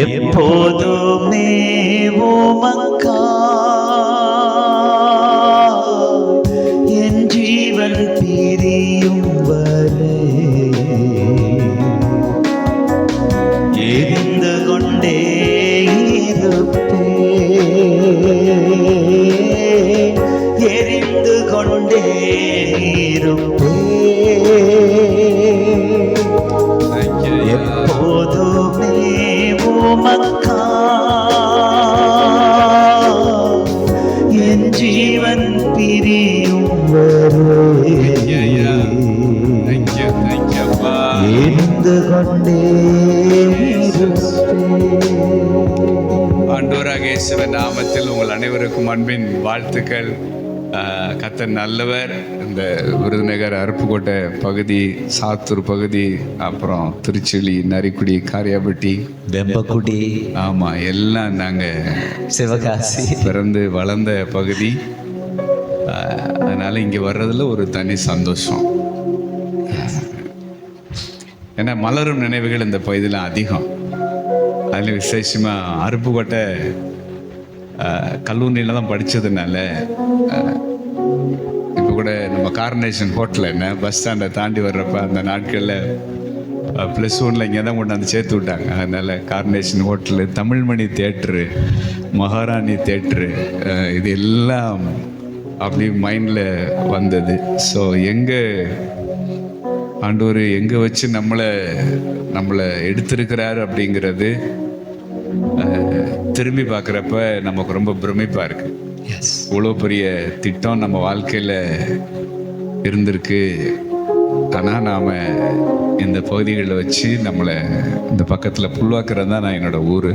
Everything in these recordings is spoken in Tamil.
எப்போதுமே உமக்கா என் ஜீவன் பிரியும் வரை எரிந்து கொண்டே எரிந்து கொண்டே எப்போதுமே உமக்கா என் ஜீவன் பிரியும் வரை எரிந்து கொண்டே ஆண்டவராகிய இயேசுவின் நாமத்தில் உங்கள் அனைவருக்கும் அன்பின் வாழ்த்துக்கள். கர்த்தர் நல்லவர். இந்த விருதுநகர் அருப்புக்கோட்டை பகுதி, சாத்தூர் பகுதி, அப்புறம் திருச்செலி, நரிக்குடி, காரியாபட்டி, வெம்பக்குடி, ஆமாம், எல்லாம் நாங்கள் சிவகாசி பிறந்து வளர்ந்த பகுதி. அதனால் இங்கே வர்றதில் ஒரு தனி சந்தோஷம். ஏன்னா மலரும் நினைவுகள் இந்த பகுதியில் அதிகம். அதில் விசேஷமாக அருப்புக்கோட்டை கல்லூரியில் தான் படித்ததுனால இப்போ கூட நம்ம கார்னேஷன் ஹோட்டலில் என்ன பஸ் ஸ்டாண்டை தாண்டி வர்றப்ப அந்த நாட்களில் +1 இங்கே தான் கொண்டாந்து சேர்த்து விட்டாங்க. அதனால் கார்னேஷன் ஹோட்டலு, தமிழ்மணி தேட்ரு, மகாராணி தேட்ரு, இது எல்லாம் அப்படி மைண்டில் வந்தது. ஸோ எங்கே ஆண்டவர் எங்கே வச்சு நம்மளை எடுத்திருக்கிறார் அப்படிங்கிறது திரும்பி பார்க்குறப்ப நமக்கு ரொம்ப பிரமிப்பாக இருக்குது. இவ்வளோ பெரிய திட்டம் நம்ம வாழ்க்கையில் இருந்திருக்கு. ஆனால் நாம் இந்த பகுதிகளில் வச்சு நம்மளை இந்த பக்கத்தில் புல்வாக்குறது தான் நான் என்னோடய ஊர்.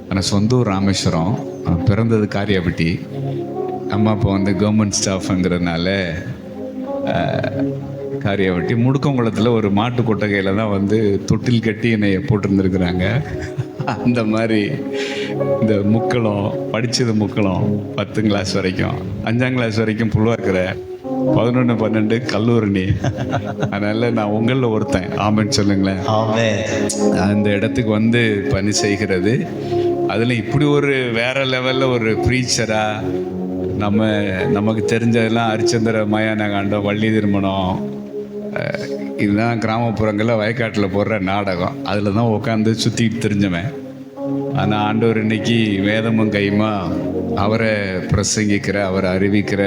ஆனால் சொந்த ஊர் ராமேஸ்வரம், பிறந்தது காரியாபட்டி. அம்மா அப்பா கவர்மெண்ட் ஸ்டாஃப்ங்கிறதுனால காரியாபட்டி முடுக்கங்குளத்தில் ஒரு மாட்டு கொட்டகையில் தான் தொட்டில் கட்டி என்னை போட்டிருந்துருக்குறாங்க. அந்த மாதிரி இந்த முக்களம் படித்தது, முக்களம் 10 கிளாஸ் வரைக்கும், 5ஆம் கிளாஸ் வரைக்கும் புல்வாக்குற, 11, 12 கல்லூரணி. அதனால் நான் உங்களில் ஒருத்தன். ஆமென்னு சொல்லுங்களேன். அந்த இடத்துக்கு பணி செய்கிறது. அதில் இப்படி ஒரு வேற லெவலில் ஒரு ப்ரீச்சராக நமக்கு தெரிஞ்சதெல்லாம் அரிச்சந்திர மயான காண்டம், வள்ளி திருமணம், இதுதான் கிராமப்புறங்களில் வயக்காட்டில் போடுற நாடகம். அதில் தான் உட்காந்து சுற்றிட்டு தெரிஞ்சவன். ஆனால் ஆண்டவர் இன்னைக்கு வேதமும் கையுமா அவரை பிரசங்கிக்கிற, அவரை அறிவிக்கிற,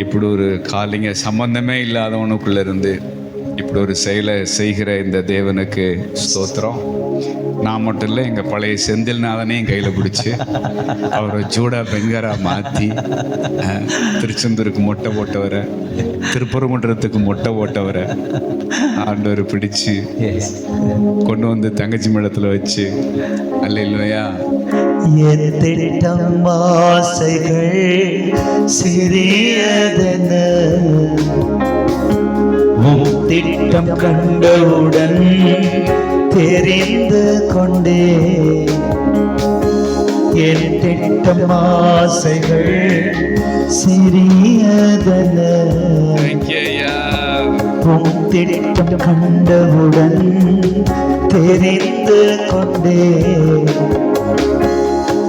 இப்படி ஒரு காலிங்க சம்பந்தமே இல்லாதவனுக்குள்ள இருந்து இப்படி ஒரு செயலை செய்கிற இந்த தேவனுக்கு ஸ்தோத்திரம். நான் மட்டும் இல்லை, எங்கள் பழைய செந்தில்நாதனையும் கையில் பிடிச்சி அவரை ஜூடா பெங்கரா மாற்றி திருச்செந்தூருக்கு மொட்டை போட்டவரை, திருப்பரங்குன்றத்துக்கு மொட்டை போட்டவரை ஆண்டவர் பிடிச்சு கொண்டு தங்கச்சி மேளத்தில் வச்சு அல்லேலூயா. என் திட்டம் ஆசைகள் சிறியதென திட்டம் கண்டவுடன் தெரிந்து கொண்டே, என் திட்டம் ஆசைகள் சிறியதென திட்டம் கண்டவுடன் தெரிந்து கொண்டே,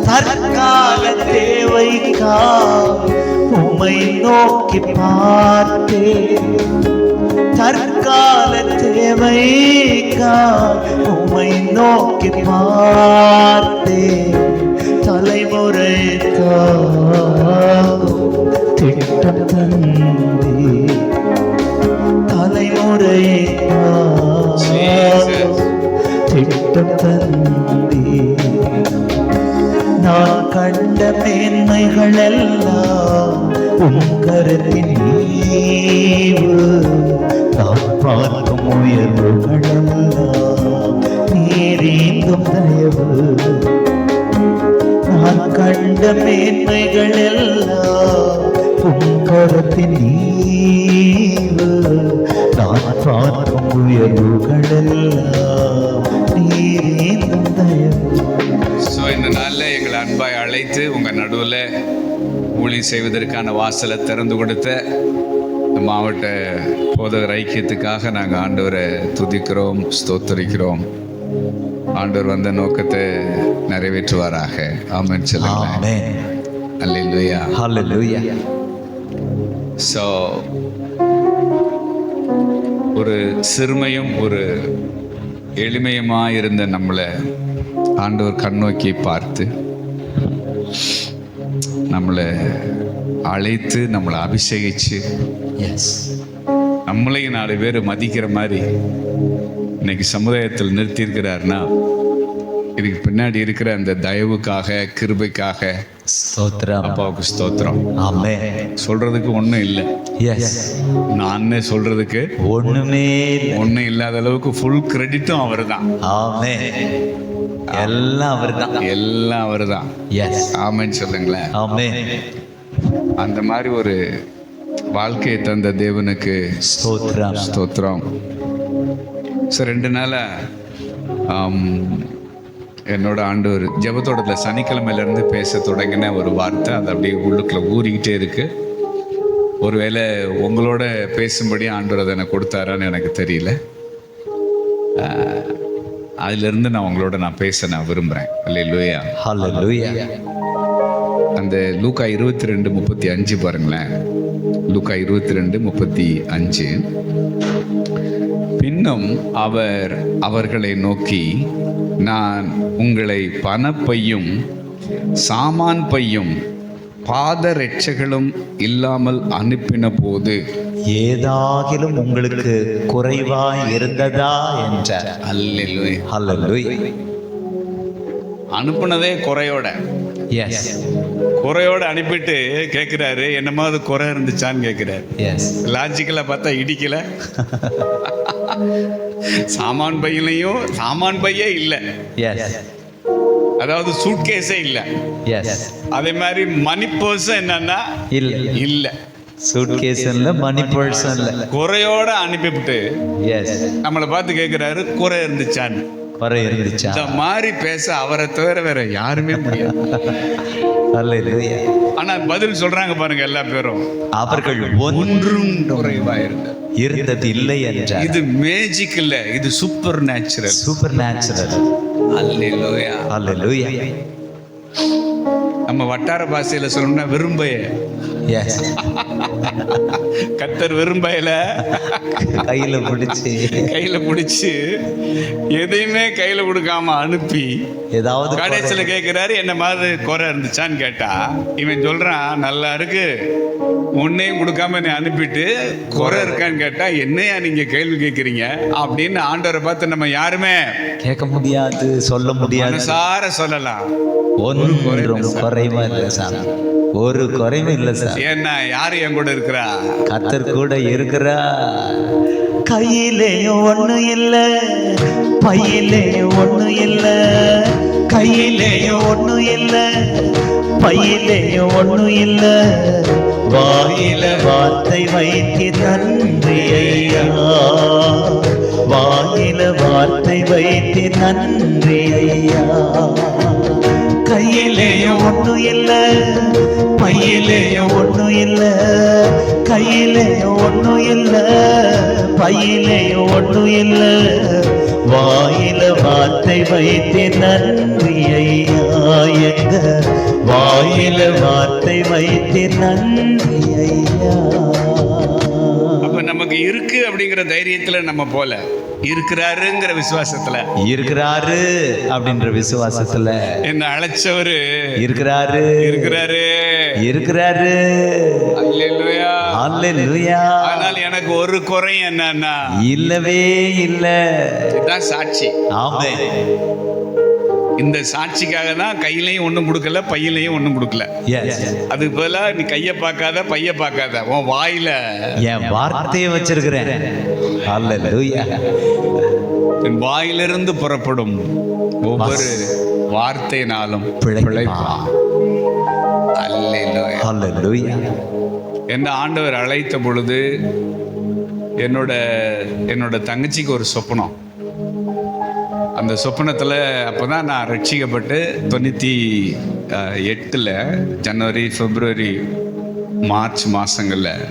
தற்கால தேவைக்கா உம்மை நோக்கி பார்த்தேன், தற்கால தேவைக்கா உம்மை நோக்கி பார்த்தேன், தலைமுறைக்கா திட்டம் தந்தே, தலைமுறைக்கா திட்டம் தந்தே. நான் கண்ட மேன்மைகள் எல்லாம் உம் கரத்தின் ஈவு, நான் பார்க்கும் உயர்வுகள் எல்லாம் நீரீந்தும் தயவு. நான் கண்ட மேன்மைகள் எல்லாம் உம் கரத்தின் ஈவு, நான் பார்க்கும் உயர்வுகள் எல்லாம் நீரீந்தும் தயவு. இந்த நாளில் எங்களை அன்பாய் அழைத்து உங்கள் நடுவில் ஊழியம் செய்வதற்கான வாசலை திறந்து கொடுத்த மாவட்ட போதகர் ஐக்கியத்துக்காக நாங்கள் ஆண்டவரை துதிக்கிறோம், ஸ்தோத்தரிக்கிறோம். ஆண்டவர் வந்த நோக்கத்தை நிறைவேற்றுவாராக. ஆமென் சொல்லுங்க. ஆமென். அல்லேலூயா. ஹல்லேலூயா. ஸோ ஒரு சிறுமையும் ஒரு எளிமையுமாக இருந்த நம்மளை ஆண்டவர் கண்ணோக்கி பார்த்து நம்மளை அழைத்து நம்மளை அபிஷேகிச்சு எஸ், நம்மளையும் 4 பேர் மதிக்கிற மாதிரி இன்னைக்கு சமுதாயத்தில் நிறுத்தியிருக்கிறாருன்னா இதுக்கு பின்னாடி இருக்கிற அந்த தயவுக்காக, கிருபைக்காக ஸ்தோத்திரம். அப்பாவுக்கு ஸ்தோத்திரம். ஆமென். சொல்றதுக்கு ஒன்றும் இல்லை. எஸ், நானே சொல்றதுக்கு ஒண்ணுமே இல்ல. ஒன்றும் இல்லாத அளவுக்கு ஃபுல் கிரெடிட்டும் அவர் தான். ஆமென். எல்லாம் அவர்தான். எல்லாம் அவர் தான். எஸ், ஆமென் சொல்லுங்களேன். ஆமென். அந்த மாதிரி ஒரு வாழ்க்கையை தந்த தேவனுக்கு ஸ்தோத்திரம். ஸ்தோத்திரம். ஸோ 2 நாளா என்னோட ஆண்டவர் ஜெபத்தோட்டத்தில் சனிக்கிழமையிலேருந்து பேச தொடங்கின ஒரு வார்த்தை அது அப்படியே உள்ளுக்குள்ள ஊறிக்கிட்டே இருக்கு. ஒருவேளை உங்களோட பேசும்படி ஆண்டவர் அதை எனக்கு கொடுத்தாரான்னு எனக்கு தெரியல. அதிலிருந்து நான் உங்களோட பேச விரும்புகிறேன். அல்லேலூயா. ஹல்லேலூயா. அந்த லூக்கா 22:35 பாருங்களேன். லூக்கா 22:35. பின்னும் அவர் அவர்களை நோக்கி, நான் உங்களை பணப்பையும் சாமான் பையும் பாதரட்சைகளும் இல்லாமல் அனுப்பின போது ஏதாகிலும் உங்களுக்கு குறைவாய் இருந்ததா என்றார். அல்லேலூயா. ஹல்லேலூயா. அனுப்புனதே குறையோட. எஸ், குறையோட அனுப்பிட்டு கேட்குறாரு, என்னமாவது குறை இருந்துச்சான்னு கேட்குறாரு. எஸ். லாஜிக்கலாக பார்த்தா இடிக்கல. சாமான் பையிலையும் சாமான் பையே இல்லை. எஸ், அதாவது சூட்கேஸே இல்லை. எஸ். அதே மாதிரி மணி பர்ஸும் என்னன்னா இல்ல, இல்லை. சூட்கேஸ் இல்ல, மணி பர்சன் இல்ல. குறையோட அனுப்பிவிட்டு எஸ், நம்மளை பார்த்து கேட்குறாரு, குறை இருந்துச்சான்னு. குறை இருந்துச்சா? இந்த மாதிரி பேச அவரை தவிர வேற யாருமே முடியாது. ஹல்லேலூயா. ஆனா பதில் சொல்றாங்க பாருங்க எல்லா பேரும், அவர்கள் ஒன்றும் குறைவா இருந்தது இல்லை என்றார். இது மேஜிக் இல்ல, இது super natural. Super natural. Alleluia. Hallelujah. நம்ம வட்டார பாஷையில சொல்லணும்னா விரும்பைய. எஸ். கத்தர் விரும்பையில கையில பிடிச்சு எதையுமே கையில கொடுக்காம அனுப்பி ஏதாவது கடைசியில கேட்கிறாரு, என்ன மாதிரி குறை இருந்துச்சான்னு கேட்டா இவன் சொல்றான், நல்லா இருக்கு, ஒன்னையும் கொடுக்காம நீ அனுப்பிட்டு குறை இருக்கான்னு கேட்டா என்னையா நீங்க கேள்வி கேட்கறீங்க அப்படின்னு ஆண்டவரை பார்த்து நம்ம யாருமே கேட்க முடியாது, சொல்ல முடியாது. மனசார சொல்லலாம், ஒன்றும் குறைவா இல்லை சார், ஒரு குறைவும் இல்லை சார். ஏன்னா யாரு என் கூட இருக்கிறா? கர்த்தர் கூட இருக்கிறா. கையிலேயும் ஒண்ணு இல்ல, பையிலேயும் ஒண்ணு இல்ல, கையிலேயும் ஒண்ணு இல்ல, பையிலேயும் ஒண்ணு இல்ல, வாயில வார்த்தை வைத்து நன்றி ஐயா, வாயில வார்த்தை வைத்து நன்றி ஐயா. கையிலேயும் ஒண்ணு இல்ல, பையிலேயும் ஒண்ணு இல்ல, கையிலேயும் ஒண்ணு இல்ல, பையிலேயும் ஒண்ணு இல்ல, வாயில வார்த்தை வைத்து நன்றி ஐயா, எங்க வாயில வார்த்தை வைத்து நன்றி ஐயா. அப்ப நமக்கு இருக்கு அப்படிங்கிற தைரியத்துல நம்ம போல இருக்கிறாருங்கிற விசுவாசத்துல, இருக்கிறாரு அப்படின்ற விசுவாசத்துல என்ன அழைச்சவரு இருக்கிறாரு, இருக்கிறாரு, இருக்கிறாரு. அல்லேலூயா. அல்லேலூயா. ஆனால் எனக்கு ஒரு குறையும் என்னன்னா இல்லவே இல்ல. இதுதான் சாட்சி. ஆமென். இந்த சாட்சிக்காக தான் கையிலையும் ஒண்ணும் கொடுக்கல, பையிலையும் ஒண்ணும் கொடுக்கல. எஸ். அதுக்கு பதிலா நீ கையை பார்க்காத, பைய பார்க்காத, உன் வாயில என் வார்த்தையை வச்சிருக்கிறேன். அல்லேலூயா. என் வாயிலிருந்து புறப்படும் ஒவ்வொரு வார்த்தையினாலும் பிழைப்பான். அல்லேலூயா. அல்லேலூயா. என்ன ஆண்டவர் அழைத்த பொழுது என்னோட தங்கச்சிக்கு ஒரு சொப்பனம். அந்த சொப்பனத்தில் அப்போ தான் நான் ரட்சிக்கப்பட்டு 98 ஜனவரி, பிப்ரவரி, மார்ச் மாதங்களில்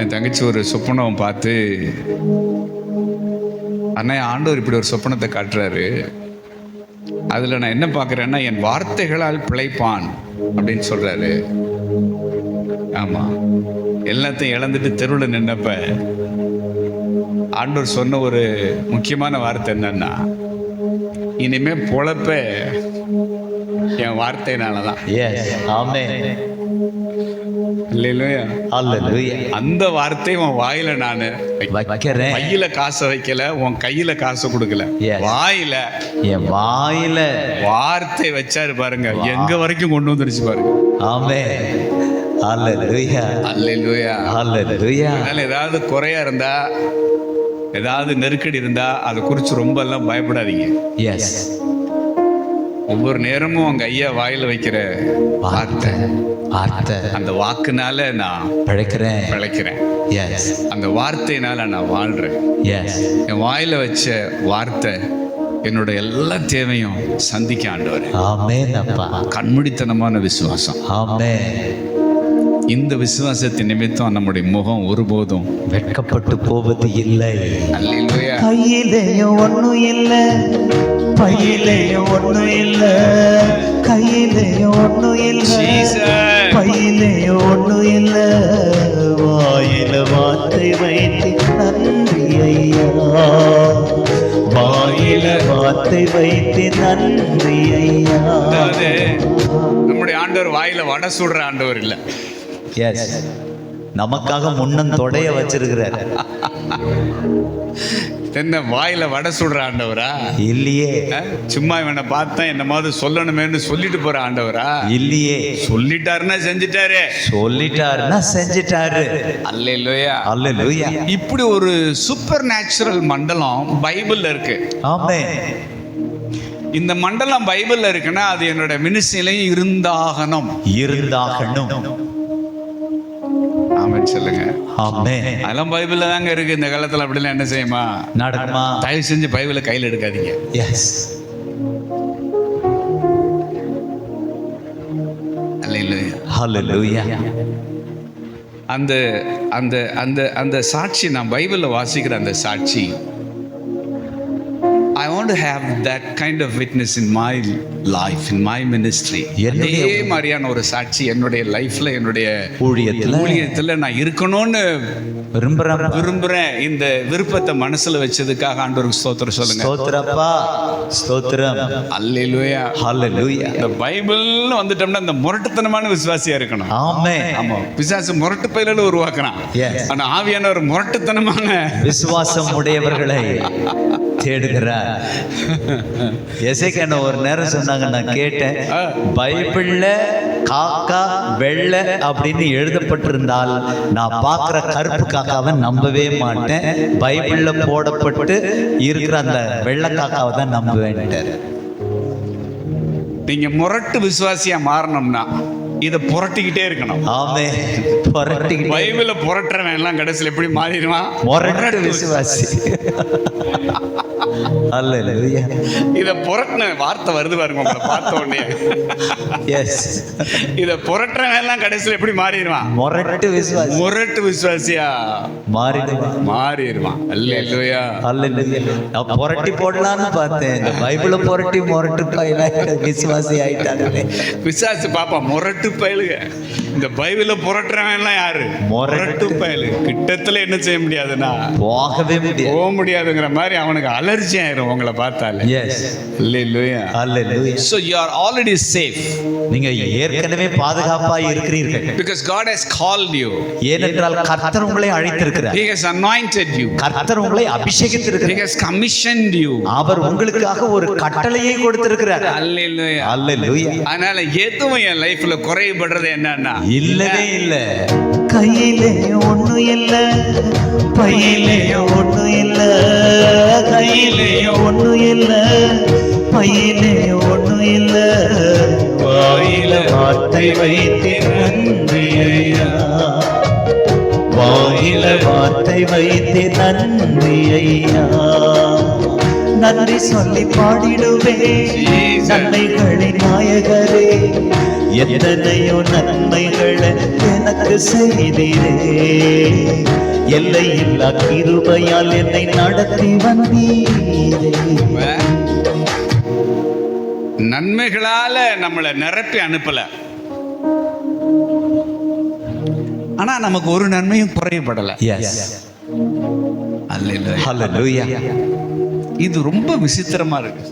என் தங்கச்சி ஒரு சொப்பனம் பார்த்து அண்ணா ஆண்டவர் இப்படி ஒரு சொப்பனத்தை காட்டுறாரு. அதுல நான் என்ன பார்க்குறேன்னா, என் வார்த்தைகளால் பிழைப்பான் அப்படின்னு சொல்றாரு. ஆமா, எல்லாத்தையும் இழந்துட்டு தெருவில் நின்னப்ப ஆண்டவர் சொன்ன ஒரு முக்கியமான வார்த்தை என்னன்னா, இனிமே பொழப்ப என் வார்த்தையினாலதான். அந்த வார்த்தை உன் வாயில நானு வைக்கிறேன். கையில காசை வைக்கல, உன் கையில காசை கொடுக்கல, வாயில என் வாயில வார்த்தை வச்சாரு பாருங்க, எங்க வரைக்கும் கொண்டு வந்துருச்சு பாருங்க. ஆமென். ஹல்லேலூயா. ஹல்லேலூயா. ஹல்லேலூயா. அதனால ஏதாவது குறையா இருந்தா, ஏதாவது நெருக்கடி இருந்தா அதை குறிச்சு ரொம்ப எல்லாம் பயப்படாதீங்க. எஸ். ஒவ்வொரு நேரமும் உங்க ஐயா வாயில வைக்கிற வார்த்தை, அந்த வாக்குனால நான் பிழைக்கிறேன். எஸ். அந்த வார்த்தையினால நான் வாழ்றேன். எஸ். என் வாயில வச்ச வார்த்தை என்னோட எல்லா தேவையும் சந்திக்க ஆண்டவர். ஆமென் அப்பா. கண்மூடித்தனமான விசுவாசம். ஆமென். இந்த விசுவாசத்தின் நிமித்தம் நம்முடைய முகம் ஒருபோதும் வெட்கப்பட்டு போவது இல்லை. அல்லேலூயா. கையிலேயும் ஒண்ணும் இல்லை, பையிலேயும் ஒண்ணும் இல்லை, கையிலேயும் ஒண்ணும் இல்லை, பையிலேயும் ஒண்ணும் இல்லை, வாயில வார்த்தை வைத்து நன்றி ஐயா, வாயில வார்த்தை வைத்து நன்றி ஐயா. நம்முடைய ஆண்டவர் வாயில வடை சுடுற ஆண்டவர் இல்ல. எஸ். நமக்காக முன்னம் தொடைய வச்சிருக்கிறார். என்ன வாயில வடை சுடுற ஆண்டவரா? இல்லையே. சும்மா இவனை பார்த்தா என்ன மாதிரி சொல்லணுமேன்னு சொல்லிட்டு போற ஆண்டவரா? இல்லையே. சொல்லிட்டாருன்னா செஞ்சிட்டாரு, சொல்லிட்டாருன்னா செஞ்சிட்டாரு. அல்லேலூயா. அல்லேலூயா. இப்படி ஒரு சூப்பர் நேச்சுரல் மண்டலம் பைபிள்ல இருக்கு. ஆமென். இந்த மண்டலம் பைபிள்ல இருக்குன்னா அது என்னோட மினிஸ்ட்ரியிலையும் இருந்தாகணும். ஆமென் சொல்லுங்க. ஆமென். அதெல்லாம் பைபிள்ல தாங்க இருக்கு. இந்த காலத்துல அப்படிலாம் என்ன செய்யுமா நடக்குமா? தயவு செஞ்சு பைபிளை கையில் எடுக்காதீங்க. எஸ். அல்லேலூயா. ஹல்லேலூயா. அந்த அந்த அந்த அந்த சாட்சி, நான் பைபிள்ல வாசிக்கிற அந்த சாட்சி, I want to have that kind of witness in my life, in my ministry. அதே மாதிரியான ஒரு சாட்சி என்னுடைய லைஃப்ல, என்னுடைய ஊழியத்துல நான் இருக்கணும்னு விரும்புறேன். இந்த விருப்பத்தை மனசுல வச்சதுக்காக ஆண்டவருக்கு ஸ்தோத்திரம் சொல்லுங்க. ஸ்தோத்திரப்பா. ஸ்தோத்திரம். அல்லேலூயா. ஹல்லேலூயா. இந்த பைபிள்னு வந்துட்டோம்னா இந்த முரட்டுத்தனமான விசுவாசியா இருக்கணும். ஆமென். ஆமா, பிசாசு முரட்டு பையில உருவாக்குறான். ஆனா ஆவியானவர் முரட்டுத்தனமான விசுவாசம் உடையவர்களை தேடுகிறார். எசேக்கியா ஒரு நேரம் சொன்னாங்க, நான் கேட்டேன், பைபிள்ல காக்கா வெள்ளை அப்படின்னு எழுதப்பட்டிருந்தால் நான் பார்க்குற கருப்பு காக்காவை நம்பவே மாட்டேன், பைபிள்ல போடப்பட்டு இருக்கிற அந்த வெள்ளை காக்காவை தான் நம்புவேன்ட்டார். நீங்க முரட்டு விசுவாசியா மாறணும்னா இதை புரட்டிக்கிட்டே இருக்கணும். ஆமென். புரட்டிக்கிட்டே. பைபிளை புரட்டுறவன் எல்லாம் கடைசியில் எப்படி மாறிடுவான்? முரட்டு விசுவாசி. அல்லேலூயா. இத புரட்டின வார்த்தை வருது பாருங்க உங்களை பார்த்த உடனே. எஸ். இத புரட்டுறவன் எல்லாம் கடைசியில் எப்படி மாறிடுவான்? முரட்டு விசுவாசி. முரட்டு விசுவாசியா மாறிடுவான். அல்லேலூயா. அல்லேலூயா. நான் புரட்டி போடலான்னு பார்த்தேன், இந்த பைபிளை புரட்டி முரட்டு பையல விசுவாசி ஆயிட்டாங்களே. விசுவாசி பாப்பா முரட்டு பயலுங்க. இந்த பைபிளை புரட்டுறவன் எல்லாம் யாரு? முரட்டு பயலு. கிட்டத்துல என்ன செய்ய முடியாதுன்னா போக முடியாதுங்கிற மாதிரி அவனுக்கு அலர்ஜி ஆயிரும் உங்களை பார்த்தாலே. எஸ். அல்லேலூயா. அல்லேலூயா. So you are already safe. நீங்க ஏற்கனவே பாதுகாப்பாய் இருக்கிறீர்கள். Because God has called you. ஏனென்றால் கர்த்தர் உங்களை அழைத்திருக்கிறார். He has anointed you. கர்த்தர் உங்களை அபிஷேகித்திருக்கிறார். He has commissioned you. அவர் உங்களுக்காக ஒரு கட்டளையை கொடுத்திருக்கிறார். அல்லேலூயா. அல்லேலூயா. அதனால எதுவும் என் லைஃப்ல குறைபடுறது என்னன்னா இல்லவே இல்ல. கையிலே ஒண்ணு இல்ல, பையிலே ஒண்ணு இல்ல, கையிலே ஒண்ணு இல்ல, பையிலே ஒண்ணு இல்ல, வாயில வார்த்தை வைத்து நன்றி ஐயா, வாயில வார்த்தை வைத்து நன்றி ஐயா, நன்றி சொல்லி பாடிடுவே நன்மைகளின் நாயகரே, எத்தனையோ நன்மைகளை எனக்கு செய்தீரே, எல்லையில்லா கிருபையால் என்னை நடத்தி வந்தீரே. நன்மைகளால நம்மளை நிரப்பி அனுப்பல, ஆனா நமக்கு ஒரு நன்மையும் குறைபடல. எஸ், அல்லேலூயா. ஹல்லேலூயா. இது ரொம்ப விசித்திரமா இருக்கு.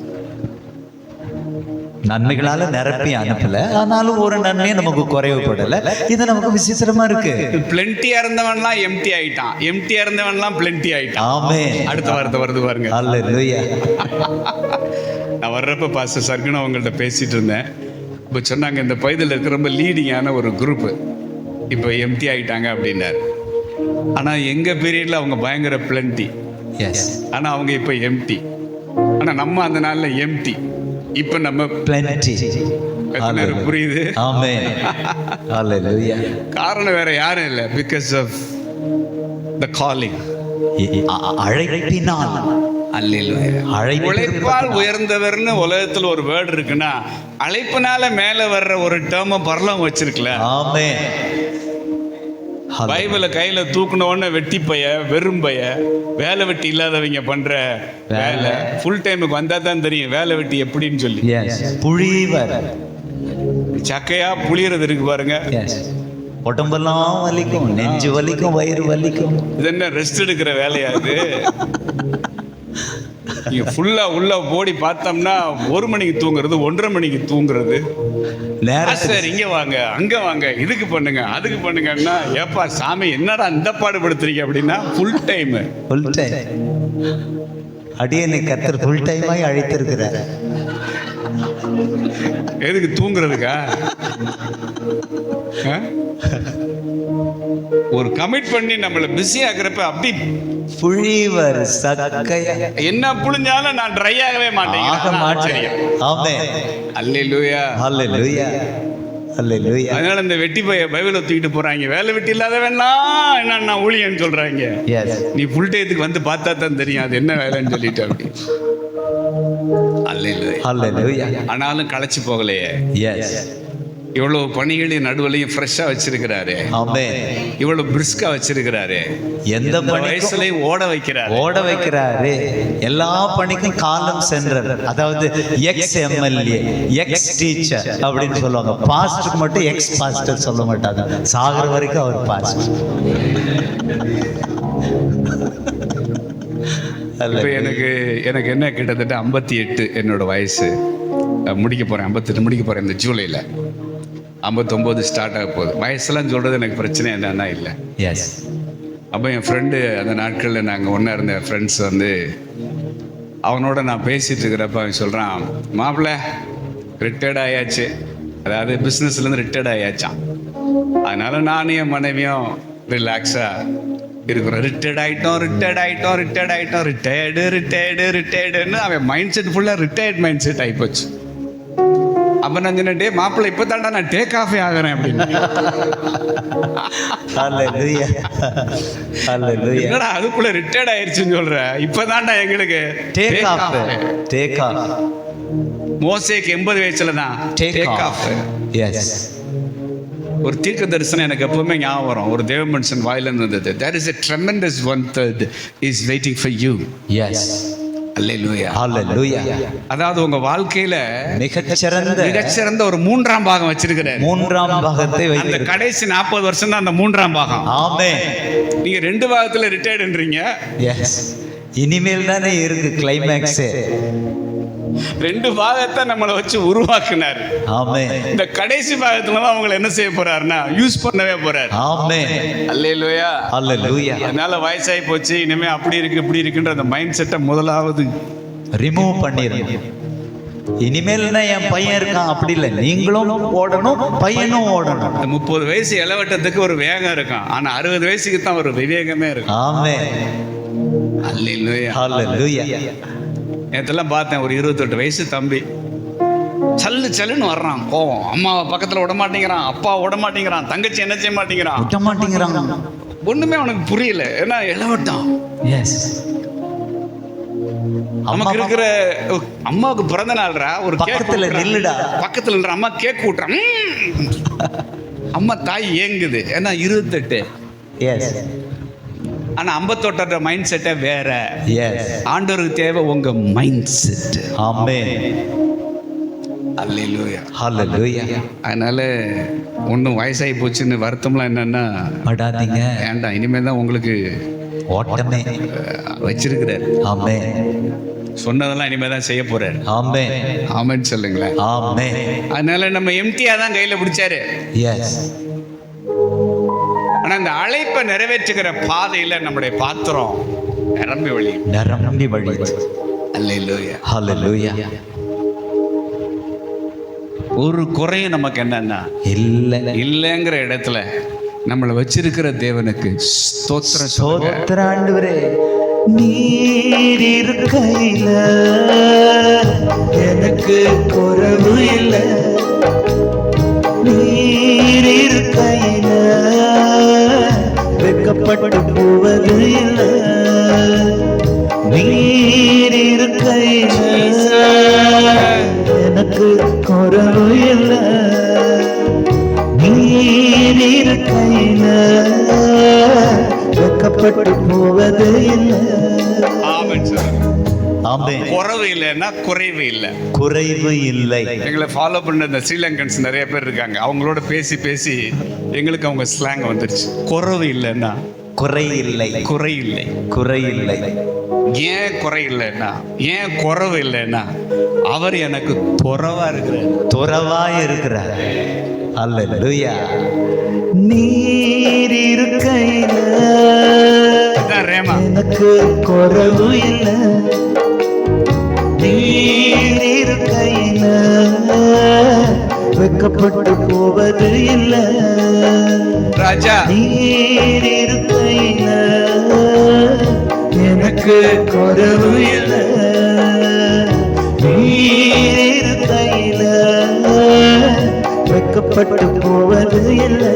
நன்மைகளால நிரப்பி அனுப்பல, ஆனாலும் ஒரு நன்மையும் நமக்கு குறைவுபடல. இது நமக்கு விசித்திரமா இருக்கு. பிளென்டியா இருந்தவன்லாம் எம்டி ஆயிட்டான், எம்டியா இருந்தவன்லாம் பிளென்டி ஆயிட்டான். ஆமென். அடுத்த வார்த்தை வருது பாருங்க. ஹல்லேலூயா. நான் வர்றப்ப பாஸ்டர் சர்க்குன்னு அவங்கள்ட்ட பேசிட்டு இருந்தேன். இப்போ சொன்னாங்க, இந்த பகுதியில் இருக்க ரொம்ப லீடிங்கான ஒரு குரூப்பு இப்போ எம்டி ஆகிட்டாங்க அப்படின்னாரு. ஆனால் எங்கள் பீரியடில் அவங்க பயங்கர பிளென்டி, எஸ், ஆனால் அவங்க இப்போ எம்டி. ஆனால் நம்ம அந்த நாளில் எம்டி, இப்போ நம்ம பிளென்டி. புரியுது? ஆமென். ஹல்லேலூயா. காரணம் வேற யாரும் இல்லை, பிகாஸ் ஆஃப் த காலிங். அழைப்பினால். உழைப்பால் உயர்ந்தவர்னு உலகத்துல ஒரு வேர்டு இருக்குன்னா, அழைப்பினால மேல வர்ற ஒரு டேர்ம பரலம் வச்சிருக்கல. ஆமென். பைபிளை கையில தூக்குன உடனே வெட்டி பைய, வெறும் பைய, வேலை வெட்டி இல்லாதவங்க பண்ற வேலை ஃபுல் டைமுக்கு வந்தா தான் தெரியும் வேலை வெட்டி எப்படின்னு சொல்லி. புழிவர், சக்கையா புளியறது இருக்கு பாருங்க. உடம்பெல்லாம் வலிக்கும், நெஞ்சு வலிக்கும், வயிறு வலிக்கும். இது என்ன ரெஸ்ட் எடுக்கிற வேலையா இது? நீங்க ஃபுல்லா உள்ள ஓடி பார்த்தோம்னா 1 மணிக்கு தூங்குறது, 1:30 மணிக்கு தூங்குறது. சார் இங்க வாங்க, அங்க வாங்க, இதுக்கு பண்ணுங்க, அதுக்கு பண்ணுங்கன்னா, ஏப்பா சாமி என்னடா இந்த பாடுபடுத்துறீங்க அப்படின்னா, ஃபுல் டைம். Full time. அடியனை கர்த்தர் ஃபுல் டைமாய் அழைத்திருக்கிறார். எதுக்கு? தூங்குறதுக்கா? ஒரு கமிட் பண்ணி நம்மள பிஸி ஆக்குறப்ப அப்படி புழிவர் சக்கைய என்ன புழிஞ்சாலும் நான் ட்ரை ஆகவே மாட்டேன். ஆமென். அல்லேலூயா. ஹல்லேலூயா. ஹல்லேலூயா. அதனால இந்த வெட்டி பைய பைபிளை தூக்கிட்டு போறாங்க. வேலை வெட்டி இல்லாதவன்னா என்ன ஊழியன்னு சொல்றாங்க. நீ ஃபுல் டயத்துக்கு வந்து பார்த்தா தான் தெரியும் அது என்ன வேலைன்னு சொல்லிட்டு அப்படி. அல்லேலூயா. ஹல்லேலூயா. ஆனாலும் களைச்சு போகலையே. எஸ். இவ்வளவு பணிகளையும் நடுவுலையும் ஃப்ரெஷ்ஷா வச்சிருக்கிறாரு. ஆமென். இவ்வளவு பிரிஸ்கா வச்சிருக்கிறாரு. எந்த வயசுலயும் ஓட வைக்கிறாரு. எல்லா பணிக்கும் காலம் சென்றவர். அதாவது எக்ஸ் எம்எல்ஏ, எக்ஸ் டீச்சர் அப்படின்னு சொல்லுவாங்க. பாஸ்டர் மட்டும் எக்ஸ் பாஸ்டர் சொல்ல மாட்டாங்க. சாகர வரைக்கும் அவர் பாஸ்டர். இப்போ எனக்கு என்ன கிட்டத்தட்ட 58 என்னோட வயசு. முடிக்க போறேன், 58 முடிக்க போறேன் இந்த ஜூலைல. 59 ஸ்டார்ட் ஆக போகுது. வயசுலாம் சொல்றது எனக்கு பிரச்சனை என்னன்னா இல்லை. எஸ். அப்போ என் ஃப்ரெண்டு, அந்த நாட்களில் நாங்கள் ஒன்றா இருந்த ஃப்ரெண்ட்ஸ் வந்து, அவனோட நான் பேசிட்டு இருக்கிறப்ப அவன் சொல்கிறான், மாப்பிள்ள ரிட்டையர்ட் ஆயாச்சு, அதாவது பிஸ்னஸ்லேருந்து ரிட்டையர்ட் ஆயாச்சான். அதனால நானும் என் மனைவியும் ரிலாக்ஸாக இருக்கிறோம். ரிட்டையர்டுன்னு அவன் மைண்ட் செட் ஃபுல்லாக ரிட்டையர்ட் மைண்ட் செட் ஆகிப்போச்சு. அப்ப நான் சொன்னேன், டே மாப்பிள்ளை இப்போ தாண்டா நான் டேக் ஆஃபே ஆகிறேன் அப்படின்னு. என்னடா அதுக்குள்ள ரிட்டையர்ட் ஆயிடுச்சுன்னு சொல்ற? இப்பதான்டா எங்களுக்கு டேக் ஆஃப். மோசேக்கு 80 வயசுல தான் டேக் ஆஃப். எஸ். ஒரு தீர்க்க தரிசனம் எனக்கு எப்பவுமே ஞாபகம் வரும். ஒரு தேவ மனுஷன் வாயிலிருந்து வந்தது. There is a tremendous 1/3 is waiting for you. Yes. அல்லேலூயா. ஹல்லேலூயா. அதாவது உங்க வாழ்க்கையில மிகச்சிறந்த ஒரு 3ஆம் பாகம் வச்சிருக்கிறார். 3ஆம் பாகத்தை அந்த கடைசி 40 வருஷம் தான் அந்த 3ஆம் பாகம். ஆமென். நீங்க 2 பாகத்துல ரிட்டையர்ட்ன்றீங்க. எஸ். இனிமேல் தானே இருக்கு கிளைமேக்ஸ். 2 பாகத்தை நம்மளை வச்சு உருவாக்குனார். ஆமென். இந்த கடைசி பாகத்துல தான் அவங்களை என்ன செய்ய போறாருன்னா யூஸ் பண்ணவே போறாரு. ஆமென். அல்லேலூயா. ஹல்லேலூயா. அதனால வயசாகி போச்சு, இனிமே அப்படி இருக்கு இப்படி இருக்குன்ற அந்த மைண்ட் செட்டை முதலாவது ரிமூவ் பண்ணிருங்க. இனிமேல் என் பையன் இருக்கான் அப்படி இல்லை, நீங்களும் ஓடணும், பையனும் ஓடணும். 30 வயசு இளவட்டத்துக்கு ஒரு வேகம் இருக்கும், ஆனா 60 வயசுக்கு தான் ஒரு விவேகமே இருக்கும். ஆமென். அல்லேலூயா. ஹல்லேலூயா. நேத்தெல்லாம் பார்த்தேன், ஒரு 28 வயசு தம்பி சல்லுன்னு வர்றான். கோவம். அம்மாவை பக்கத்துல விட மாட்டேங்கிறான், அப்பா விட மாட்டேங்கிறான், தங்கச்சி என்ன செய்ய மாட்டேங்கிறான். ஒண்ணுமே அவனுக்கு புரியல. ஏன்னா இளவட்டம். எஸ். நமக்கு இருக்கிற அம்மாவுக்கு பிறந்த நாள்ரா, ஒரு பக்கத்துல நில்லுடா. பக்கத்துல நில்ற அம்மா கேக் ஊட்டுறான். அம்மா தாய் ஏங்குது. ஏன்னா 28. எஸ் ஆனா 58 மைண்ட் செட்டே வேற. எஸ் ஆண்டவருக்கு தேவை உங்க மைண்ட் செட். ஆமென். அல்லேலூயா. ஹல்லேலூயா. அதனால ஒன்றும் வயசாகி போச்சுன்னு வருத்தம்லாம் என்னன்னா படாதீங்க. வேண்டாம். இனிமேல் தான் உங்களுக்கு ஓட்டமே. வச்சிருக்கிறாரு. ஆமென். சொன்னதெல்லாம் இனிமேல் தான் செய்ய போறாரு. ஆமென். ஆமென் சொல்லுங்களேன். ஆமென். அதனால நம்ம எம்டியா தான் கையில பிடிச்சாரு. எஸ். ஆனா இந்த அழைப்பை நிறைவேற்றுகிற பாதையில நம்முடைய பாத்திரம் நிரம்பி வழி. அல்லேலூயா. ஹல்லேலூயா. ஒரு குறையும் நமக்கு என்னன்னா இல்லைங்கிற இடத்துல நம்மளை வச்சிருக்கிற தேவனுக்கு ஸ்தோத்திர ஆண்டவரே. நீர் இருக்கையில எனக்கு குறைவு இல்லை. நீர் இருக்கையில வெட்கப்பட்டு போவது இல்லை. நீர் இருக்கையில எனக்கு குறைவு இல்லை. நீர் இருக்கையில வெட்கப்பட்டு போவது இல்லை. குறைவு இல்லைன்னா குறைவு இல்லை. குறைவு இல்லை. எங்களை ஃபாலோ பண்ண இந்த ஸ்ரீலங்கன்ஸ் நிறைய பேர் இருக்காங்க. அவங்களோட பேசி பேசி எங்களுக்கு அவங்க ஸ்லாங் வந்துருச்சு. குறைவு இல்லைன்னா குறை இல்லை. குறை இல்லை. குறை இல்லை. ஏன் குறை இல்லைன்னா, ஏன் குறைவு இல்லைன்னா, அவர் எனக்கு துறவா இருக்கிறார். துறவா இருக்கிறார். அல்லேலூயா. நீர் இருக்கையில எனக்கு குறைவு இல்லை. நீர் இருக்கையில வெட்கப்பட்டு போவது இல்லை. ராஜா நீர் இருக்கையில எனக்கு குறைவு இல்லை. நீர் இருக்கையில வெட்கப்பட்டு போவது இல்லை.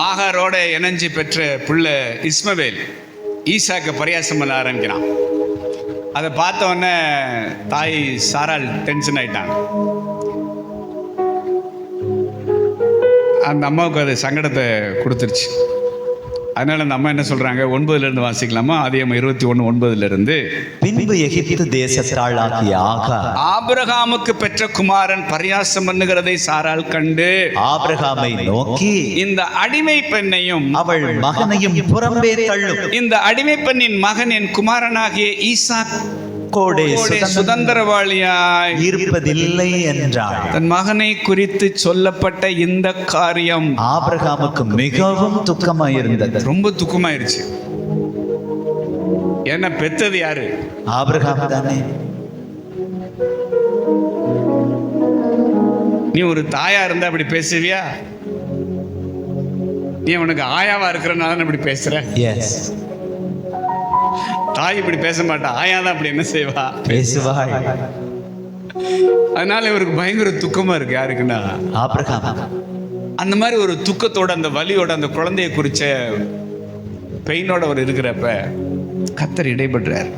ஆகாரோட இணைஞ்சு பெற்ற புள்ள இஸ்மவேல் ஈசாக்கு பரியாசம் பண்ண ஆரம்பிக்கிறான். அதை பார்த்த உடனே தாய் சாராள் டென்ஷன் ஆயிட்டாங்க. அந்த அம்மாவுக்கு அது சங்கடத்தை கொடுத்துருச்சு. அதனால அந்த அம்மா என்ன சொல்றாங்க, 9 வாசிக்கலாமா? ஆதியாகமம் 21:9. பின்பு எகிப்து தேசத்தாளாகிய ஆகார் ஆபிரகாமுக்கு பெற்ற குமாரன் பரியாசம் பண்ணுகிறதை சாராள் கண்டு ஆபிரகாமை நோக்கி, இந்த அடிமை பெண்ணையும் அவள் மகனையும் புறம்பே தள்ளும். இந்த அடிமை பெண்ணின் மகன் என் குமாரனாகிய ஈசாக் சுதந்திரவாளியாய் இருப்பதில்லை என்றாள். தன் மகனை குறித்து சொல்லப்பட்ட இந்த காரியம் ஆபிரகாமுக்கு மிகவும் துக்கமாயிருந்தது. ரொம்ப துக்கமாயிருச்சு. என்ன பெத்தது யாரு? ஆபிரகாம் தானே. நீ ஒரு தாயா இருந்தா அப்படி பேசுவியா? நீ உனக்கு ஆயாவா இருக்கிறனால இப்படி பேசுற. எஸ். தாய் இப்படி பேச மாட்டா. ஆயா தான் அப்படி என்ன செய்வா? பேசுவாள். அதனால இவருக்கு பயங்கர துக்கமா இருக்கு. யாருக்குன்னா ஆபிரகாம். அந்த மாதிரி ஒரு துக்கத்தோட, அந்த வலியோட, அந்த குழந்தைய குறிச்ச பெயினோட அவர் இருக்கிறப்ப கர்த்தர் இடைபடுறார்.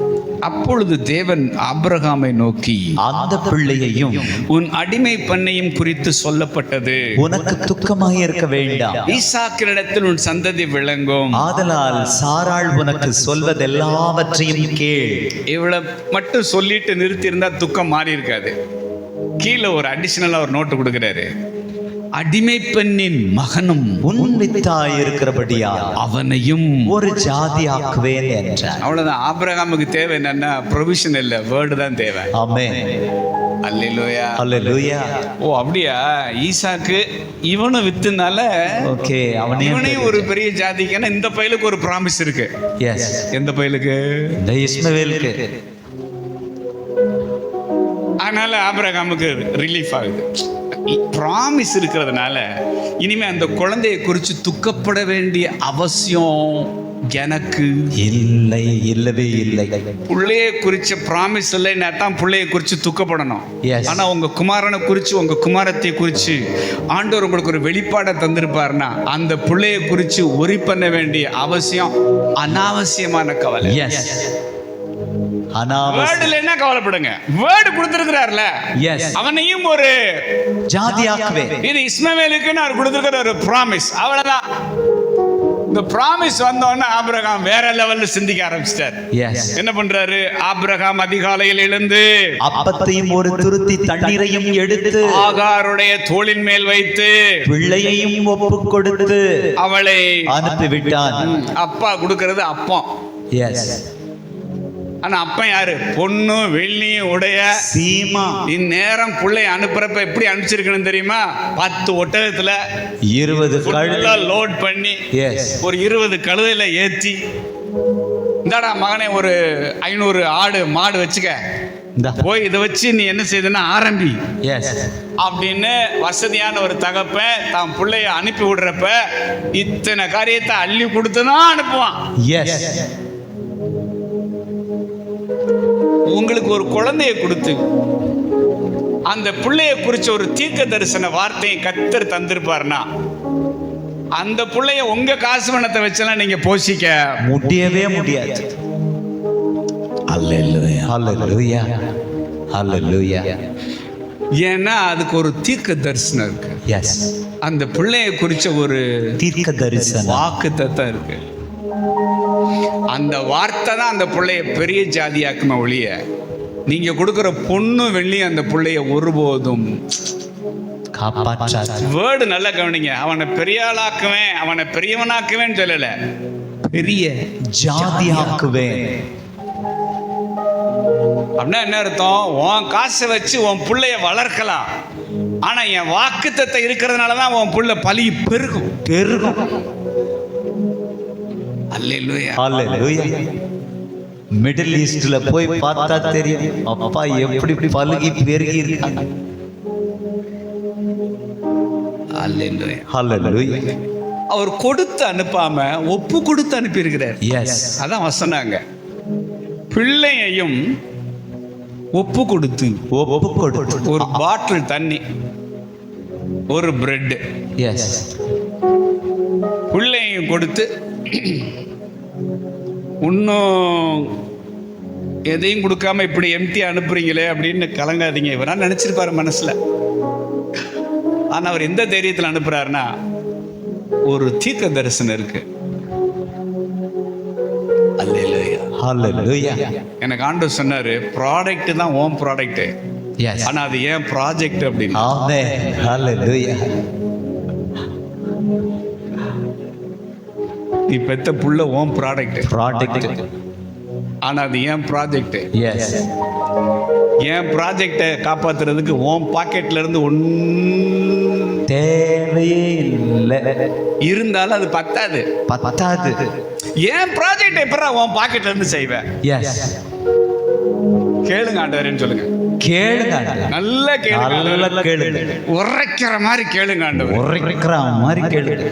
அப்பொழுது தேவன் ஆபிரகாமை நோக்கி, அந்த பிள்ளையையும் உன் அடிமை பெண்ணையும் குறித்து சொல்லப்பட்டது. உனக்கு துக்கமாக இருக்க வேண்டாம். ஈசாக்கினிடத்தில் உன் சந்ததி விளங்கும். ஆதலால் சாராள் உனக்கு சொல்வதெல்லாவற்றையும் கேள். இவ்வளவு மட்டும் சொல்லிட்டு நிறுத்தி இருந்தா துக்கம் மாறி இருக்காது. கீழே ஒரு அடிஷனலா ஒரு நோட்டு கொடுக்கிறாரு. அடிமை பெண்ணின் மகனும் உன் வித்தாய் இருக்கிறபடியா அவனையும் ஒரு ஜாதி ஆக்குவேன் என்றார். அவ்வளவுதான். ஆபிரகாமுக்கு தேவை என்னன்னா ப்ரொவிஷன் இல்ல, வேர்டு தான் தேவை. ஆமென். அல்லேலூயா. அல்லேலூயா. ஓ அப்படியா? ஈசாக்கு இவனை வித்துனால ஓகே, இவனையும் ஒரு பெரிய ஜாதிக்கான இந்த பையலுக்கு ஒரு ப்ராமிஸ் இருக்கு. எஸ். எந்த பையலுக்கு? இந்த இஸ்மவேலுக்கு. அதனால ஆபிரகாமுக்கு ரிலீஃப் ஆகுது. ப்ராமிஸ் இருக்கிறதுனால இனிமே அந்த குழந்தையை குறித்து துக்கப்பட வேண்டிய அவசியம் எனக்கு இல்லை, இல்லவே இல்லை. பிள்ளையை குறிச்ச ப்ராமிஸ் இல்லைன்னா தான் பிள்ளையை குறித்து துக்கப்படணும். Yes. ஆனால் உங்கள் குமாரனை குறித்து உங்கள் குமாரத்தை குறித்து ஆண்டவர் உங்களுக்கு ஒரு வெளிப்பாடை தந்திருப்பாருன்னா அந்த பிள்ளையை குறித்து ஒரி பண்ண வேண்டிய அவசியம் அனாவசியமான கவலை. Yes. வேர்டுல என்ன கவலைப்படுங்க, வேர்டு கொடுத்திருக்கிறார்ல. Yes. அவனையும் ஒரு ஜாதியாக்குவே. இது இஸ்மவேலுக்குன்னு அவர் கொடுத்திருக்கிற ஒரு ப்ராமிஸ், அவ்வளவுதான். இந்த ப்ராமிஸ் வந்தோடனே ஆபிரகாம் வேற லெவல்ல சிந்திக்க ஆரம்பிச்சிட்டார். Yes. என்ன பண்றாரு? ஆபிரகாம் அதிகாலையில் எழுந்து அப்பத்தையும் ஒரு துருத்தி தண்ணீரையும் எடுத்து ஆகாருடைய தோளின் மேல் வைத்து பிள்ளையையும் ஒப்பு கொடுத்து அவளை அனுப்பிவிட்டான். அப்பா கொடுக்கிறது அப்பம். Yes. ஆனா அப்பன் யாரு? பொண்ணு வெள்ளியும் உடைய சீமா. இந்நேரம் பிள்ளை அனுப்புறப்ப எப்படி அனுப்பிச்சிருக்கணும் தெரியுமா? 10 ஒட்டகத்துல 20 கழுதை லோட் பண்ணி Yes. ஒரு 20 கழுதையில ஏத்தி, இந்தாடா மகனே ஒரு 500 ஆடு மாடு வச்சுக்க, இந்தா. போய் இதை வச்சு நீ என்ன செய்யுதுன்னா ஆரம்பி Yes. அப்படின்னு வசதியான ஒரு தகப்பன் தான் பிள்ளைய அனுப்பி விடுறப்ப இத்தனை காரியத்தை அள்ளி கொடுத்துதான் அனுப்புவான். Yes. உங்களுக்கு ஒரு குழந்தைய கொடுத்து அந்த பிள்ளைய குறிச்ச ஒரு தீர்க்க தரிசன வார்த்தையை கர்த்தர் தந்திருப்பார்னா அந்த பிள்ளைய உங்க காசு பணத்தை வச்செல்லாம் நீங்க போஷிக்க முடியவே முடியாது. Hallelujah. Hallelujah. Hallelujah. ஏன்னா அதுக்கு ஒரு தீர்க்க தரிசனம் இருக்கு. Yes. அந்த பிள்ளைய குறிச்ச ஒரு தீர்க்க தரிசனம் வாக்கு தத்தம் இருக்கு. அந்த வார்த்தை தான் அந்த பிள்ளைய பெரிய ஜாதியாக்குமே ஒழிய நீங்க கொடுக்கிற பொண்ணு வெள்ளி அந்த பிள்ளைய ஒருபோதும் காப்பாற்றாது. வேர்டு நல்லா கவனிங்க. அவனை பெரிய ஆளாக்குவேன், அவனை பெரியவனாக்குவேன்னு சொல்லல, பெரிய ஜாதியாக்குவேன். அப்படின்னா என்ன அர்த்தம்? உன் காசை வச்சு உன் பிள்ளைய வளர்க்கலாம், ஆனா என் வாக்குத்தத்தை இருக்கிறதுனாலதான் உன் பிள்ளை பலி பெருகும். அல்லேலூயா. Hallelujah. மிடில் ஈஸ்ட்ல போய் பார்த்தா தெரியும் அப்பா எப்படி பலுகி பெருகி இருக்காங்க. அல்லேலூயா. Hallelujah. அவர் கொடுத்து அனுப்பாம ஒப்பு கொடுத்து அனுப்பி இருக்கிறார். Yes. அதான் வசனாங்க. பிள்ளையையும் ஒப்பு கொடுத்து ஒரு பாட்டில் தண்ணி, ஒரு பிரெட், Yes. பிள்ளையையும் கொடுத்து இன்னும் எதையும் கொடுக்காம இப்படி எம்டி அனுப்புறீங்களே அப்படின்னு கலங்காதீங்க. இவரா நினைச்சிருப்பாரு மனசுல. ஆனா அவர் எந்த தைரியத்தில் அனுப்புறாருன்னா ஒரு தீர்க்க தரிசனம் இருக்கு. Hallelujah. எனக்கு ஆண்டவர் சொன்னாரு, ப்ராடக்ட் தான் ஓன் ப்ராடக்ட், Yes. ஆனா அது ஏன் ப்ராஜெக்ட் அப்படின்னு. Amen. Hallelujah. நீ பெத்த புள்ள ஓன் ப்ராடக்ட், ஆனா அது ஏன் ப்ராஜெக்ட். Yes. ஏன் ப்ராஜெக்டை காப்பாத்துறதுக்கு ஓன் பாக்கெட்ல இருந்து தேவையே இல்லை, இருந்தாலும் அது பத்தாது. ஏன் ப்ராஜெக்ட் எப்பறா உன் பாக்கெட்ல இருந்து செய்வேன்? Yes. கேளுங்க ஆண்டவரேன்னு சொல்லுங்க. கேளுங்க, நல்ல கேளுங்க, உரைக்கிற மாதிரி கேளுங்க ஆண்டவர், உரைக்கிற மாதிரி கேளுங்க.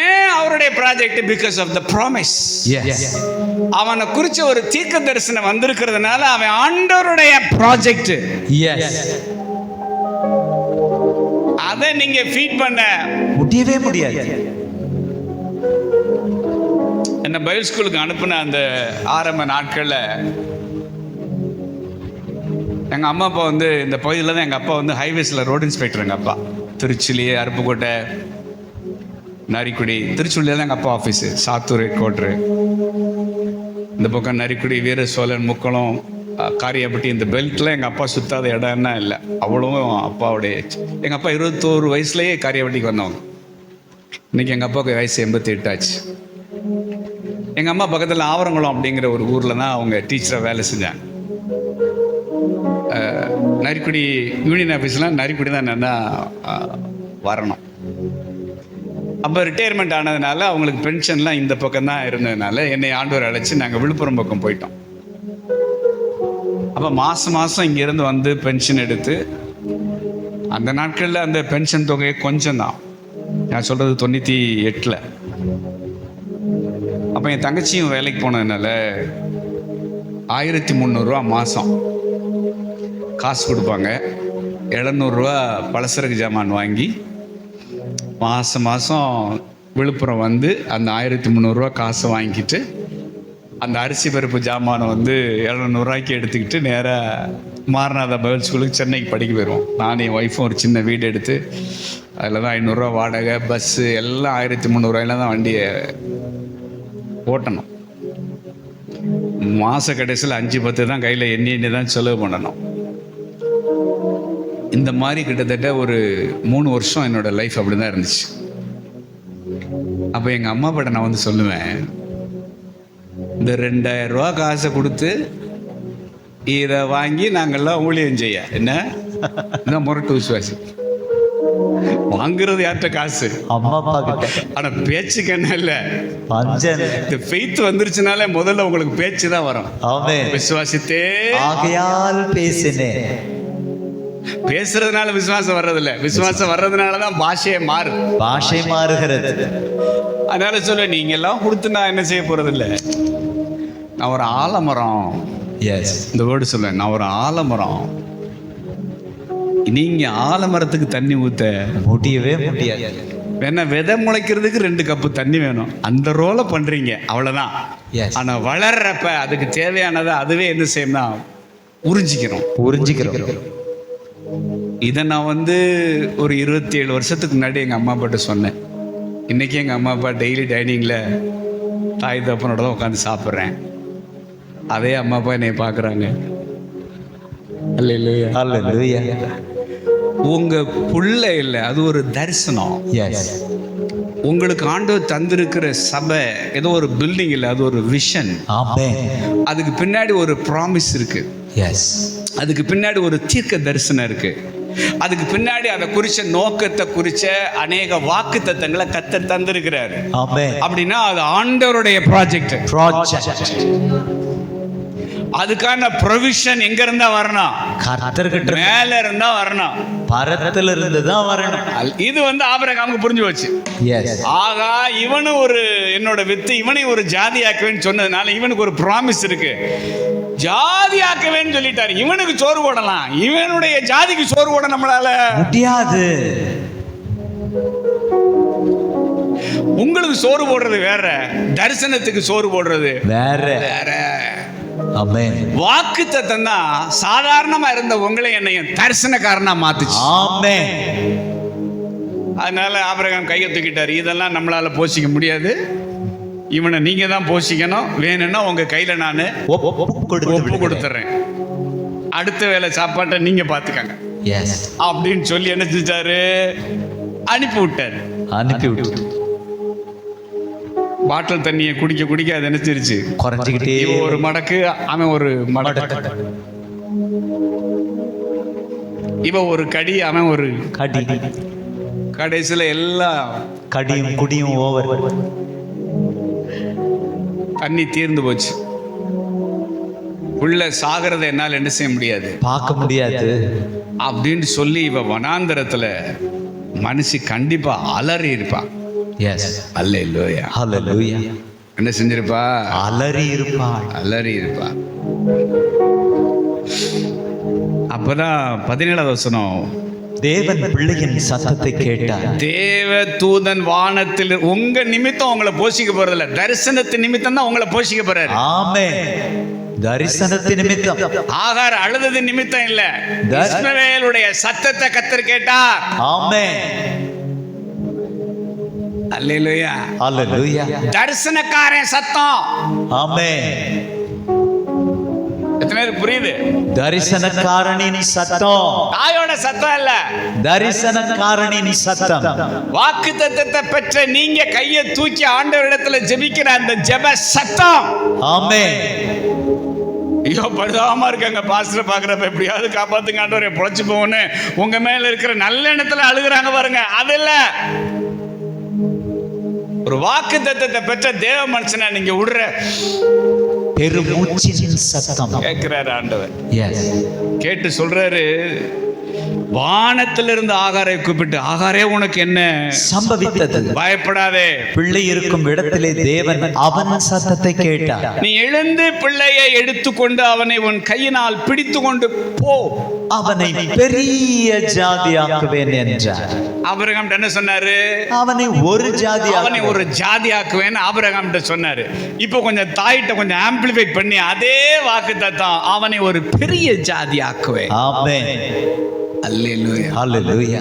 ஏன் அவருடைய project? Because of the promise. Yes. அவனை குறிச்ச ஒரு தீர்க்க தரிசனம் வந்திருக்கிறதுனால அவன் ஆண்டவருடைய ப்ராஜெக்ட். Yes. அதை நீங்க ஃபீட் பண்ண முடியவே முடியாது. என்ன பைபிள் ஸ்கூலுக்கு அனுப்புன அந்த ஆரம்ப நாட்கள்ல எங்க அம்மா அப்பா வந்து இந்த பகுதியில் தான், எங்க அப்பா வந்து ஹைவேஸ்ல ரோடு இன்ஸ்பெக்டர். எங்க அப்பா திருச்சிலேயே அருப்புக்கோட்டை, நரிக்குடி, திருச்சூர்லேயே தான் எங்கள் அப்பா ஆஃபீஸு, சாத்தூர் ஹெட் குவார்ட்ரு. இந்த பக்கம் நரிக்குடி, வீர சோழன், முக்கலம், காரியாப்பட்டி, இந்த பெல்ட்லாம் எங்கள் அப்பா சுத்தாத இடம்னா இல்லை. அவ்வளவும் அப்பாவுடைய. எங்கள் அப்பா 21 வயசுலேயே காரியாப்பட்டிக்கு வந்தவங்க. இன்னைக்கு எங்கள் அப்பாவுக்கு வயசு 88 ஆச்சு. எங்கள் அம்மா பக்கத்தில் ஆவரங்குளம் அப்படிங்கிற ஒரு ஊரில் தான் அவங்க டீச்சராக வேலை செஞ்சாங்க. நரிக்குடி யூனியன் ஆஃபீஸ்லாம் நரிக்குடி தான் என்னென்னா வரணும். அப்போ ரிட்டையர்மெண்ட் ஆனதுனால அவங்களுக்கு பென்ஷன்லாம் இந்த பக்கம் தான் இருந்ததுனால என்னை ஆண்டவர் அழைச்சி நாங்கள் விழுப்புரம் பக்கம் போயிட்டோம். அப்போ மாதம் இங்கேருந்து வந்து பென்ஷன் எடுத்து, அந்த நாட்களில் அந்த பென்ஷன் தொகை கொஞ்சம் தான். நான் சொல்கிறது 98. அப்போ என் தங்கச்சியும் வேலைக்கு போனதுனால 1300 மாதம் காசு கொடுப்பாங்க. 700 பலசரக்கு ஜாமான் வாங்கி மாதம் விழுப்புரம் வந்து அந்த 1300 காசை வாங்கிக்கிட்டு அந்த அரிசி பருப்பு ஜாமானை வந்து 700 எடுத்துக்கிட்டு நேராக மாரநாதா பைபிள் ஸ்கூலுக்கு சென்னைக்கு படிக்க போயிடுவோம். நானும் என் ஒய்ஃபும் ஒரு சின்ன வீடு எடுத்து அதில் தான் 500 வாடகை, பஸ்ஸு எல்லாம் 1300 தான் வண்டியை ஓட்டணும். மாத கடைசியில் 5-10 தான் கையில் எண்ணி தான் செலவு பண்ணணும். இந்த மாதிரி கிட்டத்தட்ட ஒரு 3 வருஷம் என்னோட லைஃப் அப்படி தான் இருந்துச்சு. அப்போ எங்கள் அம்மா அப்பாட்ட நான் வந்து சொல்லுவேன், இந்த 2000 காசை கொடுத்து இதை வாங்கி நாங்கள்லாம் ஊழியம் செய்ய என்ன முரட்டு விசுவாசி. வாங்குறது யார்கிட்ட காசு? அம்மா அப்பா கிட்ட. ஆனா பேச்சுக்கு என்ன இல்ல, இந்த ஃபெய்த் வந்துருச்சுனாலே முதல்ல உங்களுக்கு பேச்சு தான் வரும். ஆமென். விசுவாசித்தே ஆகையால் பேசினேன். பேசுறதுனால விசுவாசம் வர்றதில்ல, விசுவாசம் வர்றதுனாலதான் பாஷையை பாஷை மாறுகிறது. அதனால சொல்ல, நீங்க எல்லாம் கொடுத்து நான் என்ன செய்ய போறது இல்லை. நான் ஒரு ஆலமரம். இந்த வேர்டு சொல்ல, நான் ஒரு ஆலமரம். நீங்க ஆலமரத்துக்கு தண்ணி ஊத்த முடியவே முடியாது. வேணா விதை முளைக்கிறதுக்கு 2 கப்பு தண்ணி வேணும், அந்த ரோலை பண்றீங்க, அவ்வளவுதான். ஆனா வளர்றப்ப அதுக்கு தேவையானதை அதுவே என்ன செய்யணும்னா உறிஞ்சிக்கிறோம். இதை நான் வந்து ஒரு 27 வருஷத்துக்கு முன்னாடி எங்கள் அம்மா அப்பாட்ட சொன்னேன். இன்றைக்கி எங்கள் அம்மா அப்பா டெய்லி டைனிங்கில் தாய் தப்பனோட தான் உட்காந்து சாப்பிட்றேன். அதே அம்மா அப்பா என்னை பார்க்குறாங்க. அல்லேலூயா, அல்லேலூயா. உங்கள் புள்ள இல்லை, அது ஒரு தரிசனம். உங்களுக்கு ஆண்டவர் தந்திருக்கிற சபை ஏதோ ஒரு பில்டிங் இல்லை, அது ஒரு விஷன். அதுக்கு பின்னாடி ஒரு ப்ராமிஸ் இருக்கு. அதுக்கு பின்னாடி ஒரு தீர்க்க தரிசனம் இருக்கு. அதுக்கு பின்னாடி அதை குறிச்ச நோக்கத்தை குறிச்ச அநேக வாக்கு தத்தங்களை கர்த்தர் தந்திருக்கிறார். அப்படின்னா அது ஆண்டவருடைய ப்ராஜெக்ட். அதுக்கான ப்ரொவிஷன் எங்க இருந்தா வரணும்? கர்த்தர்கிட்ட மேல இருந்தா வரணும், பரத்துல இருந்து தான் வரணும். இது வந்து ஆபிரகாமுக்கு புரிஞ்சு போச்சு. ஆகா, இவனு ஒரு என்னோட வித்து, இவனை ஒரு ஜாதி ஆக்குவேன்னு சொன்னதுனால இவனுக்கு ஒரு ப்ராமிஸ் இருக்கு. ஜாதி ஆக்கவேன்னு சொல்லிட்டாரு. இவனுக்கு சோறு போடலாம், இவனுடைய ஜாதிக்கு சோறு போட நம்மளால முடியாது. உங்களுக்கு சோறு போடுறது வேற, தரிசனத்துக்கு சோறு போடுறது வேற. வாக்கு தத்தம் தான் சாதாரணமா இருந்த உங்களை என்னையும் தரிசனக்காரனா மாத்துச்சு. அதனால ஆபிரகாம் கையை தூக்கிட்டாரு. இதெல்லாம் நம்மளால போஷிக்க முடியாது, இவனை நீங்க தான் போஷிக்கணும். வேணும்னா உங்க கையில நான் ஒப்பு கொடுத்துறேன், அடுத்த வேலை சாப்பாட்டை நீங்க பாத்துக்கங்க அப்படின்னு சொல்லி என்ன செஞ்சாரு? அனுப்பி விட்டாரு. பாட்டில் தண்ணியை குடிக்க அது நினைச்சிருச்சு, குறைஞ்சிக்கிட்டே. ஒரு மடக்கு, அவன் ஒரு மடக்கு. இவ ஒரு கடி, அவன் ஒரு கடி. கடைசியில எல்லாம் கடியும் குடியும் ஓவர். தண்ணி தீர்ந்து போச்சு. உள்ள சாகிறத என்னால் என்ன செய்ய முடியாது, பார்க்க முடியாது அப்படின்னு சொல்லி இவ வனாந்தரத்துல மனுஷி கண்டிப்பா அலறி இருப்பான். அல்லேலூயா, அல்லேலூயா. என்ன செஞ்சிருப்பா? அலறி இருப்பா. அப்பதான் 17வது வசனம், தேவன் பிள்ளையின் சத்தத்தை கேட்டார். தேவ தூதன் வானத்தில் உங்க நிமித்தம் உங்களை போஷிக்க போறதில்ல, தரிசனத்தின் நிமித்தம் தான் உங்களை போஷிக்க போறாரு. ஆமென். தரிசனத்தின் நிமித்தம். ஆகார் அழுதது நிமித்தம் இல்ல, இஸ்மவேலுடைய சத்தத்தை கர்த்தர் கேட்டார். ஆமென். அல்லேலூயா, அல்லேலூயா. தரிசனக்காரன் சத்தம். ஆமென். எத்தனை பேருக்கு புரியுது? தரிசனக்காரனின் சத்தம், தாயோட சத்தம் இல்ல, தரிசனக்காரனின் சத்தம். வாக்குத்தத்தத்தை பெற்ற நீங்க கையை தூக்கி ஆண்டவரிடத்துல ஜெபிக்கிற அந்த ஜெப சத்தம். ஆமென். ஐயோ, படுதாம இருக்காங்க, பாஸ்டர் பாக்குறப்ப எப்படியாவது காப்பாத்துங்க ஆண்டவரே, பொழைச்சு போகணும்னு உங்க மேல இருக்கிற நல்ல எண்ணத்துல அழுகுறாங்க பாருங்க, அது இல்ல. ஒரு வாக்கு தத்தத்தை பெற்ற தேவ மனுஷனா நீங்க விடுற பெருமூச்சின் சத்தம் கேட்கிறாரு ஆண்டவர். கேட்டு சொல்றாரு, வானத்திலிருந்து ஆகாரை கூப்பிட்டு, ஆகாரே உனக்கு என்ன சம்பவித்தது? பயப்படாதே, பிள்ளை இருக்கும் இடத்திலே தேவன் அவன் சத்தத்தை கேட்டார். நீ எழுந்து பிள்ளையை எடுத்துக்கொண்டு அவனை உன் கையினால் பிடித்து கொண்டு போ, அவனை பெரிய ஜாதியாக்குவேன் என்றார். ஆபிரகாம் என்ன சொன்னாரு? அவனை ஒரு ஜாதி, அவனை ஒரு ஜாதியாக்குவேன் ஆபிரகாம் சொன்னாரு. இப்போ கொஞ்சம் தாயிட்ட கொஞ்சம் ஆம்பிளிஃபை பண்ணி அதே வாக்குத்தத்தம், அவனை ஒரு பெரிய ஜாதியாக்குவேன். ஆமென். அல்லேலூயா, ஹல்லேலூயா.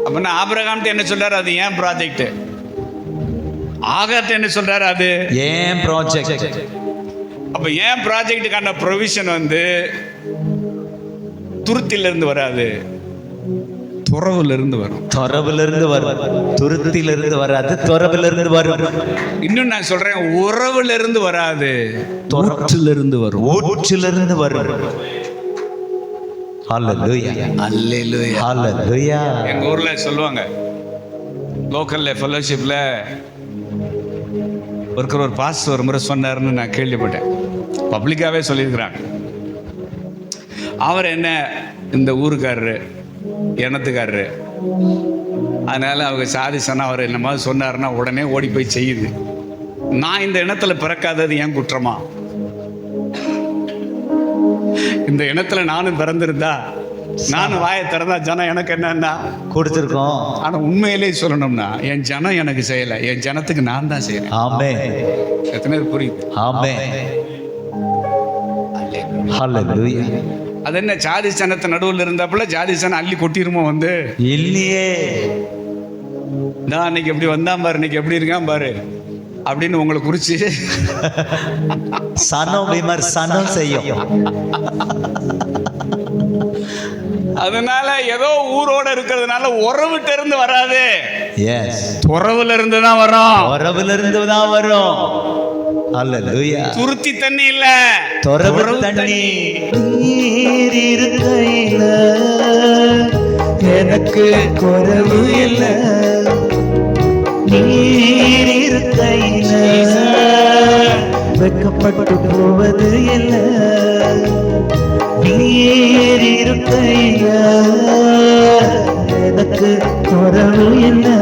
அப்ப ஆபிரகாம் என்ன சொல்றாரு? அது ஏன் ப்ராஜெக்ட். ஆகார்ட்ட என்ன சொல்றாரு? அது ஏன் ப்ராஜெக்ட். அப்ப ஏன் ப்ராஜெக்டுக்கான ப்ரொவிஷன் வந்து துருத்திலிருந்து வராது, துறவுல வரும். துறவிலிருந்து வரும், துருத்திலிருந்து வராது, துறவிலிருந்து வரும். இன்னும் நான் சொல்றேன், உறவுல இருந்து வராது, ஊற்றிலிருந்து வரும். ஊற்றிலிருந்து வரும். ஹல்லேலூயா, அல்லேலூயா, ஹல்லேலூயா. எங்க ஊர்ல சொல்லுவாங்க, லோக்கல்ல ஃபெலோஷிப்ல ஒரு பாஸ்டர் ஒரு முறை சொன்னாருன்னு நான் கேள்விப்பட்டேன். பப்ளிக்காவே சொல்லியிருக்கிறாங்க. அவர் என்ன, இந்த ஊருக்காரரு, இனத்துக்காரரு, அதனால அவங்க சாதி சொன்னா அவர் என்ன மாதிரி சொன்னாருன்னா உடனே ஓடி போய் செய்யுது. நான் இந்த இனத்துல பிறக்காதது ஏன் குற்றமா? இந்த இனத்துல நானும் பிறந்திருந்தா, நானும் வாயை திறந்தா ஜனம் எனக்கு என்னன்னா கொடுத்திருக்கோம். ஆனா உண்மையிலேயே சொல்லணும்னா என் ஜனம் எனக்கு செய்யல, என் ஜனத்துக்கு நான் தான் செய்யறேன். ஆமென். எத்தனை பேர் புரியுது? ஆமென். ஹல்லேலூயா. அது என்ன, ஜாதி சனத்தை நடுவில் இருந்தாப்புல ஜாதி சனம் அள்ளி கொட்டிருமோ வந்து? இல்லையே. நான் அன்னைக்கு எப்படி வந்தான் பாரு, இன்னைக்கு எப்படி இருக்கான் பாரு அப்படின்னு உங்களை குறிச்சு சனம் விமர்சனம் செய்யும். அதனால ஏதோ ஊரோட இருக்கிறதுனால உறவுட்ட இருந்து வராது, எஸ், துறவுல இருந்து தான் வரும். உறவிலிருந்து தான் வரும். ஹல்லேலூயா. துருத்தி தண்ணி இல்ல, துறவு தண்ணி. நீர் இருக்கையில எனக்கு குறைவு இல்லை, நீர் இருக்கையில வெட்கப்பட்டு போவது இல்லை, நீர் இருக்கையில எனக்கு குறைவு இல்லை,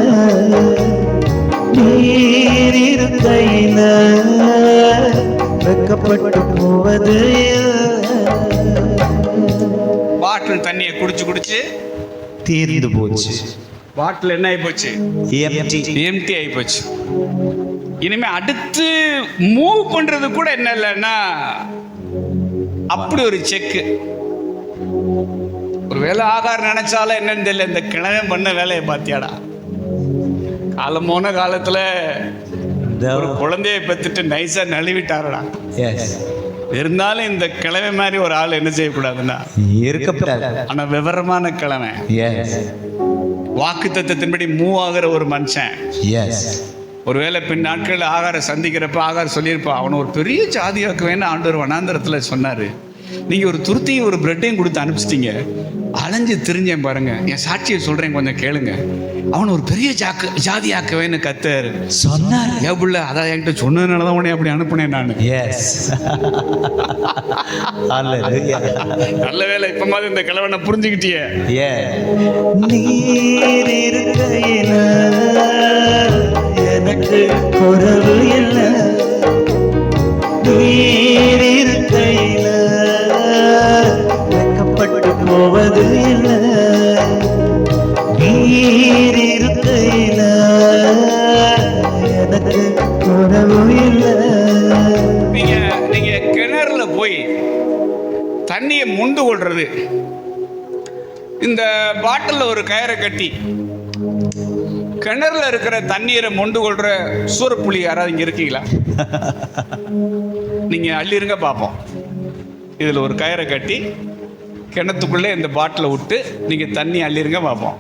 நீர் இருக்கையில வெட்கப்பட்டு போவது இல்லை. பாட்டில் தண்ணியை குடிச்சு குடிச்சு தீர்ந்து போச்சு. பாட்டில் என்ன ஆகி போச்சு? எம்டி ஆகி போச்சு. இனிமே அடுத்து மூவ் பண்றது கூட என்ன இல்லைன்னா அப்படி ஒரு செக்கு. ஒரு வேலை ஆகார் நினைச்சாலும் என்னன்னு தெரியல, இந்த கிழமை பண்ண வேலையை பார்த்தியாடா. காலம் போன காலத்துல ஒரு குழந்தைய பெற்றுட்டு நைஸா நழுவிட்டாரடா. இருந்தாலும் இந்த கிழமை மாதிரி ஒரு ஆள் என்ன செய்யக்கூடாதுன்னா இருக்கப்படாது. ஆனா விவரமான கிழமை, வாக்கு தத்தத்தின்படி மூவ் ஆகிற ஒரு மனுஷன். ஒருவேளை பின் நாட்கள் ஆகார சந்திக்கிறப்ப ஆகார் சொல்லியிருப்பா, அவனை ஒரு பெரிய ஜாதியாக்குவேன்னு ஆண்டவர் வனாந்தரத்தில் சொன்னார். நீங்கள் ஒரு துருத்தியும் ஒரு பிரெட்டையும் கொடுத்து அனுப்பிச்சிட்டீங்க, அலைஞ்சு திரிஞ்சேன் பாருங்க, என் சாட்சியை சொல்கிறேன் கொஞ்சம் கேளுங்க. அவனை ஒரு பெரிய ஜாதியாக்குவேன்னு கத்தர் சொன்னார். ஏபுள்ள அதான் என்கிட்ட சொன்னதுனால தான் உடனே அப்படி அனுப்புனேன் நான். நல்ல வேலை இப்ப மாதிரி இந்த கிழவனை புரிஞ்சுக்கிட்டியே. நீர் இருக்கையில எனக்கு குறைவு இல்லை, நீர் இருக்கையில வெட்கப்பட்டு போவது இல்லை, நீர் இருக்கையில எனக்கு குறைவு இல்லை. நீங்க கிணறுல போய் தண்ணியை முண்டு கொள்றது, இந்த பாட்டில் ஒரு கயிறை கட்டி கிணறுல இருக்கிற தண்ணீரை மொண்டு கொள்ற சூரப்புலி யாராவது இங்க இருக்கீங்களா? நீங்க அள்ளிருங்க பார்ப்போம். இதுல ஒரு கயிறை கட்டி கிணத்துக்குள்ளே இந்த பாட்டிலை விட்டு நீங்க தண்ணி அள்ளிருங்க பார்ப்போம்.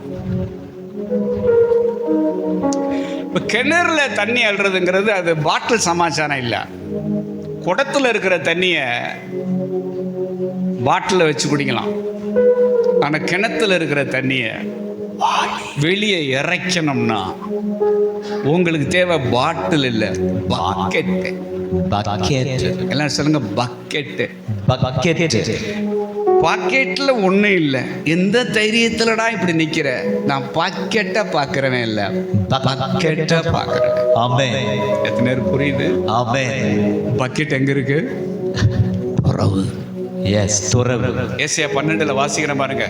இப்போ கிணறுல தண்ணி அள்ளுறதுங்கிறது அது பாட்டில் சமாச்சாரம் இல்லை. குடத்துல இருக்கிற தண்ணியை பாட்டில் வச்சு குடிக்கலாம். ஆனால் கிணத்துல இருக்கிற தண்ணியை வெளியே இறைக்கணும்னா உங்களுக்கு தேவை பாட்டில் இல்லை, பக்கெட். பக்கெட் எல்லாம் சொல்லுங்க, பக்கெட். பக்கெட். பாக்கெட்ல ஒண்ணும் இல்லை. எந்த தைரியத்துலடா இப்படி நிக்கிற? நான் பாக்கெட்டை பாக்குறவன் இல்ல, பக்கெட்டை பாக்குறேன். ஆமென். எத்தனை நேரம் புரியுது? ஆமென். பக்கெட் எங்க இருக்கு? துறவு. எஸ், துறவு. ஏசாயா 12 வாசிக்கிற பாருங்க.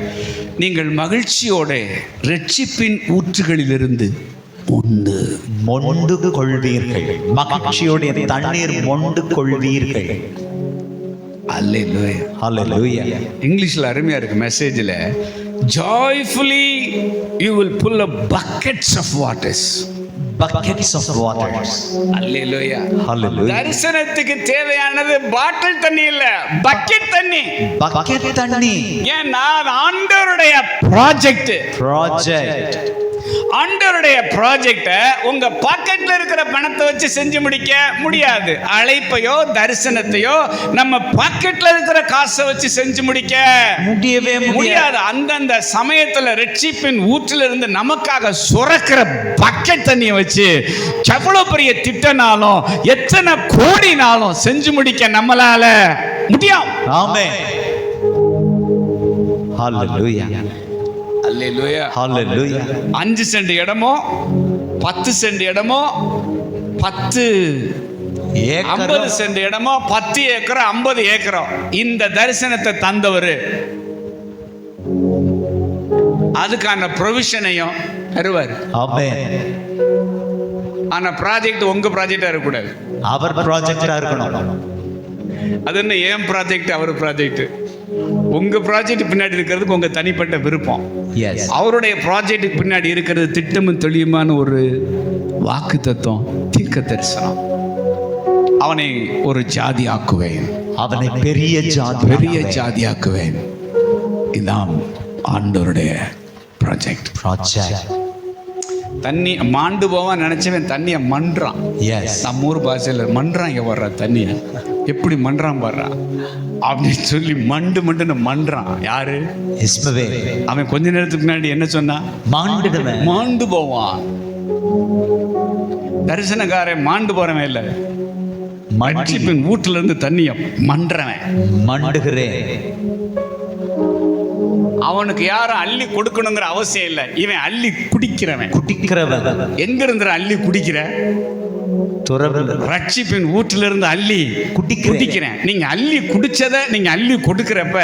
நீங்கள் மகிழ்ச்சியோட ரட்சிப்பின் ஊற்றுகளிலிருந்து மொண்டு கொள்வீர்கள். மகிழ்ச்சியோட தண்ணீர் மொண்டு கொள்வீர்கள். அல்லேலூயா. ஹல்லேலூயா. இங்கிலீஷ்ல அருமையா இருக்கு மெசேஜ்ல. Joyfully you will pull up buckets of waters. Buckets of waters. அல்லேலூயா. ஹல்லேலூயா. தரிசனத்துக்கு தேவையானது பாட்டில் தண்ணி இல்ல, பக்கெட் தண்ணி. பக்கெட் தண்ணி. ஏன்னா ஆண்டவருடைய ப்ராஜெக்ட். ஆண்டவருடைய ப்ராஜெக்ட உங்க பாக்கெட்ல இருக்கிற பணத்தை வச்சு செஞ்சு முடிக்க முடியாது. அழைப்பையோ தரிசனத்தையோ நம்ம பாக்கெட்ல இருக்கிற காசை வச்சு செஞ்சு முடிக்க முடியவே முடியாது. அந்தந்த சமயத்துல ரட்சிப்பின் ஊற்றில இருந்து நமக்காக சுரக்கிற பக்கெட் தண்ணியை வச்சு எவ்வளவு பெரிய திட்டனாலும் எத்தனை கோடினாலும் செஞ்சு முடிக்க நம்மளால முடியும். ஆமென். ஹல்லேலூயா. அல்லேலூயா. ஹல்லேலூயா. 5 சென்ட் இடமோ 10 சென்ட் இடமோ 10 50 சென்ட் இடமோ 10 ஏக்கரோ 50 ஏக்கரோ இந்த தரிசனத்தை தந்தவர் அதுக்கான ப்ரொவிஷனையும் தருவார். ஆமென். ஆனா ப்ராஜெக்ட் உங்க ப்ராஜெக்டா இருக்கக்கூடாது, அவர் ப்ராஜெக்டா இருக்கணும். அது என்ன ஏன் ப்ராஜெக்ட் அவர் ப்ராஜெக்ட். உங்க ப்ராஜெக்ட் பின்னாடி இருக்கிறதுக்கு உங்க தனிப்பட்ட விருப்பம். எஸ். அவருடைய ப்ராஜெக்ட் பின்னாடி இருக்கிறது திட்டமும் தெளிவுமான ஒரு வாக்கு தத்துவம், தீர்க்க தரிசனம். அவனை ஒரு ஜாதி ஆக்குவேன், அவனை பெரிய ஜாதி ஆக்குவேன். இதான் ஆண்டவருடைய ப்ராஜெக்ட். தண்ணி மாண்டு போவான் நினைச்சவன் தண்ணியை மன்றான். எஸ். நம்ம ஊர் பாஷையில் மன்றான். இங்க வர்ற தண்ணியை எப்படி மன்றான் வர்றான் அப்படின்னு சொல்லி மண்டுன்னு மன்றான். யாரு? இஸ்மவேல். அவன் கொஞ்ச நேரத்துக்கு முன்னாடி என்ன சொன்னான்? மாண்டு போவான். தரிசனக்காரன் மாண்டு போறவன் இல்ல, மன்னிப்பின் வீட்டுல இருந்து தண்ணிய மண்டுகிறேன். அவனுக்கு யாரும் அள்ளி கொடுக்கணுங்கிற அவசியம் இல்லை. இவன் அள்ளி குடிக்கிறவன். எங்க இருந்து அள்ளி குடிக்கிற? ரட்சிப்பின் ஊற்றில இருந்து அள்ளி குடிக்கிறேன். நீங்க அள்ளி குடிச்சத நீங்க அள்ளி கொடுக்கிறப்ப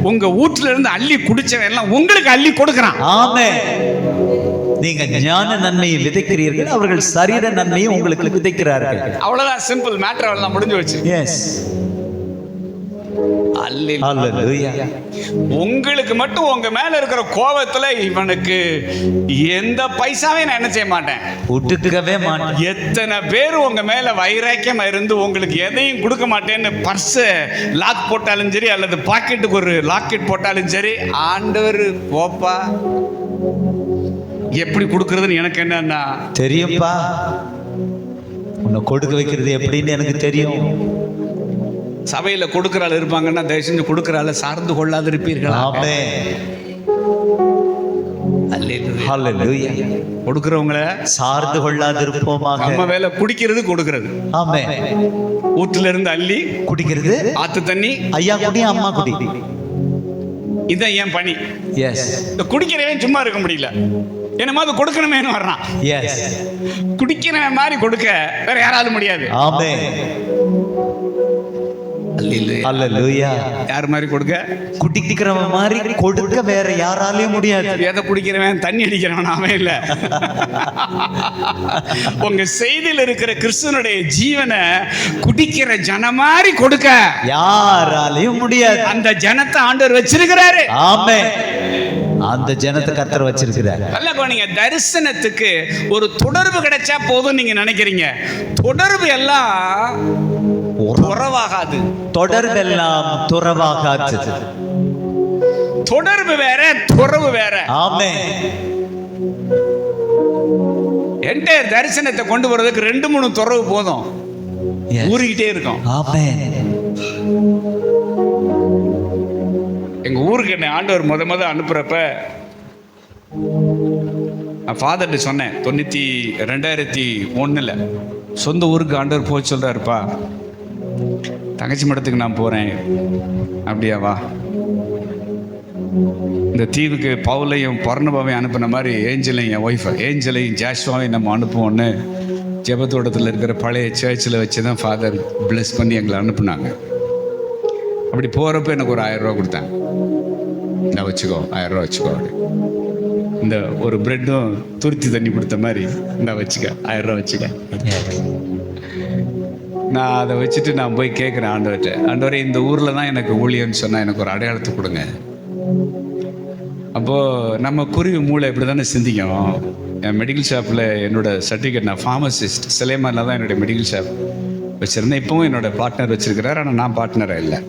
உங்க ஊற்றில இருந்து அள்ளி குடிச்சவன் எல்லாம் உங்களுக்கு அள்ளி கொடுக்கிறான். ஆமென். நீங்க ஞான நன்மையை விதைக்கிறீர்கள், அவர்கள் சரீர நன்மையை உங்களுக்கு விதைக்கிறார்கள். அவ்வளவுதான், சிம்பிள் மேட்டர். அவ்வளவுதான், முடிஞ்சு வச்சு. எஸ். அல்லேலூயா. உங்களுக்கு மட்டும் உங்க மேல இருக்கிற கோபத்துல இவனுக்கு எந்த பைசாவே நான் என்ன செய்ய மாட்டேன், ஒட்டுக்கவே மாட்டேன். எத்தனை பேர் உங்க மேல வைராக்கியமா இருந்து உங்களுக்கு எதையும் கொடுக்க மாட்டேன்னு பர்ஸ் லாக் போட்டாலும் சரி அல்லது பாக்கெட்டுக்கு ஒரு லாக்கெட் போட்டாலும் சரி, ஆண்டவர் போப்பா எப்படி கொடுக்கறதுன்னு எனக்கு என்னன்னா தெரியும்பா, உன்னை கொடுக்க வைக்கிறது எப்படின்னு எனக்கு தெரியும். சபையில கொடுக்கிற ஆள் இருப்பாங்கன்னா தயவு செஞ்சு கொடுக்கிற ஆளை சார்ந்து கொள்ளாது இருப்பீர்களா? கொடுக்கிறவங்கள சார்ந்து கொள்ளாது இருப்போமாக. நம்ம வேலை குடிக்கிறது கொடுக்கிறது. ஆமென். ஊற்றுல இருந்து அள்ளி குடிக்கிறது. ஆத்து தண்ணி ஐயா குடி, அம்மா குடி. இதான் ஏன் பணி. எஸ். குடிக்கிறவன் சும்மா இருக்க முடியல, என்னமா அது கொடுக்கணுமேனு வர்றான். எஸ். குடிக்கிறவன் மாதிரி கொடுக்க வேற யாராலும் முடியாது. ஆமென். அல்லேலூயா. யார் மாதிரி கொடுக்க? குடிக்கிறவன் மாதிரி கொடுக்க வேற யாராலையும் முடியாது. எதை குடிக்கிறவன்? தண்ணி அடிக்கிறவன் அவன் இல்ல. உங்க செய்தியில் இருக்கிற கிறிஸ்துவனுடைய ஜீவனை குடிக்கிற ஜன மாதிரி கொடுக்க யாராலையும் முடியாது. அந்த ஜனத்தை ஆண்டவர் வச்சிருக்கிறாரு. ஆமென். அந்த ஜனத்தை கர்த்தர் வச்சிருக்கிறார். அல்ல, நீங்க தரிசனத்துக்கு ஒரு தொடர்பு கிடைச்சா போதும் நீங்க நினைக்கிறீங்க. தொடர்பு எல்லாம் துறவாகாது. தொடர்பெல்லாம் துறவாகாது. தொடர்பு வேற, துறவு வேற. ஆமென். என்டையர் தரிசனத்தை கொண்டு வரதுக்கு 2-3 துறவு போதும், ஊறிக்கிட்டே இருக்கும். ஆமென். எங்க ஊருக்கு என்ன ஆண்டவர் முத அனுப்புறப்ப நான் ஃபாதர்கிட்ட சொன்னேன். 2001 சொந்த ஊருக்கு ஆண்டவர் போய் சொல்றாருப்பா, தங்கச்சி மடத்துக்கு நான் போறேன். அப்படியா? வா. இந்த தீவுக்கு பவுலையும் பர்னபாவையும் அனுப்பின மாதிரி ஏஞ்சலையும் என் ஒய்ஃபை ஏஞ்சலையும் ஜாஷ்வாவையும் நம்ம அனுப்புவோன்னு ஜெபத்தோட்டத்தில் இருக்கிற பழைய சர்ச்சில் வச்சு தான் ஃபாதர் பிளஸ் பண்ணி எங்களை அனுப்புனாங்க. அப்படி போகிறப்ப எனக்கு ஒரு 1000 ரூபா கொடுத்தாங்க. நான் வச்சுக்கோ 1000 ரூபா வச்சுக்கோ அப்படி. இந்த ஒரு பிரெட்டும் துருத்தி தண்ணி கொடுத்த மாதிரி நான் வச்சுக்க 1000 ரூபா வச்சுக்க. நான் அதை வச்சுட்டு நான் போய் கேட்குறேன் ஆண்டவர்கிட்ட, ஆண்டவரே இந்த ஊரில் தான் எனக்கு ஊழியன்னு சொன்னால் எனக்கு ஒரு அடையாளத்தை கொடுங்க. அப்போது நம்ம குருவி மூளை இப்படி தானே சிந்திக்கும். என் மெடிக்கல் ஷாப்பில் என்னோடய சர்டிஃபிகேட், நான் ஃபார்மசிஸ்ட் சிலைமாரில் தான் என்னுடைய மெடிக்கல் ஷாப் வச்சுருந்தேன். இப்போவும் என்னோடய பார்ட்னர் வச்சுருக்கிறார், ஆனால் நான் பார்ட்னராக இல்லை.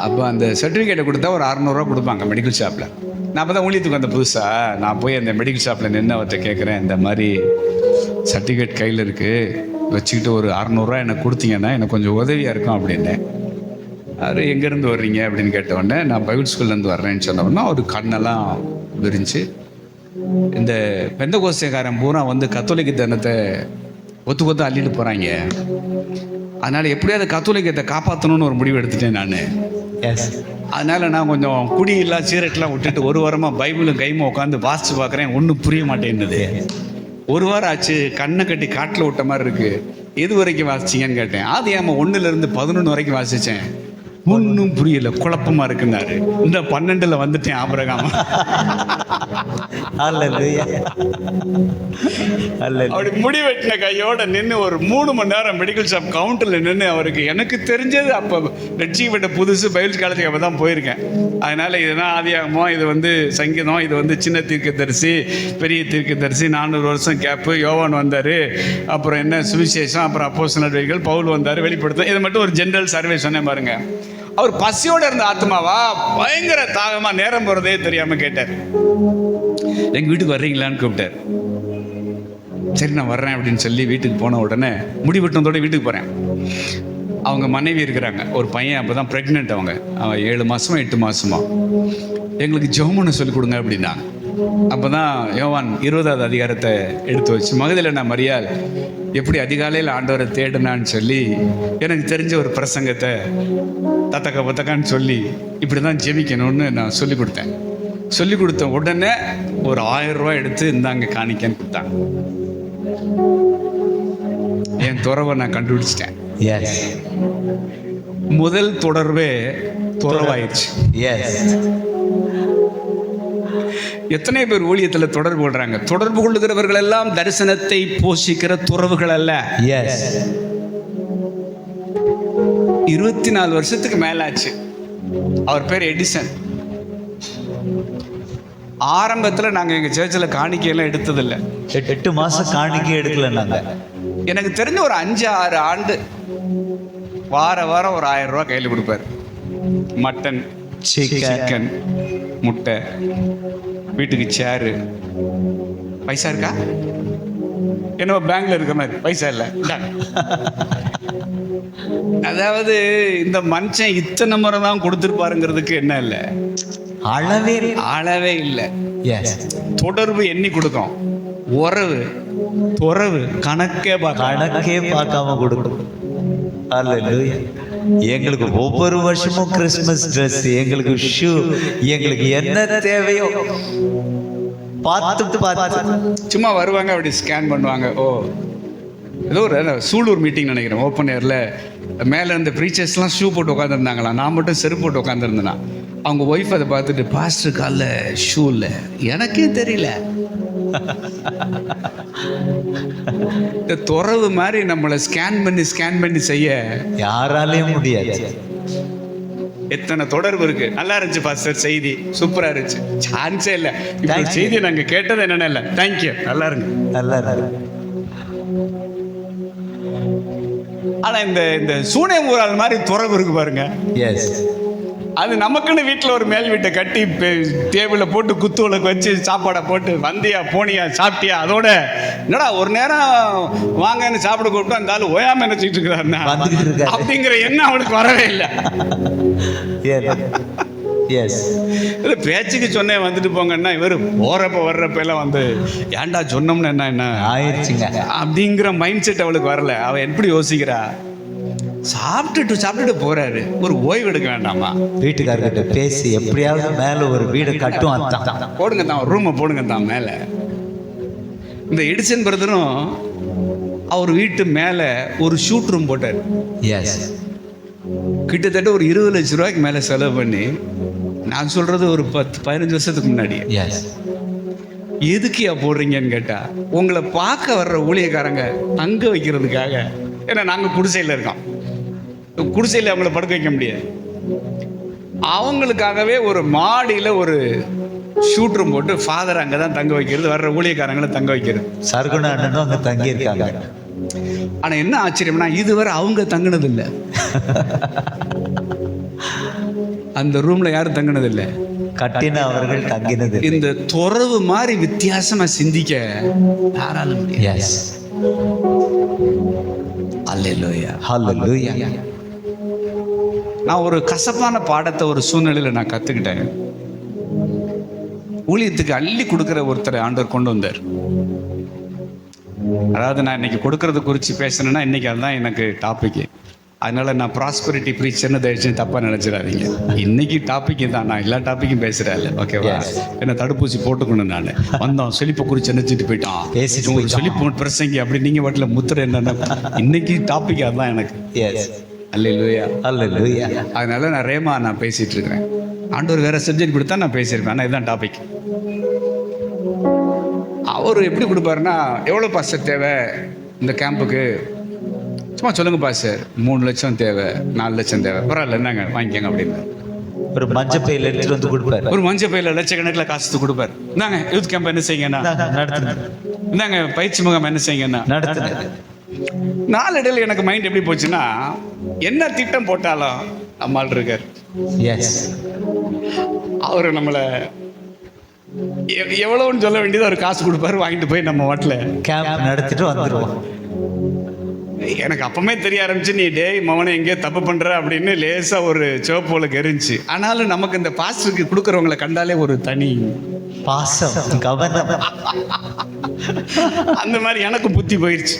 அப்போ அந்த சர்டிஃபிகேட்டை கொடுத்தா ஒரு 600 ரூபா கொடுப்பாங்க மெடிக்கல் ஷாப்பில். நான் அப்போ தான் ஊழியத்துக்கு வந்த புதுசாக நான் போய் அந்த மெடிக்கல் ஷாப்பில் நின்று அவர்கிட்ட கேட்குறேன், இந்த மாதிரி சர்டிஃபிகேட் கையில் இருக்குது, வச்சுக்கிட்டு ஒரு 600 ரூபா எனக்கு கொடுத்தீங்கன்னா எனக்கு கொஞ்சம் உதவியாக இருக்கும் அப்படின்னு. அது எங்கேருந்து வர்றீங்க அப்படின்னு கேட்டவுடனே நான் பைபிள் ஸ்கூல்லேருந்து வர்றேன்னு சொன்னோன்னா ஒரு கண்ணெல்லாம் விரிஞ்சு, இந்த பெந்தகோஸ்தேக்காரன் பூரா வந்து கத்தோலிக்க தனத்தை ஒத்து அள்ளிட்டு போகிறாங்க, அதனால் எப்படியாவது கத்தோலிக்கத்தை காப்பாற்றணும்னு ஒரு முடிவு எடுத்துட்டேன் நான். அதனால் நான் கொஞ்சம் குடியெல்லாம் சீரட்டெலாம் விட்டுட்டு ஒரு வாரமாக பைபிளும் கைமா உட்காந்து வாசித்து பார்க்குறேன். ஒன்றும் புரிய மாட்டேன்னுது. ஒரு வாரம் ஆச்சு, கண்ணை கட்டி காட்டில் விட்ட மாதிரி இருக்குது. எது வரைக்கும் வாசிச்சிங்கன்னு கேட்டேன். அது ஏமா 1லேருந்து 11 வரைக்கும் வாசித்தேன். ஒன்றும் புரியல, குழப்பமாக இருக்குன்னாரு. இந்த 12ல் வந்துட்டேன் ஆபிரகாம். அப்படி முடி வெட்டின கையோட நின்று ஒரு 3 மணி நேரம் மெடிக்கல் ஷாப் கவுண்டரில் நின்று அவருக்கு எனக்கு தெரிஞ்சது, அப்போ ரட்சிக்கப்பட்ட புதுசு பைபிள் காலத்துக்கு அப்போ தான் போயிருக்கேன். அதனால் இதுதான் ஆதியாகமோ, இது வந்து சங்கீதம், இது வந்து சின்ன தீர்க்கதரிசி, பெரிய தீர்க்கதரிசி, 400 வருஷம் கேப்பு, யோவான் வந்தார், அப்புறம் என்ன சுவிசேஷம், அப்புறம் அப்போஸ்தலர் நடவடிக்கைகள், பவுல் வந்தார், வெளிப்படுத்தும். இதை மட்டும் ஒரு ஜென்ரல் சர்வே சொன்னேன் பாருங்க. அவர் பசியோடு இருந்த ஆத்மாவா, பயங்கர தாகமாக நேரம் போகிறதே தெரியாமல் கேட்டார். எங்கள் வீட்டுக்கு வர்றீங்களான்னு கூப்பிட்டார். சரி நான் வர்றேன் அப்படின்னு சொல்லி வீட்டுக்கு போன உடனே முடிவெட்டினதோட வீட்டுக்கு போகிறேன். அவங்க மனைவி இருக்கிறாங்க, ஒரு பையன் அப்போ தான் ப்ரெக்னென்ட். அவன் 7 மாதமோ 8 மாதமோ. எங்களுக்கு ஜெபம்னு சொல்லிக் கொடுங்க அப்படின்னா. அப்போ தான் யோவான் 20வது அதிகாரத்தை எடுத்து வச்சு மகதலேனா மரியாள் எப்படி அதிகாலையில் ஆண்டவரை தேடினான்னு சொல்லி எனக்கு தெரிஞ்ச ஒரு பிரசங்கத்தை தத்தக்க பத்தக்கான்னு சொல்லி இப்படி தான் ஜெபிக்கணும்னு நான் சொல்லி கொடுத்தேன். சொல்லி கொடுத்த உடனே ஒரு 1000 ரூபா எடுத்து இந்தாங்க காணிக்கன்னு கொடுத்தாங்க. என் துறவை நான் கண்டுபிடிச்சிட்டேன். முதல் தொடர்பே துறவாயிடுச்சு. எத்தனை பேர் ஊழியத்தில் தொடர்பு கொள்றாங்க? தொடர்பு கொள்ளுகிறவர்கள் எல்லாம் தரிசனத்தை போஷிக்கிற துறவுகள் அல்ல. 24 வருஷத்துக்கு மேலாச்சு. அவர் பேர் எடிசன். ஆரம்பத்தில் நாங்கள் எங்கள் சர்ச்சில் காணிக்கையெல்லாம் எடுத்ததில்லை. 8 மாதம் காணிக்கை எடுக்கல நாங்கள். எனக்கு தெரிஞ்ச ஒரு 5-6 ஆண்டு வாரம் ஒரு 1000 ரூபா கையில் கொடுப்பார். மட்டன், சிக்கன், முட்டை, வீட்டுக்கு சேரு. பைசா இருக்கா? என்ன பேங்க்ல இருக்க மாதிரி பைசா இல்லை. அதாவது இந்த மனுஷன் இத்தனை முறை தான் கொடுத்துருப்பாருங்கிறதுக்கு என்ன இல்லை, அளவே இல்லை. தொடர்பு எண்ணி கொடுக்கும். துறவு கணக்கே பார்க்காம கொடுக்கும். எங்களுக்கு ஒவ்வொரு வருஷமும் கிறிஸ்மஸ் ட்ரெஸ், எங்களுக்கு ஷூ, எங்களுக்கு என்ன தேவையோ பார்த்து சும்மா வருவாங்க, அப்படி ஸ்கேன் பண்ணுவாங்க. ஓ ஏதோ ஒரு சூலூர் மீட்டிங் நினைக்கிறேன், ஓப்பன் ஏரில். மேலே இருந்த ப்ரீச்சர்ஸ்லாம் ஷூ போட்டு உட்காந்துருந்தாங்களா, நான் மட்டும் செருப்பு போட்டு உட்காந்துருந்தேனா. அவங்க ஒய்ஃப் அதை பார்த்துட்டு, பாஸ்டர் காலில் ஷூ இல்லை, எனக்கே தெரியல. இந்த துறவு மாதிரி நம்மளை ஸ்கேன் பண்ணி செய்ய யாராலையும் முடியாது. எத்தனை தொடர்பு இருக்கு. நல்லா இருந்துச்சு பாஸ்டர், செய்தி சூப்பரா இருந்துச்சு. சான்ஸே இல்லை. செய்தி நாங்க கேட்டது என்னென்ன இல்லை. தேங்க்யூ, நல்லா இருக்கு. ஆனா இந்த சூனியம் ஊரால் மாதிரி துறவு இருக்கு பாருங்க. அது நமக்குன்னு வீட்டில் ஒரு மேல் வீட்டை கட்டி டேபிளில் போட்டு குத்துவலுக்கு வச்சு சாப்பாடை போட்டு வந்தியா போனியா சாப்பிட்டியா, அதோட என்னடா ஒரு நேரம் வாங்கன்னு சாப்பிட கூப்பிட்டு அந்த ஆள் ஓயாம நினைச்சிட்டு இருக்கிறாருன்னா அப்படிங்கிற எண்ணம் அவனுக்கு வரவே இல்லை. பேச்சுக்கு சொன்னேன் வந்துட்டு போங்கன்னா, இவர் போறப்ப வர்றப்ப எல்லாம் வந்து ஏன்டா சொன்னோம்னு என்ன ஆயிடுச்சுங்க அப்படிங்கிற மைண்ட் செட் அவளுக்கு வரல. அவ எப்படி யோசிக்கிறா, சாப்பிட்டுட்டு போறாரு. ஒரு ஓய்வு எடுக்க வேண்டாமா? வீட்டுக்காரர்கிட்ட பேசி எப்படியாவது மேல ஒரு வீடு கட்டும் அத்தான். போடுங்க தான், ரூமை போடுங்க தான் மேல. இந்த எடிசன் பிரதரும் அவர் வீட்டு மேல ஒரு ஷூட் ரூம் போட்டார். எஸ், கிட்டத்தட்ட ஒரு 20 லட்சம் ரூபாய்க்கு மேல செலவு பண்ணி, நான் சொல்றது ஒரு 10-15 வருஷத்துக்கு முன்னாடி. எஸ். எதுக்கியா போடுறீங்கன்னு கேட்டா, உங்களை பார்க்க வர்ற ஊழியக்காரங்க தங்க வைக்கிறதுக்காக. ஏன்னா நாங்க குடிசையில் இருக்கோம், குடிசையில் அவங்கள படுக்க வைக்க முடியாது. அவங்களுக்காகவே ஒரு மாடியில் ஒரு ஷூட் ரூம் போட்டு ஃபாதர் அங்கே தான் தங்க வைக்கிறது, வர்ற ஊழியக்காரங்களை தங்க வைக்கிறது. சர்குணா அண்ணனும் அங்கே தங்கி இருக்காங்க. ஆனால் என்ன ஆச்சரியம்னா, இதுவரை அவங்க தங்கினது இல்லை. அந்த ரூம்ல யாரும் தங்கினது இல்லை, கட்டின அவர்கள் தங்கினது. இந்த துறவு மாதிரி வித்தியாசமா சிந்திக்க யாராலும் முடியாது. எஸ், அல்லேலூயா, ஹல்லேலூயா. நான் ஒரு கசப்பான பாடத்தை ஒரு சூழ்நிலையில் நான் கற்றுக்கிட்டேன். ஊழியத்துக்கு அள்ளி கொடுக்குற ஒருத்தரை ஆண்டவர் கொண்டு வந்தார். அதாவது நான் இன்னைக்கு கொடுக்கறது குறித்து பேசணுன்னா இன்னைக்கு அதுதான் எனக்கு டாபிக். அதனால நான் ப்ராஸ்பரிட்டி ப்ரீச்சர்னு தயவுச்சு தப்பாக நினச்சிடாதீங்க. இன்னைக்கு டாபிக் தான், நான் எல்லா டாப்பிக்கும் பேசுகிறேன் இல்லை, ஓகேவா? என்ன தடுப்பூசி போட்டுக்கணும். நான் வந்தோம் செழிப்பை குறித்து நினச்சிட்டு போயிட்டான், உங்களுக்கு செழிப்பு பிரசங்கி அப்படி நீங்கள் வாட்டில் முத்திரை என்னன்னா, இன்னைக்கு டாபிக் அதுதான் எனக்கு. எஸ், அல்லேலூயா, அல்லேலூயா. அதனால நான் ரேமா நான் பேசிட்டு இருக்கிறேன். ஆண்டவர் வேற சப்ஜெக்ட் கொடுத்தா நான் பேசியிருப்பேன், ஆனால் இதுதான் டாபிக். அவர் எப்படி கொடுப்பாருன்னா, எவ்வளோ பாஸ்டர் தேவை இந்த கேம்புக்கு? சும்மா சொல்லுங்க பாஸ்டர், 3 லட்சம் தேவை, 4 லட்சம் தேவை, பரவாயில்ல என்னங்க வாங்கிக்கோங்க அப்படின்னு. ஒரு மஞ்சள் பையில எடுத்துட்டு வந்து கொடுப்பாரு. ஒரு மஞ்சள் பையில லட்சக்கணக்கில் காசு கொடுப்பாரு. இந்தாங்க யூத் கேம்ப் என்ன செய்யுங்கன்னா நடத்துங்க, இந்தாங்க பயிற்சி முகாம் என்ன செய்யுங்கன்னா நடத்துங்க. நாளடைவில் எனக்கு மைண்ட் எப்படி போச்சுன்னா, என்ன திட்டம் போட்டாலும் நம்மால் இருக்கார். எஸ், அவர் நம்மளை எவ்வளோன்னு சொல்ல வேண்டியது ஒரு காசு கொடுப்பாரு, வாங்கிட்டு போய் நம்ம வாட்டில் கேம்ப் நடத்திட்டு வந்துடுவோம். எனக்கு அப்பவுமே தெரிய ஆரம்பிச்சு, நீ டேய் மவனை எங்கேயோ தப்பு பண்ற அப்படின்னு லேசா ஒரு சிவப்போலுக்கு எரிஞ்சு. ஆனாலும் நமக்கு இந்த பாஸ்டருக்கு கொடுக்குறவங்களை கண்டாலே ஒரு தனி பாசம், கவனம். அந்த மாதிரி எனக்கு புத்தி போயிடுச்சு.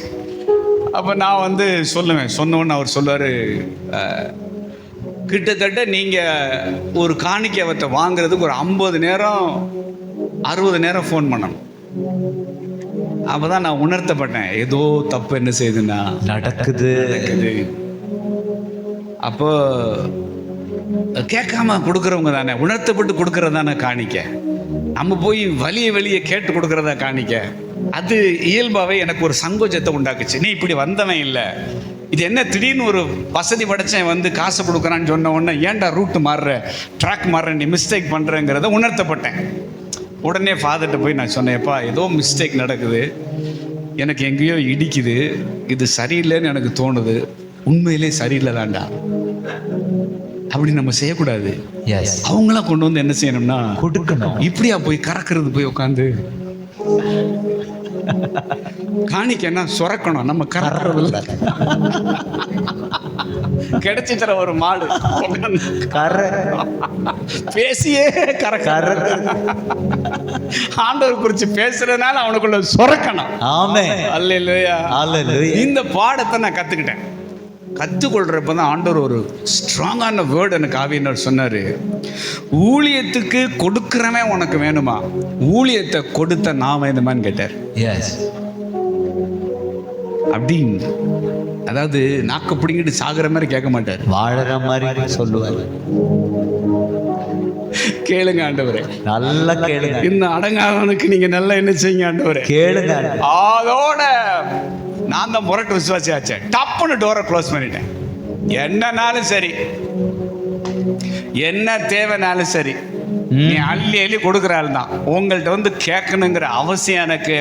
அப்போ நான் வந்து சொல்லுவேன், சொன்னோன்னு அவர் சொல்லுவார், கிட்டத்தட்ட நீங்கள் ஒரு காணிக்கையவத்தை வாங்குறதுக்கு ஒரு 50 நேரம் 60 நேரம் ஃபோன் பண்ணணும். அப்போதான் நான் உணர்த்தப்பட்டேன், ஏதோ தப்பு என்ன செய்யுதுன்னா நடக்குது. அப்போ கேட்காம கொடுக்குறவங்க தானே, உணர்த்தப்பட்டு கொடுக்கறது தானே காணிக்க. நம்ம போய் வெளியே கேட்டு கொடுக்கறதா காணிக்க. அது இயல்பாகவே எனக்கு ஒரு சங்கோஜத்தை உண்டாக்குச்சு. நீ இப்படி வந்தவன் இல்லை, இது என்ன திடீர்னு ஒரு வசதி படைச்சேன் வந்து காசு கொடுக்குறான்னு சொன்ன உடனே ஏன்டா ரூட்டு மாறுற, ட்ராக் மாறுற, நீ மிஸ்டேக் பண்ணுறங்கிறத உணர்த்தப்பட்டேன். உடனே ஃபாதர்கிட்ட போய் நான் சொன்னேன்ப்பா, ஏதோ மிஸ்டேக் நடக்குது, எனக்கு எங்கேயோ இடிக்குது, இது சரியில்லைன்னு எனக்கு தோணுது, உண்மையிலே சரியில்லை தான்டா, அப்படி நம்ம செய்யக்கூடாது. அவங்களாம் கொண்டு வந்து என்ன செய்யணும்னா கொடுக்கணும். இப்படியா போய் கறக்கிறது, போய் உட்காந்து காணிக்கன்னா சுரக்கணும், நம்ம கறக்கிறது இல்லை. கிடைச்சி தர ஒரு மாடு பேசியே ஆண்டவர் குறிச்சு பேசுறதுனால அவனுக்குள்ள சுரக்கணும். ஆமென், அல்லேலூயா, அல்லேலூயா. இந்த பாடத்தை நான் கத்துக்கிட்டேன். கற்றுக்கொள்றப்ப தான் ஆண்டவர் ஒரு ஸ்ட்ராங்கான வேர்டு எனக்கு ஆவியினர் சொன்னார், ஊழியத்துக்கு கொடுக்குறவன் உனக்கு வேணுமா, ஊழியத்தை கொடுத்த நான் வேணுமான்னு கேட்டார். எஸ், அப்படின்னு அதாவது நாக்கு பிடிங்கிட்டு சாகுற மாதிரி கேட்க மாட்டார், வாழற மாதிரி சொல்லுவார். கேளுங்க ஆண்டவரே, நல்லா கேளுங்க. இந்த அடங்காதவனுக்கு நீங்க நல்லா என்ன செய்யுங்க ஆண்டவரே, கேளுங்க. அதோட நான் தான் முரட்டு விசுவாசி ஆச்சேன். டப்புன்னு டோரை க்ளோஸ் பண்ணிட்டேன். என்னன்னாலும் சரி, என்ன தேவைனாலும் சரி, நீ அள்ளி அள்ளி கொடுக்குற ஆள் தான். உங்கள்கிட்ட வந்து கேட்கணுங்கிற அவசியம் எனக்கு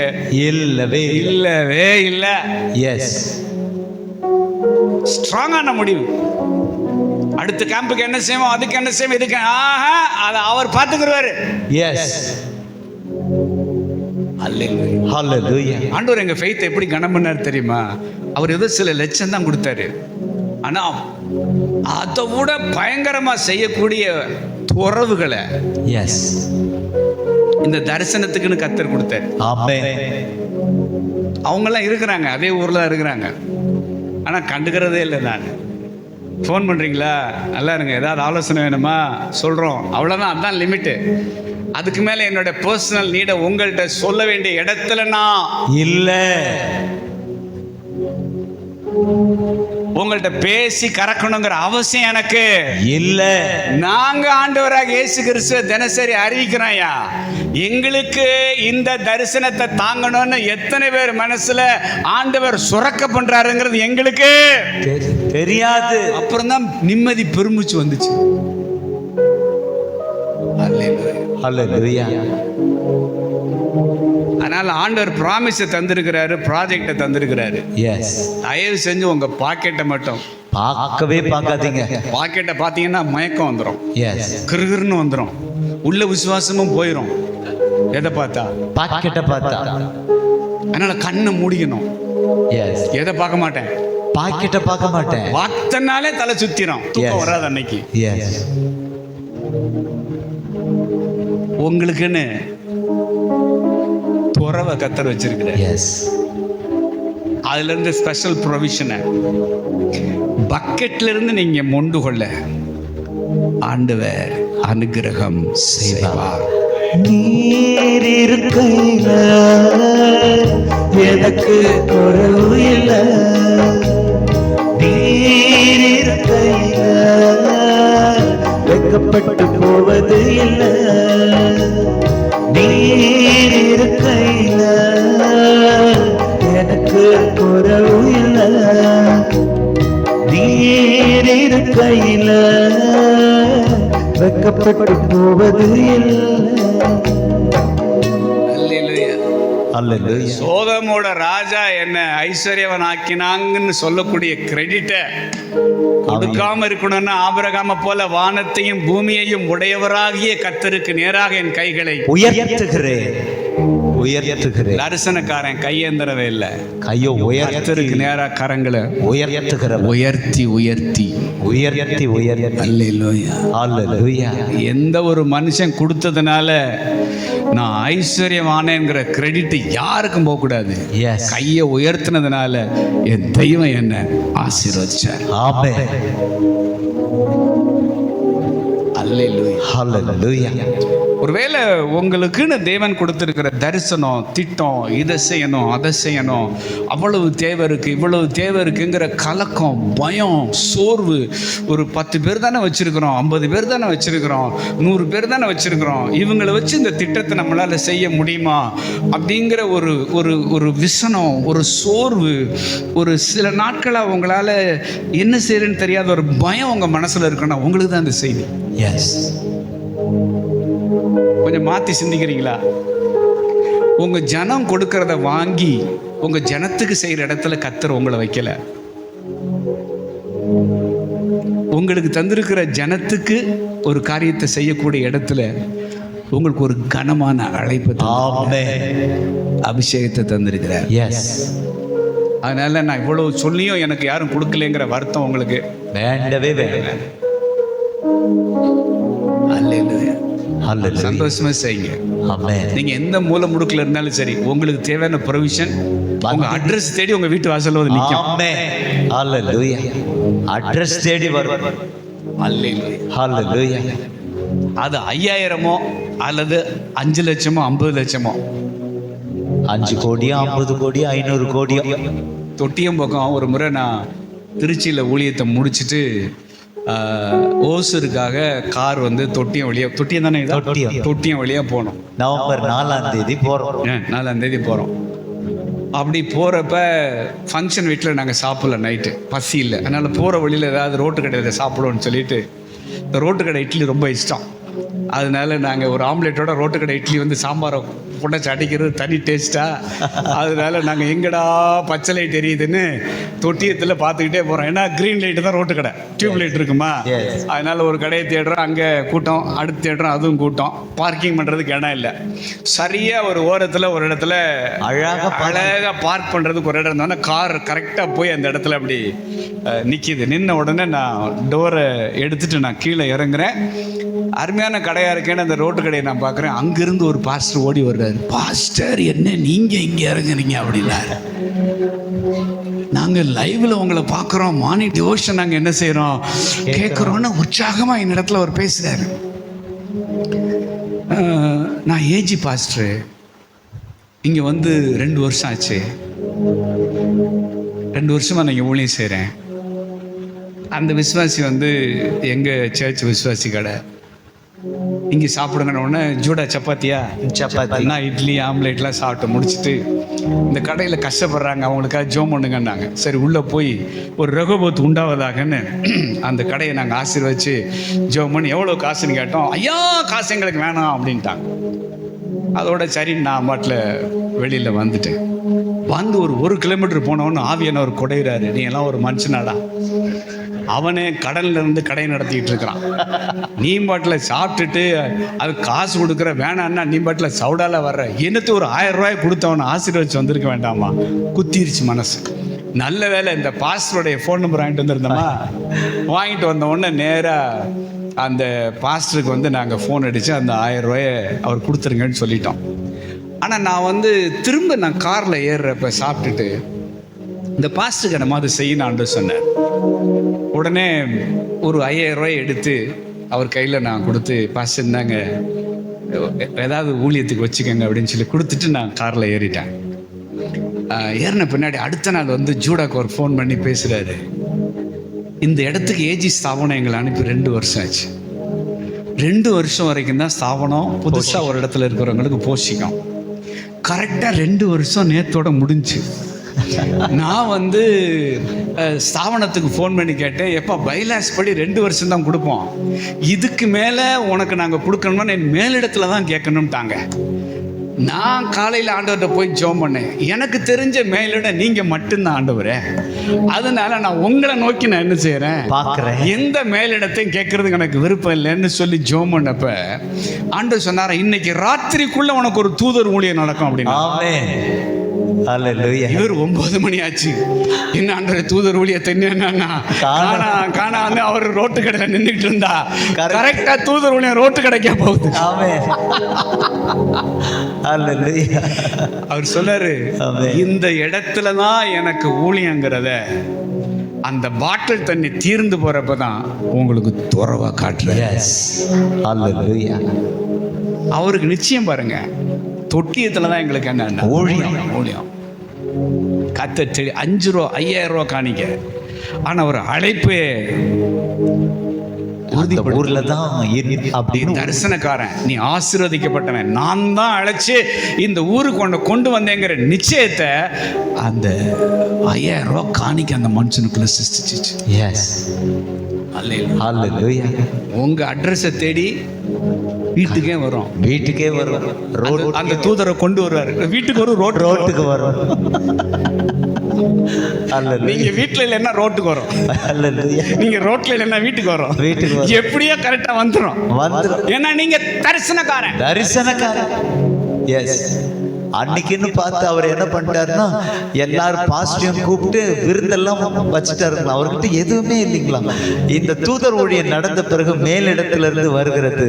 இல்லவே இல்லை. எஸ், ஸ்ட்ராங்கான முடிவு. அடுத்த கேம்புக்கு என்ன செய்வோம், அதுக்கு என்ன செய்வோம், இதுக்கு அதை அவர் பார்த்துக்கிறாரு. எஸ், அல்லேலூயா. ஆண்டவர் எங்க ஃபெய்த் எப்படி கனம் பண்ணார் தெரியுமா? அவர் ஏதோ சில லட்சம் தான் கொடுத்தாரு, ஆனா அதை விட பயங்கரமா செய்யக்கூடிய துறவுகளை எஸ் இந்த தரிசனத்துக்குன்னு கர்த்தர் கொடுத்தாரு. ஆமென். அவங்கெல்லாம் இருக்கிறாங்க, அதே ஊர்ல இருக்கிறாங்க, ஆனா கண்டுக்கிறதே இல்லை. நான் ஃபோன் பண்ணுறீங்களா? நல்லா இருங்க. ஏதாவது ஆலோசனை வேணுமா? சொல்கிறோம். அவ்வளோதான், அதுதான் லிமிட்டு. அதுக்கு மேலே என்னோட பர்சனல் நீடை உங்கள்கிட்ட சொல்ல வேண்டிய இடத்துல நான் இல்லை. உங்கள்கிட்ட பேசி கறக்கணுங்கிற அவசியம் எனக்கு இல்ல. நாங்க ஆண்டவராக இயேசு கிறிஸ்துவை தினசரி அறிவிக்கிறோம்யா. எங்களுக்கு இந்த தரிசனத்தை தாங்கணும்னு எத்தனை பேர் மனசுல ஆண்டவர் சுரக்க பண்றாருங்கிறது எங்களுக்கு தெரியாது. அப்புறம் தான் நிம்மதி பெருமூச்சு வந்துச்சு. அல்லேலூயா. அதனால ஆண்டவர் ப்ராமிஸை தந்திருக்கிறாரு, ப்ராஜெக்டை தந்திருக்கிறாரு. எஸ். தயவு செஞ்சு உங்க பாக்கெட்டை மட்டும் பார்க்கவே பார்க்காதீங்க. பாக்கெட்டை பார்த்தீங்கன்னா மயக்கம் வந்துடும், எஸ், கிருகிருன்னு வந்துடும், உள்ள விசுவாசமும் போயிடும். எதை பார்த்தா? பாக்கெட்டை பார்த்தா. அதனால கண்ணை மூடிக்கணும். எஸ். எதை பார்க்க மாட்டேன்? பாக்கெட்டை பார்க்க மாட்டேன். பார்த்தனாலே தலை சுத்திரும், தூக்கம் வராது அன்னைக்கு. எஸ். உங்களுக்குன்னு துறவை கத்தர் வச்சிருக்கிறார். எஸ். அதுல இருந்து ஸ்பெஷல் ப்ரொவிஷனை பக்கெட்ல இருந்து நீங்க மொண்டு கொள்ள ஆண்டவர் அனுகிரகம் செய்வார். நீர் இருக்கையில எனக்கு குறைவு இல்லை. நீர் இருக்கையில வெட்கப்பட்டு போவது இல்லை. நீர் இருக்கையில எனக்கு குறைவு இல்லை. நீர் இருக்கையில வெட்கப்பட்டு போவது இல்லை. அல்லேலூயா. சோதமோட ராஜா என்ன ஐஸ்வர்யவன் ஆக்கினாங்கன்னு சொல்லக்கூடிய கிரெடிட்டை கொடுக்காம இருக்கணும்னா ஆபிரகாம போல வானத்தையும் பூமியையும் உடையவராகிய கர்த்தருக்கு நேராக என் கைகளை உயர்த்துகிறேன். தரிசனக்காரன் கையேந்திரவே இல்லை. கையோ கர்த்தருக்கு நேராக கரங்களை உயர்த்துகிற. உயர்த்தி உயர்த்தி உயர்த்தி உயர்த்தி. அல்லேலூயா. அல்லேலூயா. எந்த ஒரு மனுஷன் கொடுத்ததுனால நான் ஐஸ்வர்யமானேங்கிற கிரெடிட் யாருக்கும் போகக்கூடாது. கையை உயர்த்தினதுனால என் தெய்வம் என்ன ஆசீர்வதிச்சார். ஆமென். அல்லேலூயா. அல்லேலூயா. ஒருவேளை உங்களுக்குன்னு தேவன் கொடுத்துருக்கிற தரிசனம், திட்டம், இதை செய்யணும் அதை செய்யணும், அவ்வளவு தேவை இருக்குது இவ்வளவு தேவை இருக்குங்கிற கலக்கம், பயம், சோர்வு. ஒரு 10 பேர் தானே வச்சுருக்கிறோம், 50 பேர் தானே வச்சுருக்கிறோம், 100 பேர் தானே வச்சுருக்கிறோம், இவங்களை வச்சு இந்த திட்டத்தை நம்மளால் செய்ய முடியுமா அப்படிங்கிற ஒரு ஒரு ஒரு விசனம், ஒரு சோர்வு, ஒரு சில நாட்களாக உங்களால் என்ன செய்யறேன்னு தெரியாத ஒரு பயம் உங்கள் மனசில் இருக்குன்னா உங்களுக்கு தான் இந்த செய்தி. எஸ். கொஞ்சம் மாற்றி சிந்திக்கிறீங்களா? உங்கள் ஜனம் கொடுக்கறத வாங்கி உங்கள் ஜனத்துக்கு செய்கிற இடத்துல கர்த்தர் உங்களை வைக்கல. உங்களுக்கு தந்திருக்கிற ஜனத்துக்கு ஒரு காரியத்தை செய்யக்கூடிய இடத்துல உங்களுக்கு ஒரு கனமான அழைப்பு, அபிஷேகத்தை தந்திருக்கிறார். எஸ். அதனால நான் இவ்வளவு சொல்லியும் எனக்கு யாரும் கொடுக்கலங்கிற வருத்தம் உங்களுக்கு வேண்டவே வேண்டாம். சந்தோஷமா செய்யுங்க. ஆமென். நீங்க எந்த மூல முடுக்குல இருந்தாலும் சரி, உங்களுக்கு தேவையான ப்ரொவிஷன் உங்க அட்ரஸ் தேடி உங்க வீட்டு வாசல்ல வந்து நிக்கும். ஆமென். ஹalleluya. அட்ரஸ் தேடி வரும். ஹalleluya. ஹalleluya. அது 5000மோ அல்லது 5 லட்சமோ 50 லட்சமோ, 5 கோடியோ 50 கோடியோ 500 கோடியோ. தொட்டியம் பக்கம் ஒரு முறை நான் திருச்சியில் ஊழியத்தை முடிச்சுட்டு ஓசூருக்காக கார் வந்து தொட்டியம் தானே, தொட்டியம் வழியாக போனோம். நவம்பர் 4ஆம் தேதி போகிறோம். 4ஆம் தேதி போகிறோம். அப்படி போகிறப்ப ஃபங்க்ஷன் வீட்டில் நாங்கள் சாப்பிடல, நைட்டு பசி இல்லை. அதனால் போகிற வழியில் ஏதாவது ரோட்டு கடையில் சாப்பிடுவோன்னு சொல்லிட்டு, இந்த ரோட்டு கடை இட்லி ரொம்ப இஷ்டம். அதனால நாங்கள் ஒரு ஆம்லேட்டோட ரோட்டு கடை இட்லி வந்து சாம்பாரை புடைச்சி அடிக்கிறது தனி டேஸ்ட்டாக. அதனால நாங்கள் எங்கடா பச்சை லைட் எரியுதுன்னு தொட்டியத்தில் பார்த்துக்கிட்டே போகிறோம். ஏன்னா க்ரீன் லைட்டு தான் ரோட்டு கடை, டியூப் லைட் இருக்குமா. அதனால் ஒரு கடையை தேடுறோம், அங்கே கூட்டம். அடுத்து தேடுறோம், அதுவும் கூட்டம். பார்க்கிங் பண்ணுறதுக்கு இடம் இல்லை. சரியாக ஒரு ஓரத்தில் ஒரு இடத்துல அழகாக பார்க் பண்ணுறதுக்கு ஒரு இடம் இருந்தோன்னா கார் கரெக்டாக போய் அந்த இடத்துல அப்படி நிற்கிது. நின்ன உடனே நான் டோரை எடுத்துகிட்டு நான் கீழே இறங்குறேன். அருமையான கடையாக இருக்கேன்னு அந்த ரோட்டு கடையை நான் பார்க்குறேன். அங்கேருந்து ஒரு பாஸ்டர் ஓடி வர்றாரு. பாஸ்டர், என்ன நீங்கள் இங்கே இறங்குறீங்க அப்படின்னாரு. நாங்கள் லைவ்ல உங்களை பார்க்குறோம், மார்னிங் டிவோஷன் நாங்கள் என்ன செய்கிறோம் கேட்குறோன்னு உற்சாகமாக என்னிடத்துல அவர் பேசுகிறாரு. நான் ஏஜி பாஸ்டரு, இங்கே வந்து 2 வருஷம் ஆச்சு, 2 வருஷமாக நான் இங்கே ஊழியம் செய்கிறேன். அந்த விசுவாசி வந்து எங்கள் சர்ச் விசுவாசி கடை, இங்கே சாப்பிடுங்கன்னு உடனே ஜூடா சப்பாத்தியா நான் இட்லி ஆம்லேட்லாம் சாப்பிட்டு முடிச்சுட்டு இந்த கடையில் கஷ்டப்படுறாங்க, அவங்களுக்காக ஜோம் பண்ணுங்கன்னாங்க. சரி உள்ளே போய் ஒரு ரகுபத் உண்டாவதாகன்னு அந்த கடையை நாங்கள் ஆசீர்வதிச்சு ஜோம் பண்ணி எவ்வளோ காசுன்னு கேட்டோம். ஐயா காசு எங்களுக்கு வேணாம் அப்படின்ட்டாங்க. அதோட சரி நான் பாட்டில் வெளியில் வந்துட்டேன். வந்து ஒரு கிலோமீட்டர் போனவொன்னு ஆவியானவர் குடையிறாரு, நீ எல்லாம் ஒரு மனுஷனாடா, அவனே கடல்ல இருந்து கடை நடத்திட்டு இருக்கிறான், நீ பாட்டில் சாப்பிட்டுட்டு அது காசு கொடுக்குற வேணான்னா நீ பாட்டில் சவுடால வர்ற, என்னத்து ஒரு 1000 ரூபாய் கொடுத்தவனை ஆசீர்வதிச்சு வந்திருக்க வேண்டாமா? குத்திருச்சு மனசு. நல்ல வேலை இந்த பாஸ்டருடைய ஃபோன் நம்பர் வாங்கிட்டு வந்திருந்தோமா, வாங்கிட்டு வந்த உடனே நேராக அந்த பாஸ்டருக்கு வந்து நாங்கள் ஃபோன் அடித்து அந்த 1000 ரூபாயை அவர் கொடுத்துருங்கன்னு சொல்லிட்டோம். ஆனால் நான் வந்து திரும்ப நான் காரில் ஏறுறப்ப சாப்பிட்டுட்டு இந்த பாஸ்டருக்கு என்ன மாதிரி செய்யணும்னு சொன்னேன். உடனே ஒரு 5000 ரூபாய் எடுத்து அவர் கையில் நான் கொடுத்து, பாஸ்டர் இருந்தாங்க ஏதாவது ஊழியத்துக்கு வச்சுக்கோங்க அப்படின்னு சொல்லி கொடுத்துட்டு நான் காரில் ஏறிட்டேன். ஏறின பின்னாடி அடுத்த நாள் வந்து ஜூடாக்கு ஒரு ஃபோன் பண்ணி பேசுகிறாரு, இந்த இடத்துக்கு ஏஜி ஸ்தாபனம் எங்களை அனுப்பி 2 வருஷம் ஆச்சு, 2 வருஷம் வரைக்கும் தான் ஸ்தாபனம் புதுசாக ஒரு இடத்துல இருக்கிறவங்களுக்கு போஷிக்கும். கரெக்டாக 2 வருஷம் நேத்தோட முடிஞ்சு. நான் வந்து ஸ்தாபனத்துக்கு ஃபோன் பண்ணி கேட்டேன், எப்போ பைலாஸ் படி 2 வருஷம் தான் கொடுப்போம், இதுக்கு மேலே உனக்கு நாங்கள் கொடுக்கணும்னா என் மேலிடத்துல தான் கேட்கணும்ட்டாங்க. நான் காலையில் ஆண்டவர்கிட்ட போய் ஜெபம் பண்ணேன், எனக்கு தெரிஞ்ச மேலிடம் நீங்கள் மட்டும்தான் ஆண்டவரே, அதனால நான் உங்களை நோக்கி நான் என்ன செய்கிறேன் பார்க்குறேன், எந்த மேலிடத்தையும் கேட்கறதுக்கு எனக்கு விருப்பம் இல்லைன்னு சொல்லி ஜெபம் பண்ணப்ப ஆண்டவர் சொன்னார், இன்னைக்கு ராத்திரிக்குள்ள உனக்கு ஒரு தூதர் ஊழியம் நடக்கும் அப்படின்னு. இவர் 9 மணி ஆச்சு, என்ன ஆண்டவரே தூதர் ஊழியத்தை என்னன்னா காணான்னு அவர் ரோட்டு கடையில் நின்றுட்டு இருந்தா கரெக்டா தூதர் ஊழியம் ரோட்டு கடைக்கே போகுது. அவர் சொன்னாரு, இந்த இடத்துலதான் எனக்கு ஊழியங்கிறத அந்த பாட்டில் தண்ணி தீர்ந்து போறப்பதான் உங்களுக்கு துறவா காட்டுற. அவருக்கு நிச்சயம் பாருங்க, தொட்டியத்துலதான் எங்களுக்கு என்ன ஊழியம் கத்த 5 ரூபா 5000 ரூபா காணிக்க. ஆனா ஒரு அழைப்பு ஊர்ல தான் அப்படின்னு தரிசனக்காரன், நீ ஆசீர்வதிக்கப்பட்டவன், நான் தான் அழைச்சு இந்த ஊருக்கு கொண்டு வந்தேங்கிற நிச்சயத்தை அந்த 5000 ரூபா காணிக்க அந்த மனுஷனுக்குள்ள சிருஷ்டிச்சிச்சு. உங்க அட்ரஸை தேடி வீட்டுக்கே வரும், அந்த தூதரை கொண்டு வருவாரு, வீட்டுக்கு வரும், ரோட்டுக்கு வரும். நீங்க வீட்டுல இல்லைன்னா ரோட்டுக்கு வரும், நீங்க ரோட்ல இல்லைன்னா வீட்டுக்கு வரும், எப்படியோ கரெக்டா வந்துடும். ஏன்னா நீங்க தரிசனக்காரன். அன்னைக்குன்னு பார்த்து அவர் என்ன பண்ணிட்டாருன்னா எல்லாரும் பாஸ்டையும் கூப்பிட்டு விருந்தெல்லாம் வச்சுட்டாருங்களா, அவர்கிட்ட எதுவுமே இல்லைங்களா. இந்த தூதர் ஊழியம் நடந்த பிறகு மேலிடத்துல இருந்து வருகிறது,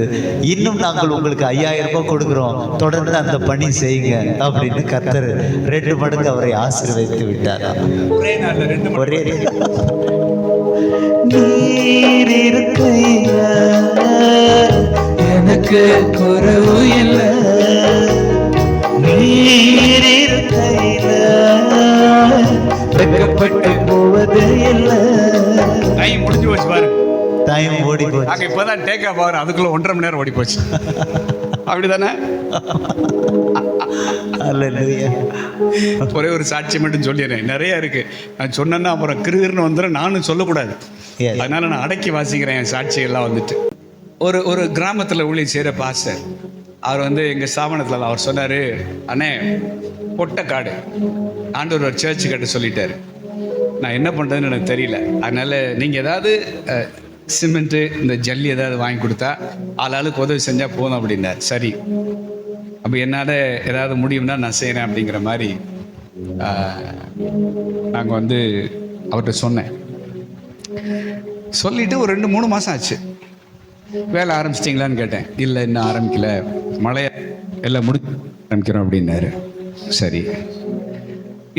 இன்னும் நாங்கள் உங்களுக்கு 5000 ரூபாய் கொடுக்குறோம், தொடர்ந்து அந்த பணி செய்யுங்க அப்படின்னு கர்த்தர் 2 மடங்கு அவரை ஆசீர்வதித்து விட்டார். ஒரே நீர் இருக்கையில எனக்கு குறைவு இல்லை, வெக்கப்பட்டு போவது இல்லை. டைம் முடிஞ்சு போச்சு பாரு, டைம் ஓடி போச்சு. இப்பதான் டேக் ஆஃப் ஆகுற, அதுக்குள்ள 1.5 மணி நேரம் ஓடி போச்சு. அப்படிதானே? ஒரே ஒரு சாட்சி மட்டும் சொல்லிடுறேன், நிறைய இருக்கு, நான் சொன்னேன்னா அப்புறம் கிருகிருன்னு வந்துடும், நானும் சொல்லக்கூடாது, அதனால நான் அடக்கி வாசிக்கிறேன் என் சாட்சியெல்லாம். வந்துட்டு ஒரு கிராமத்தில் ஊழியம் செய்கிற பாஸ்டர், அவர் வந்து எங்கள் ஸ்தாபனத்தில் அவர் சொன்னார், அண்ணே பொட்டக்காடு ஆண்டவர் ஒரு சர்ச்சு கட்ட சொல்லிட்டாரு, நான் என்ன பண்ணுறதுன்னு எனக்கு தெரியல, அதனால் நீங்கள் ஏதாவது சிமெண்ட்டு இந்த ஜல்லி ஏதாவது வாங்கி கொடுத்தா ஆளாளுக்கு உதவி செஞ்சால் போதும் அப்படின்னார். சரி, அப்போ என்னால் ஏதாவது முடியும்னா நான் செய்கிறேன் அப்படிங்கிற மாதிரி நாங்கள் வந்து அவர்கிட்ட சொன்னேன். சொல்லிவிட்டு ஒரு 2-3 மாதம் ஆச்சு. வேலை ஆரம்பிச்சிட்டிங்களான்னு கேட்டேன். இல்லை இன்னும் ஆரம்பிக்கல, மழைய எல்லாம் ஆரம்பிக்கிறோம் அப்படின்னாரு. சரி,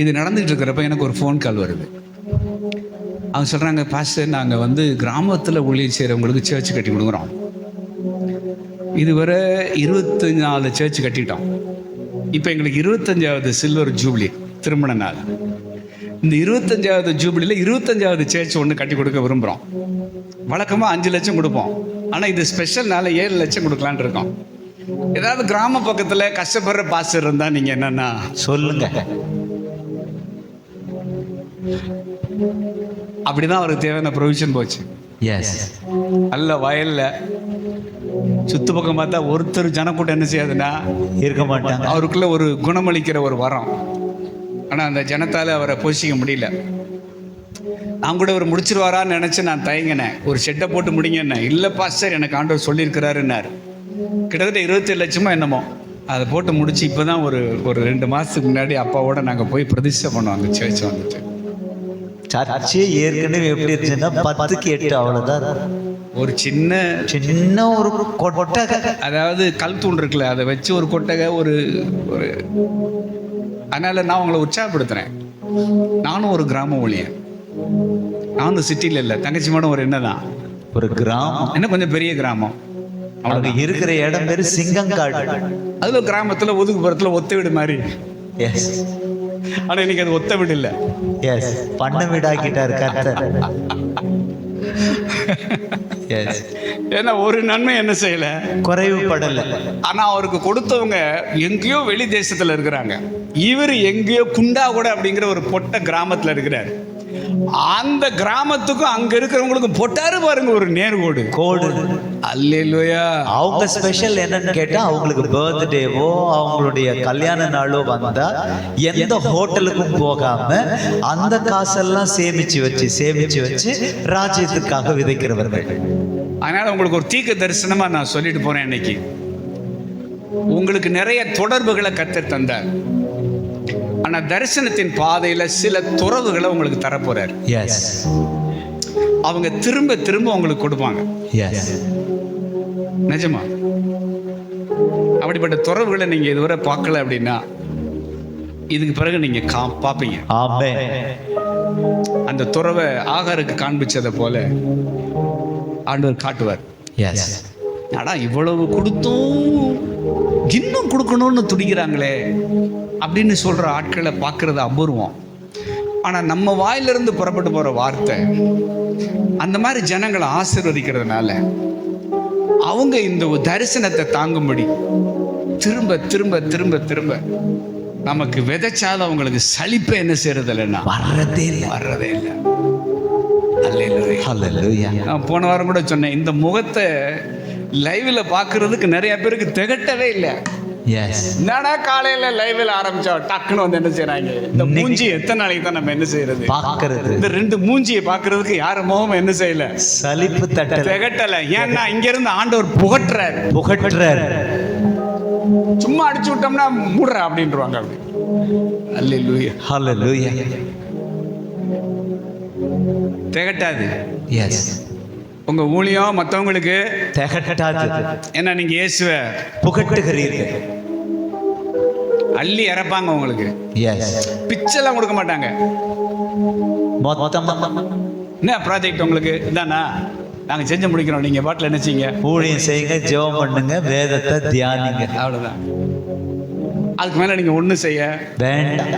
இது நடந்துகிட்டு இருக்கிறப்ப எனக்கு ஒரு ஃபோன் கால் வருது. அவங்க சொல்கிறாங்க, பாஸ்டர் நாங்கள் வந்து கிராமத்தில் ஊழியர் செய்கிறவங்களுக்கு சர்ச் கட்டி கொடுக்குறோம். இதுவரை 24 சர்ச் கட்டிட்டோம். இப்போ எங்களுக்கு 25வது சில்வர் ஜூப்ளி திருமண நாள். இந்த 25வது ஜூப்ளியில் 25வது சர்ச் ஒன்று கட்டி கொடுக்க விரும்புகிறோம். வழக்கமாக 5 லட்சம் கொடுப்போம். ஆனால் இது ஸ்பெஷல்னால 7 லட்சம் கொடுக்கலான் இருக்கோம். ஏதாவது கிராம பக்கத்தில் கஷ்டப்படுற பாஸ்டர் இருந்தால் நீங்கள் என்னென்னா சொல்லுங்க. அப்படிதான் அவருக்கு தேவையான ப்ரொவிஷன் போச்சு. எஸ். அல்ல வயலில் சுத்து பக்கம் பார்த்தா ஒருத்தர் ஜனக்கூட்டம் என்ன செய்யாதுன்னா இருக்க மாட்டாங்க. அவருக்குள்ள ஒரு குணமளிக்கிற ஒரு வரம். ஆனால் அந்த ஜனத்தால் அவரை போஷிக்க முடியல. நான் கூட அவர் முடிச்சிருவாரான்னு நினச்சி நான் தயங்கினேன். ஒரு ஷெட்டை போட்டு முடிங்கன்னு. இல்லை பாஸ்டர் எனக்கு ஆண்டவர் சொல்லியிருக்கிறாருன்னார். கிட்டத்தட்ட 27 லட்சமோ என்னமோ அதை போட்டு முடிச்சு இப்போ தான் ஒரு 2 மாதத்துக்கு முன்னாடி அப்பாவோட நாங்கள் போய் பிரதிஷ்டை பண்ணோம் அந்த சர்ச் வந்துட்டு. சர்ச்சே ஏற்கனவே எப்படி இருந்துச்சுன்னா 10க்கு 8 அவ்வளோதான். ஒரு சின்ன ஒரு கொட்டகை, அதாவது கல் தூண் இருக்குல்ல, அதை வச்சு ஒரு கொட்டகை ஒரு ஒரு அதனால் நான் உங்களை உற்சாகப்படுத்துகிறேன். நானும் ஒரு கிராம ஊழியன். நானும் சிட்டியில் இல்லை, தங்கச்சி மாடம் ஒரு என்னதான் ஒரு கிராமம், என்ன கொஞ்சம் பெரிய கிராமம். அவங்க இருக்கிற இடம் பேரு சிங்கங்காடு. அதில் கிராமத்தில் ஒதுக்குப்புறத்தில் ஒத்த வீடு மாதிரி. எஸ். ஆனால் இன்னைக்கு அது ஒத்த வீடு இல்லை. எஸ், பண்ண வீடாக்கிட்டார் கர்த்தர். எஸ். ஏன்னா ஒரு நன்மை என்ன செய்யல, குறைவுபடலை. ஆனா அவருக்கு கொடுத்தவங்க எங்கேயோ வெளி தேசத்துல இருக்கிறாங்க. இவர் எங்கேயோ குண்டா கூட அப்படிங்கிற ஒரு பொட்ட கிராமத்துல இருக்கிறார். அந்த கிராமத்துக்கும் அங்க இருக்கிறவங்களுக்கும் பொட்டாரு பாருங்க ஒரு நேர்கோடு கோடு. அல்லேலூயா. அவங்க ஸ்பெஷல் என்னன்னு கேட்டா, அவங்களுக்கு பர்த்டேவோ அவங்களுடைய கல்யாண நாளோ வந்தா எந்த ஹோட்டலுக்கும் போகாம அந்த காசெல்லாம் சேமிச்சு வச்சு ராஜ்யத்துக்காக விதைக்கிறவர்கள். அதனால உங்களுக்கு ஒரு தீர்க்க தரிசனமா நான் சொல்லிட்டு போறேன். இன்னைக்கு உங்களுக்கு நிறைய தொடர்புகளை கர்த்தர் தந்தார். ஆனா தரிசனத்தின் பாதையில சில துறவுகளை உங்களுக்கு தரப்போறார். எஸ். அவங்க திரும்ப திரும்ப உங்களுக்கு கொடுப்பாங்க. எஸ். நிஜமா அப்படிப்பட்ட துறவுகளை நீங்க இதுவரை பார்க்கல அப்படின்னா இதுக்கு பிறகு நீங்க பார்ப்பீங்க. ஆமென். அந்த துறவை ஆகாருக்கு காண்பிச்சதை போல ஆண்டவர் காட்டுவார். எஸ். ஆனா இவ்வளவு கொடுத்தும் இன்னும் கொடுக்கணும்னு துடிக்கிறாங்களே அப்படின்னு சொல்ற ஆட்களை பார்க்கறது அபூர்வம். ஆனா நம்ம வாயிலிருந்து புறப்பட்டு போற வார்த்தை அந்த மாதிரி ஜனங்களை ஆசீர்வதிக்கிறதுனால அவங்க இந்த தரிசனத்தை தாங்கும்படி திரும்ப திரும்ப திரும்ப திரும்ப நமக்கு விதைச்சாலும் அவங்களுக்கு சலிப்பை என்ன செய்யறது இல்லைன்னா வர்றதே இல்லை. நான் போன வாரம் கூட சொன்னேன், இந்த முகத்தை லைவ்ல பாக்குறதுக்கு நிறைய பேருக்கு திகட்டவே இல்லை. என்னடா காலையில லைவ்ல ஆரம்பிச்சா டக்குன்னு வந்து என்ன செய்யறாங்க, இந்த மூஞ்சி எத்தனை நாளைக்கு தான் நம்ம என்ன செய்யறது பாக்குறது. இந்த 2 மூஞ்சியை பாக்குறதுக்கு யார முகமும் என்ன செய்யல, சலிப்பு திகட்டல. ஏன்னா இங்க இருந்து ஆண்டவர் புகட்டுறார். சும்மா அடிச்சு விட்டோம்னா மூடுற அப்படின்றாங்க. அப்படி அல்லேலூயா ஹல்லேலூயா. திகட்டாது. எஸ். உங்க ஊழியம் மற்றவங்களுக்கு திகட்டாது. ஏன்னா நீங்க இயேசுவை புகட்டுகிறீர்கள். அள்ளி இறப்பாங்க உங்களுக்கு. எஸ். பிச்செல்லாம் கொடுக்க மாட்டாங்க. மொத்தமா என்ன ப்ராஜெக்ட் உங்களுக்கு இதானா, நாங்க செஞ்சு முடிக்கிறோம், நீங்க பாட்டில் என்ன செய்யுங்க, ஊழியம் செய்யுங்க, ஜெபம் பண்ணுங்க, வேதத்தை தியானிங்க, அவ்வளவுதான். அதுக்கு மேல நீங்க ஒண்ணும் செய்ய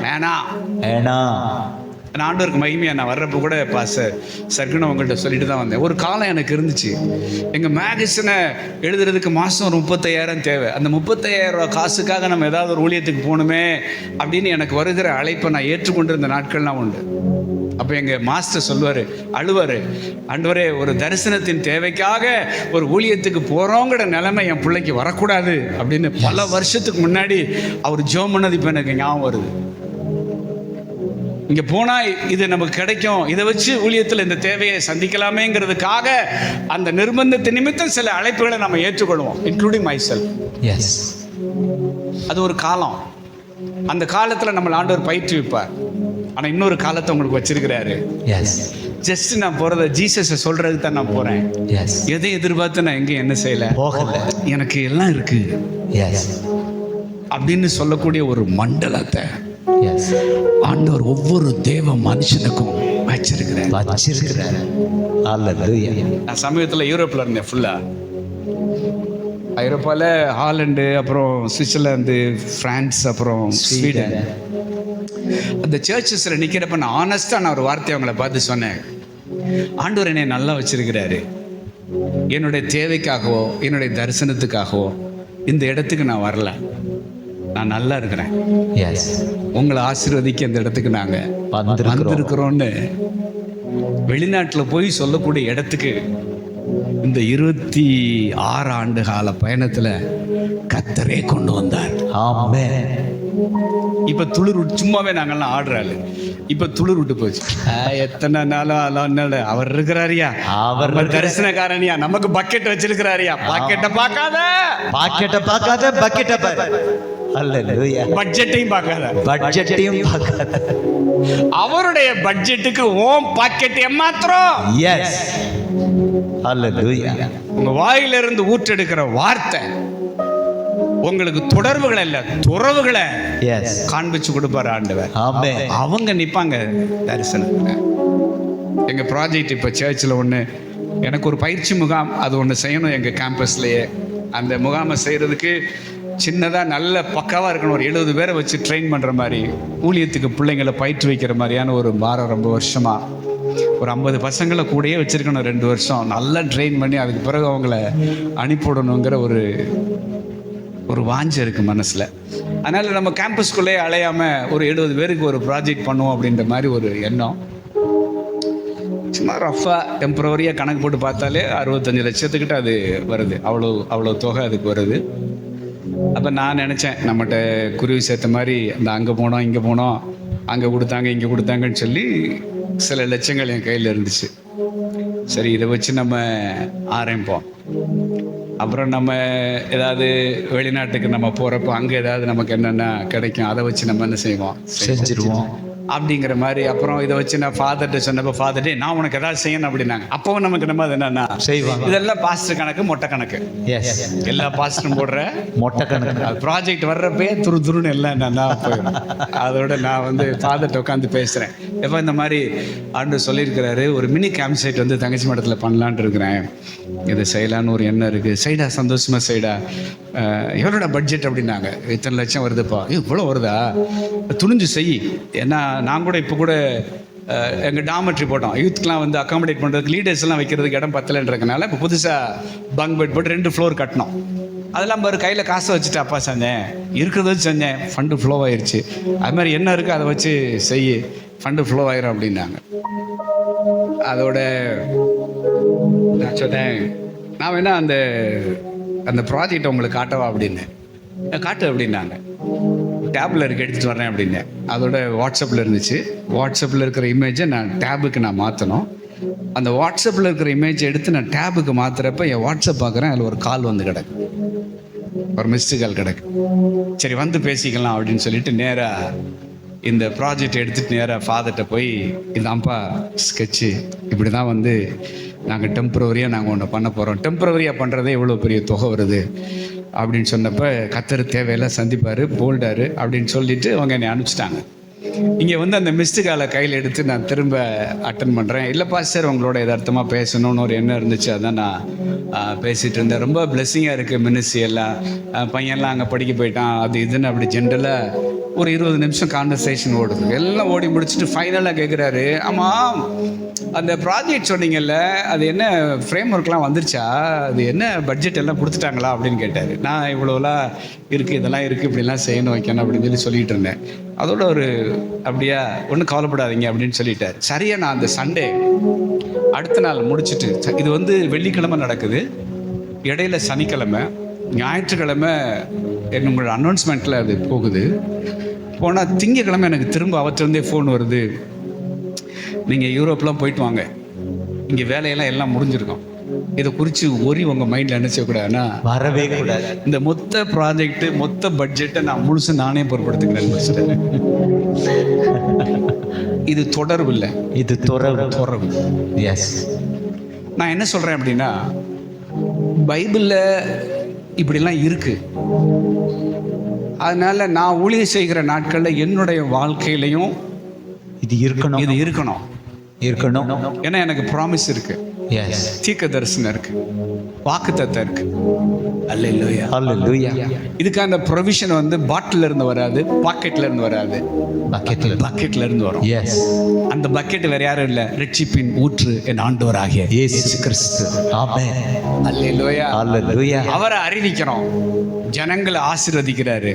வேணாம். ஆண்டவருக்கு மகிமையா. நான் வர்றப்போ கூட சர்க்குன்னு உங்கள்கிட்ட சொல்லிட்டு தான் வந்தேன். ஒரு காலம் எனக்கு இருந்துச்சு, எங்கள் மேகசினை எழுதுறதுக்கு மாதம் ஒரு 35,000 தேவை. அந்த 35,000 ரூபா காசுக்காக நம்ம ஏதாவது ஒரு ஊழியத்துக்கு போகணுமே அப்படின்னு எனக்கு வருகிற அழைப்பை நான் ஏற்றுக்கொண்டிருந்த நாட்கள்லாம் உண்டு. அப்போ எங்கள் மாஸ்டர் சொல்லுவார், அழுவார், ஆண்டவரே ஒரு தரிசனத்தின் தேவைக்காக ஒரு ஊழியத்துக்கு போகிறோங்கிற நிலைமை என் பிள்ளைக்கு வரக்கூடாது அப்படின்னு பல வருஷத்துக்கு முன்னாடி அவர் ஜெபம் பண்ணது இப்போ எனக்கு ஞாபகம் வருது. இங்கே போனால் இது நமக்கு கிடைக்கும், இதை வச்சு ஊழியத்தில் இந்த தேவையை சந்திக்கலாமேங்கிறதுக்காக அந்த நிர்பந்தத்தின் நிமித்தம் சில அழைப்புகளை நம்ம ஏற்றுக்கொள்வோம், இன்க்ளூடிங் மை செல்ஃப். எஸ். அது ஒரு காலம். அந்த காலத்தில் நம்மளை ஆண்டவர் பயிற்றுவிப்பார். ஆனால் இன்னொரு காலத்தை உங்களுக்கு வச்சிருக்கிறாரு. எஸ். ஜஸ்ட் நான் போகிறத ஜீசஸை சொல்கிறதுக்கு தான் நான் போகிறேன். எஸ். எதை எதிர்பார்த்து நான் எங்கே என்ன செய்யலை, போகலை, எனக்கு எல்லாம் இருக்குது எஸ் அப்படின்னு சொல்லக்கூடிய ஒரு மண்டலத்தை எஸ், ஆண்டவர் ஒவ்வொரு தேவ மனுஷனுக்கும் வச்சிருக்கிறார். வச்சிருக்கிறார். அல்லேலூயா. நான் சமயத்தில் யூரோப்பில் இருந்தேன் ஃபுல்லாக. ஐரோப்பாவில் ஹாலண்டு, அப்புறம் சுவிட்சர்லாந்து, ஃப்ரான்ஸ், அப்புறம் ஸ்வீடன். அந்த சர்ச்சஸில் நிற்கிறப்ப நான் ஆனஸ்டாக நான் ஒரு வார்த்தை அவங்கள பார்த்து சொன்னேன், ஆண்டவர் என்னை நல்லா வச்சிருக்கிறாரு. என்னுடைய தேவைக்காகவோ என்னுடைய தரிசனத்துக்காகவோ இந்த இடத்துக்கு நான் வரல, நான் நல்லா இருக்கிறேன். எஸ், உங்களை ஆசீர்வதிக்க இந்த இடத்துக்கு நாங்கள் வந்திருக்கிறோன்னு வெளிநாட்டில் போய் சொல்லக்கூடிய இடத்துக்கு இந்த 26 ஆண்டு கால பயணத்தில் கர்த்தரே கொண்டு வந்தார். ஆமென். இப்போ துளிர் விட்டு, சும்மாவே நாங்கள்லாம் ஆடுறாள், இப்போ துளிர் விட்டு போச்சு. எத்தனை நாளும் அவர் இருக்கிறாரியா, அவர் தரிசனக்காரனியா, நமக்கு பக்கெட் வச்சிருக்கிறாரியா. பாக்கெட்டை பார்க்காத, பாக்கெட்டை பார்க்காத, பக்கெட்டை பாரு. அல்லேலூயா. பட்ஜெட்டையும் பார்க்காத, பட்ஜெட்டையும் பார்க்காத. அவருடைய பட்ஜெட்டுக்கு ஓம் பாக்கெட் ஏமாத்திரம். எஸ், அல்லேலூயா. உங்க வாயிலிருந்து ஊற்றெடுக்கிற வார்த்தை உங்களுக்கு தொடர்புகளை இல்ல, துறவுகளை எஸ் காண்பிச்சு கொடுப்பாரு ஆண்டவர். ஆமென். அவங்க நிப்பாங்க தரிசனத்துல. எங்க ப்ராஜெக்ட் இப்போ சர்ச்சில் ஒன்று, எனக்கு ஒரு பயிற்சி முகாம் அது ஒன்று செய்யணும் எங்கள் கேம்பஸ்லேயே. அந்த முகாமை செய்கிறதுக்கு சின்னதாக நல்ல பக்காவாக இருக்கணும். ஒரு 70 பேரை வச்சு ட்ரெயின் பண்ணுற மாதிரி, ஊழியத்துக்கு பிள்ளைங்களை பயிற்று வைக்கிற மாதிரியான ஒரு வாரம். ரொம்ப வருஷமாக ஒரு 50 பசங்களை கூடயே வச்சுருக்கணும் 2 வருஷம். நல்லா ட்ரெயின் பண்ணி அதுக்கு பிறகு அவங்கள அனுப்பிவிடணுங்கிற ஒரு வாஞ்சை இருக்குது மனசில். அதனால் நம்ம கேம்பஸ்குள்ளே அலையாமல் ஒரு 70 பேருக்கு ஒரு ப்ராஜெக்ட் பண்ணுவோம் அப்படின்ற மாதிரி ஒரு எண்ணம். சும்மா ரஃபாக டெம்பரவரியாக கணக்கு போட்டு பார்த்தாலே 65 லட்சத்துக்கிட்ட அது வருது. அவ்வளோ தொகை அதுக்கு வருது. அப்போ நான் நினச்சேன், நம்மகிட்ட குருவி சேர்த்த மாதிரி அந்த அங்கே போனோம் இங்கே போனோம், அங்கே கொடுத்தாங்க இங்கே கொடுத்தாங்கன்னு சொல்லி சில லட்சங்கள் என் கையில் இருந்துச்சு. சரி, இதை வச்சு நம்ம ஆரம்பிப்போம். அப்புறம் நம்ம ஏதாவது வெளிநாட்டுக்கு நம்ம போகிறப்போ அங்கே ஏதாவது நமக்கு என்னென்ன கிடைக்கும் அதை வச்சு நம்ம என்ன செய்வோம், செஞ்சிருவோம் அப்படிங்கிற மாதிரி. அப்புறம் இதை வச்சு நான் ஃபாதர்கிட்ட சொன்னப்போ, ஃபாதர்டே நான் உனக்கு ஏதாவது செய்யணும் அப்படின்னாங்க. அப்போவும் நமக்கு நம்ம அது என்னன்னா செய்வாங்க. இதெல்லாம் பாஸ்டர் கணக்கு, மொட்டை கணக்கு. எஸ், எல்லா பாஸ்டரும் போடுற மொட்டை கணக்கு. ப்ராஜெக்ட் வர்றப்பே துருன்னு எல்லாம் என்னன்னா போயிடும். அதோட நான் வந்து ஃபாதர்கிட்ட உட்காந்து பேசுகிறேன். எப்போ இந்த மாதிரி ஆண்டு சொல்லியிருக்கிறாரு, ஒரு மினி கேம்ப் சைட் வந்து தங்கச்சி மடத்தில் பண்ணலான்ட்டு இருக்கிறேன், இது செய்யலான்னு ஒரு எண்ணம் இருக்குது. சைடா, சந்தோஷமா சைடா, எவ்வளோட பட்ஜெட் அப்படின்னாங்க. இத்தனை லட்சம் வருதுப்பா. இவ்வளோ வருதா, துணிஞ்சு செய். ஏன்னா நான் கூட இப்போ கூட எங்கள் டாமெட்ரி போட்டோம். யூத்துக்கெலாம் வந்து அக்காமடேட் பண்ணுறதுக்கு, லீடர்ஸ் எல்லாம் வைக்கிறதுக்கு இடம் பத்தலைன்றதுனால இப்போ புதுசாக பங்க் பெட் போட்டு 2 ஃப்ளோர் கட்டணும். அதெல்லாம் பாரு, கையில் காசை வச்சுட்டு அப்பா செஞ்சேன், இருக்கிறத வச்சு செஞ்சேன், ஃபண்டு ஃப்ளோ ஆயிடுச்சு. அது மாதிரி என்ன இருக்குது அதை வச்சு செய், ஃபண்டு ஃப்ளோ ஆயிரும் அப்படின்னாங்க. அதோட நான் சொன்னேன், நான் வேணா அந்த ப்ராஜெக்டை உங்களுக்கு காட்டவா அப்படின்னு. காட்டு அப்படின்னாங்க. டேப்பில் இருக்க எடுத்துகிட்டு வரேன் அப்படின்னேன். அதோட வாட்ஸ்அப்பில் இருந்துச்சு. வாட்ஸ்அப்பில் இருக்கிற இமேஜை நான் டேபுக்கு நான் மாற்றணும். அந்த வாட்ஸ்அப்பில் இருக்கிற இமேஜை எடுத்து நான் டேபுக்கு மாற்றுறப்ப என் வாட்ஸ்அப் பார்க்குறேன், அதில் ஒரு கால் வந்து கிடக்கு, ஒரு மிஸ்டு கால் கிடக்கு. சரி வந்து பேசிக்கலாம் அப்படின்னு சொல்லிட்டு நேராக இந்த ப்ராஜெக்ட் எடுத்துகிட்டு நேராக ஃபாதர்கிட்ட போய், இதான்ப்பா ஸ்கெட்சு, இப்படி தான் வந்து நாங்கள் டெம்பரவரியாக நாங்கள் ஒன்று பண்ண போகிறோம், டெம்பரவரியாக பண்ணுறதே இவ்வளோ பெரிய தொகை வருது அப்படின்னு சொன்னப்போ, கத்தர் தேவையெல்லாம் சந்திப்பார், போல்டாரு அப்படின்னு சொல்லிட்டு அவங்க என்னை அனுப்பிச்சிட்டாங்க. இங்கே வந்து அந்த மிஸ்டு காலை கையில் எடுத்து நான் திரும்ப அட்டன் பண்ணுறேன். இல்லைப்பா சார், உங்களோட எதார்த்தமாக பேசணும்னு ஒரு எண்ணம் இருந்துச்சு, அதான் நான் பேசிகிட்டு இருந்தேன். ரொம்ப பிளெஸ்ஸிங்காக இருக்குது மினிஸ்ட்ரி எல்லாம், பையன்லாம் அங்கே படிக்க போயிட்டான், அது இதுன்னு அப்படி ஜென்ரலாக ஒரு 20 நிமிஷம் கான்வர்சேஷன் ஓடுது. எல்லாம் ஓடி முடிச்சுட்டு ஃபைனலாக கேட்குறாரு, ஆமாம் அந்த ப்ராஜெக்ட் சொன்னீங்கல்ல, அது என்ன ஃப்ரேம் ஒர்க்லாம் வந்துருச்சா, அது என்ன பட்ஜெட் எல்லாம் கொடுத்துட்டாங்களா அப்படின்னு கேட்டார். நான் இவ்வளோலாம் இருக்குது, இதெல்லாம் இருக்குது, இப்படிலாம் செய்யணும் வைக்கணும் அப்படின்னு சொல்லிட்டு இருந்தேன். அதோட ஒரு அப்படியா, ஒன்றும் கவலைப்படாதீங்க அப்படின்னு சொல்லிட்டார். சரியா நான் அந்த சண்டே அடுத்த நாள் முடிச்சுட்டு, இது வந்து வெள்ளிக்கிழமை நடக்குது, இடையில சனிக்கிழமை, ஞாயிற்றுக்கிழமை உங்களோட அனௌன்ஸ்மெண்ட்டில் அது போகுது. போனால் திங்கக்கிழமை எனக்கு திரும்ப அவற்றிருந்தே ஃபோன் வருது, நீங்கள் யூரோப்லாம் போயிட்டு வாங்க, இங்கே வேலையெல்லாம் எல்லாம் முடிஞ்சிருக்கும், இதை குறித்து உங்கள் மைண்டில் நினச்சக்கூடாதுன்னா வரவே கூடாது. இந்த மொத்த ப்ராஜெக்ட்டு மொத்த பட்ஜெட்டை நான் முழுசு நானே பொருட்படுத்துக்கிறேன். இது தொடர்பு இல்லை, இது துறவு. எஸ், நான் என்ன சொல்கிறேன் அப்படின்னா, பைபிளில் இப்படிலாம் இருக்குது. அதனால நான் ஊழியம் செய்கிற நாட்களில் என்னுடைய வாழ்க்கையிலையும் இது இருக்கணும் இருக்கணும். ஏன்னா எனக்கு ப்ராமிஸ் இருக்கு, எஸ், தீர்க்க தரிசனம் இருக்கு, வாக்குத்தத்தம் இருக்கு. அல்லேலூயா. ஹalleluya. இதுக்கான ப்ரொவிஷன் வந்து பாட்டில இருந்து வராது, பாக்கெட்ல இருந்து வராது, பக்கெட்ல இருந்து வரும். எஸ், அந்த பக்கெட் வேற யாரும் இல்ல, ரட்சிப்பின் ஊற்று என் ஆண்டவராகிய இயேசு கிறிஸ்து. ஆமென். அல்லேலூயா. ஹalleluya. அவரை அறிவிக்கிறோம், ஜனங்களை ஆசீர்வதிக்கிறாரு.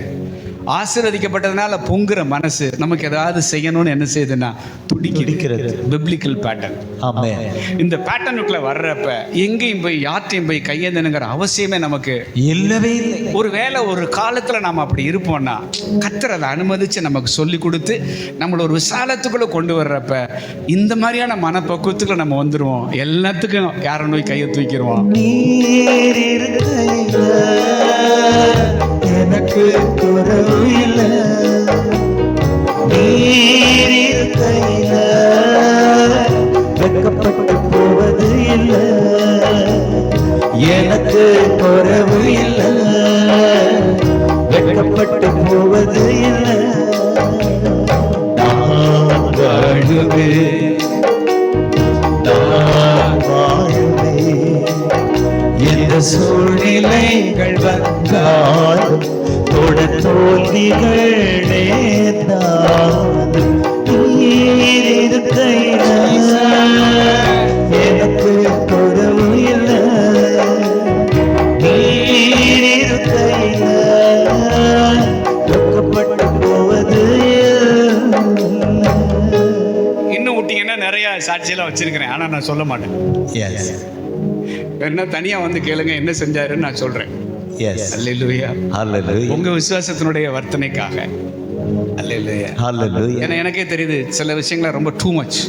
ஆசீர்வதிக்கப்பட்டதுனால பொங்குற மனசு நமக்கு ஏதாவது செய்யணும்னு என்ன செய்யுதுன்னா துடிக்கிறது. Biblical pattern. ஆமென். இந்த பேட்டர்னுக்குள்ள வர்றப்ப எங்கேயும் போய் யார்ட்டையும் போய் கையேந்தணுங்கிற அவசியமே நமக்கு இல்லவே இல்லை. ஒருவேளை ஒரு காலத்துல நாம அப்படி இருப்போம்னா கர்த்தர் அதை அனுமதிச்சு நமக்கு சொல்லி கொடுத்து நம்மள ஒரு விசாலத்துக்குள்ள கொண்டு வர்றப்ப இந்த மாதிரியான மனப்பக்குவத்துக்குள்ள நம்ம வந்துருவோம். எல்லாத்துக்கும் யாரை நோய் கையை தூக்கிடுவோம். நீர் இருக்கையில எனக்கு குறைவு இல்லை, நீர் இருக்கையில வெட்கப்பட்டு போவது இல்லை, எனக்கு குறைவு இல்லை, வெட்கப்பட்டு போவது இல்லை. நான் வாழுவேன், நான் வாழுவேன், எந்த சூழ்நிலைகள் வந்தாலும் தொட தோல்விகள் நேர்ந்தாலும் நீர் இருக்கையில எனக்கு குறைவு இல்லை, நீர் இருக்கையில வெட்கப்பட்டு போவது இல்லை. இன்னும் விட்டீங்கன்னா நிறைய சாட்சியெல்லாம் வச்சிருக்கிறேன், ஆனா நான் சொல்ல மாட்டேன். எஸ், என்ன தனியா வந்து கேளுங்க என்ன செஞ்சாருன்னு நான் சொல்றேன். எஸ், அல்லேலூயா. ஹalleluya. உங்க விசுவாசத்தினுடைய வர்த்தனைக்காக. அல்லேலூயா. ஹalleluya. ஏன்னா எனக்கே தெரியுது சில விஷயங்களை ரொம்ப டூ மச்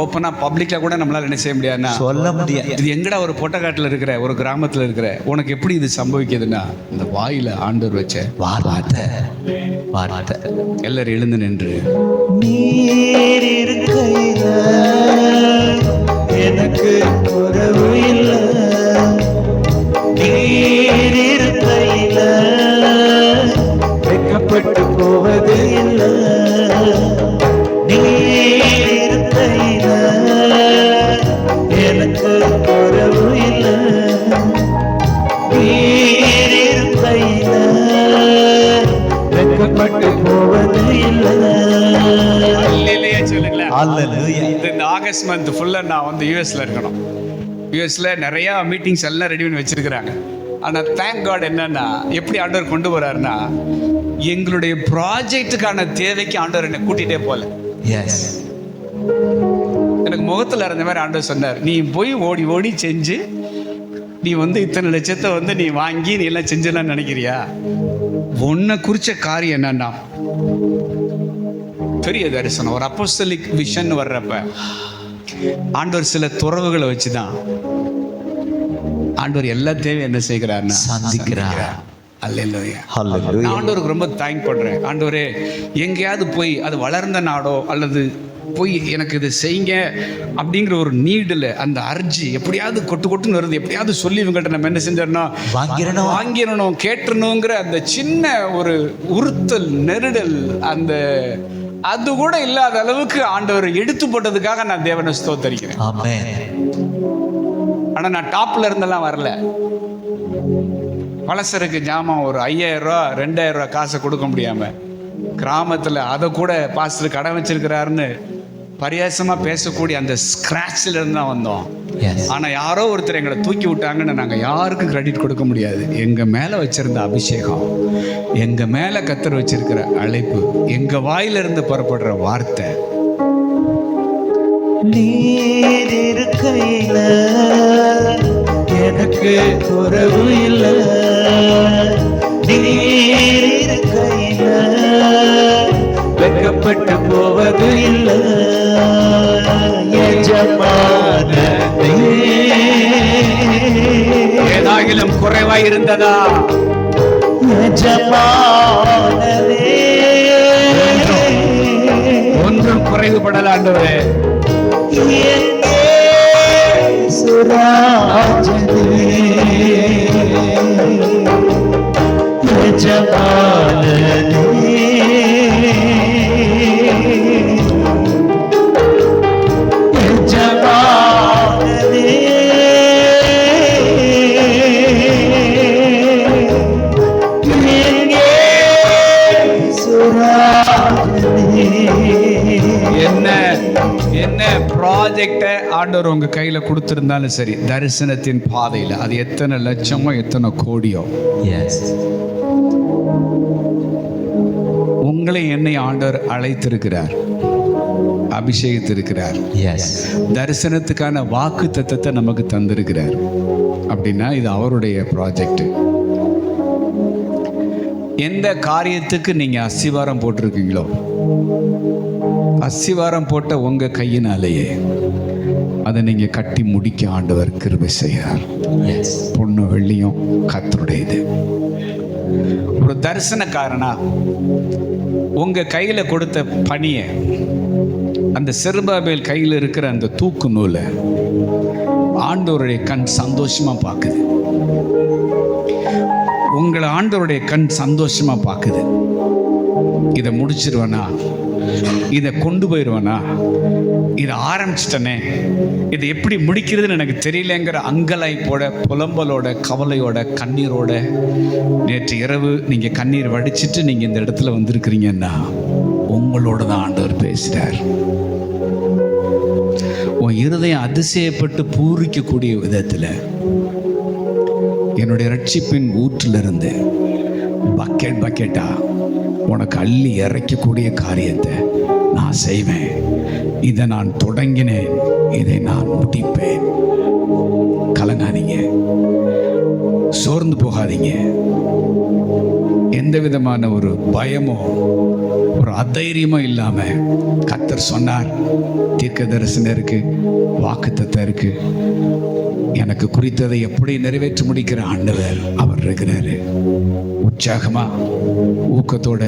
ஓப்பனா பப்ளிக்ல கூட நம்மளால என்ன செய்ய முடியாதுன்னா சொல்ல முடியாது. இது எங்கடா ஒரு பொட்டக்காட்டில் இருக்கிற ஒரு கிராமத்துல இருக்கிற உனக்கு எப்படி இது சம்பவிக்குதுன்னா இந்த வாயில ஆண்டவர் வச்ச வார்த்தை. எல்லாரும் எழுந்து நின்று நீர் இருக்கையில எனக்கு குறைவு இல்லை, நீர் இருக்கையில வெட்கப்பட்டு போவது இல்லை, நீர் இருக்கையில எனக்கு குறைவு இல்லை, நீர் இருக்கையில வெட்கப்பட்டு போவது இல்லை. அல்லேலூயா சொல்லுங்களேன். ஹalleluya. இந்த ஆகஸ்ட் மந்த் ஃபுல்லா நான் வந்து யூஎஸ்ல இருக்கணும். யூஎஸ்ல நிறைய மீட்டிங்ஸ் எல்லாம் ரெடி பண்ணி வச்சிருக்கிறாங்க. ஆனால் தேங்க் காட் என்னன்னா எப்படி ஆண்டவர் கொண்டு வர்றாருன்னா எங்களுடைய ப்ராஜெக்டுக்கான தேவைக்கு ஆண்டவர் என்னை கூட்டிகிட்டே போகல. எஸ், எனக்கு முகத்தில் இருந்த மாதிரி ஆண்டவர் சொன்னார், நீ போய் ஓடி ஓடி செஞ்சு நீ வந்து இத்தனை லட்சத்தை வந்து நீ வாங்கி நீ எல்லாம் செஞ்சிடலாம்னு நினைக்கிறியா? உன்னை குறித்த காரியம் என்னன்னா பெரிய தரிசனம், ஒரு அப்போஸ்தலிக் விஷன் வர்றப்ப ஆண்டவர் சில துறவுகளை வச்சுதான் ஆண்டவர் எல்லா தேவையும் என்ன செய்கிறார்னா சந்திக்கிறார். அல்லேலூயா. ஹalleluya. நான் ஆண்டவருக்கு ரொம்ப தேங்க் பண்றேன். ஆண்டவரே எங்கேயாவது போய் அது வளர்ந்த நாடோ அல்லது போய் எனக்கு இது செய்யுங்க அப்படிங்கிற ஒரு நீடில் அந்த அர்ஜி எப்படியாவது கொட்டுன்னு வருது, எப்படியாவது சொல்லி இவங்கள்ட்ட நம்ம என்ன செஞ்சோம்னா வாங்கிடணும் கேட்டுறணுங்கிற அந்த சின்ன ஒரு உறுத்தல் நெருடல் அந்த அது கூட இல்லாத அளவுக்கு ஆண்டவர் எடுத்து போட்டதுக்காக நான் தேவனை ஸ்தோத்தரிக்கிறேன். ஆமென். ஆனா நான் டாப்ல இருந்தெல்லாம் வரல. பலசருக்கு ஜாமான் ஒரு 5000 ரூபா 2000 ரூபா காசை கொடுக்க முடியாம கிராமத்துல அதை கூட பாஸ்டர் கடன் வச்சிருக்கிறாருன்னு பரியாசமா பேசக்கூடிய அந்த ஸ்கிராட்ச்ல இருந்து தான் வந்தோம். ஆனா யாரோ ஒருத்தர் எங்களை தூக்கி விட்டாங்கன்னு நாங்க யாருக்கும் கிரெடிட் கொடுக்க முடியாது. எங்க மேல வச்சிருந்த அபிஷேகம், எங்க மேல கர்த்தர் வச்சிருக்கிற அழைப்பு, எங்க வாயிலிருந்து புறப்படுற வார்த்தை, நீர் இருக்கையில எனக்கு குறைவு இல்லை, நீர் இருக்கையில வெட்கப்பட்டு போவது இல்லை. ஏதாகிலும் குறைவாய் இருந்ததா? ஒன்றும் குறைவுபடல ஆண்டவரே. சுராஜனே கொடுத்திருந்தாலும் சரி, தரிசனத்தின் பாதையில் அது எத்தனை லட்சமோ எத்தனை கோடியோ, எஸ், உங்களை என்னை ஆண்டவர் அழைத்திருக்கிறார், அபிஷேகித்திருக்கிறார், எஸ், தரிசனத்துக்கான வாக்கு தத்தத்தை நமக்கு தந்திருக்கிறார். அப்படின்னா இது அவருடைய ப்ராஜெக்ட். எந்த காரியத்துக்கு நீங்க அஸ்திவாரம் போட்டிருக்கீங்களோ, அஸ்திவாரம் போட்ட உங்க கையினாலேயே அதை நீங்க கட்டி முடிக்க ஆண்டவர் கிருபை செய்கிறார். எஸ், பொண்ணு வெள்ளியும் கர்த்தருடையது. ஒரு தரிசனக்காரனா உங்க கையில கொடுத்த பணியை, அந்த செருபாபேல் கையில் இருக்கிற அந்த தூக்கு நூலை ஆண்டவருடைய கண் சந்தோஷமா பார்க்குது. உங்களை ஆண்டவருடைய கண் சந்தோஷமா பார்க்குது. இதை முடிச்சிருவேனா, இதை கொண்டு போயிடுவேனா, இதை ஆரம்பிச்சிட்டனே, இதை எப்படி முடிக்கிறதுன்னு எனக்கு தெரியலங்கிற அங்கலாய்ப்போட, புலம்பலோட, கவலையோட, கண்ணீரோட நேற்று இரவு நீங்க கண்ணீர் வடிச்சிட்டு நீங்க இந்த இடத்துல வந்திருக்கிறீங்கன்னா உங்களோட தான் ஆண்டவர் பேசுறார். உன் இருதயம் அதிசயப்பட்டு பூரிக்கக்கூடிய விதத்தில் என்னுடைய ரட்சிப்பின் ஊற்றிலிருந்து பக்கெட் பக்கெட்டா உனக்கு அள்ளி இறைக்கக்கூடிய காரியத்தை நான் செய்வேன். இதை நான் தொடங்கினேன், இதை நான் முடிப்பேன். கலங்காதீங்க, சோர்ந்து போகாதீங்க. எந்த விதமான ஒரு பயமோ ஒரு அதைரியமோ இல்லாம கர்த்தர் சொன்னார், தீர்க்க தரிசனம் இருக்கு, வாக்குத்தத்தம் இருக்கு, எனக்கு குறித்ததை எப்படி நிறைவேற்றி முடிக்கிற ஆண்டவர் அவர் இருக்கிறாரு. உற்சாகமா, ஊக்கத்தோட,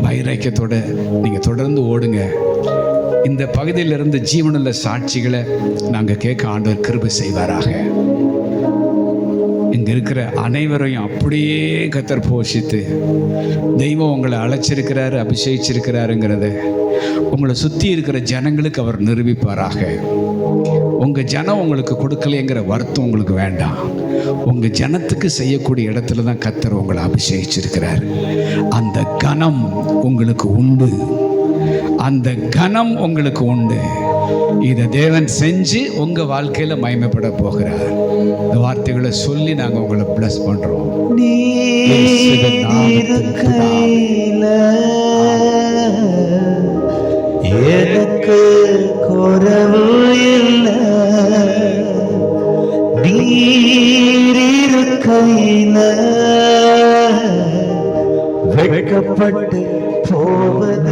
வைராக்கியத்தோட நீங்க தொடர்ந்து ஓடுங்க. இந்த பகுதியிலிருந்து ஜீவனுள்ள சாட்சிகளை நாங்கள் கேட்க ஆண்டவர் கிருபை செய்வாராக. இங்க இருக்கிற அனைவரையும் அப்படியே கர்த்தர் போஷித்து, தெய்வம் உங்களை அழைச்சிருக்கிறாரு, அபிஷேகிச்சிருக்கிறாருங்கிறத உங்களை சுற்றி இருக்கிற ஜனங்களுக்கு அவர் நிரூபிப்பாராக. உங்கள் ஜனம் உங்களுக்கு கொடுக்கலைங்கிற வருத்தம் உங்களுக்கு வேண்டாம். உங்கள் ஜனத்துக்கு செய்யக்கூடிய இடத்துல தான் கர்த்தர் உங்களை அபிஷேகிச்சிருக்கிறார். அந்த கனம் உங்களுக்கு உண்டு, அந்த கனம் உங்களுக்கு உண்டு. இதை தேவன் செஞ்சு உங்கள் வாழ்க்கையில் மகிமைப்பட போகிறார். இந்த வார்த்தைகளை சொல்லி நாங்கள் உங்களை பிளஸ் பண்ணுறோம். எனக்கு குறவு இல்லை, நீர் கையில வெட்கப்பட்டு போவது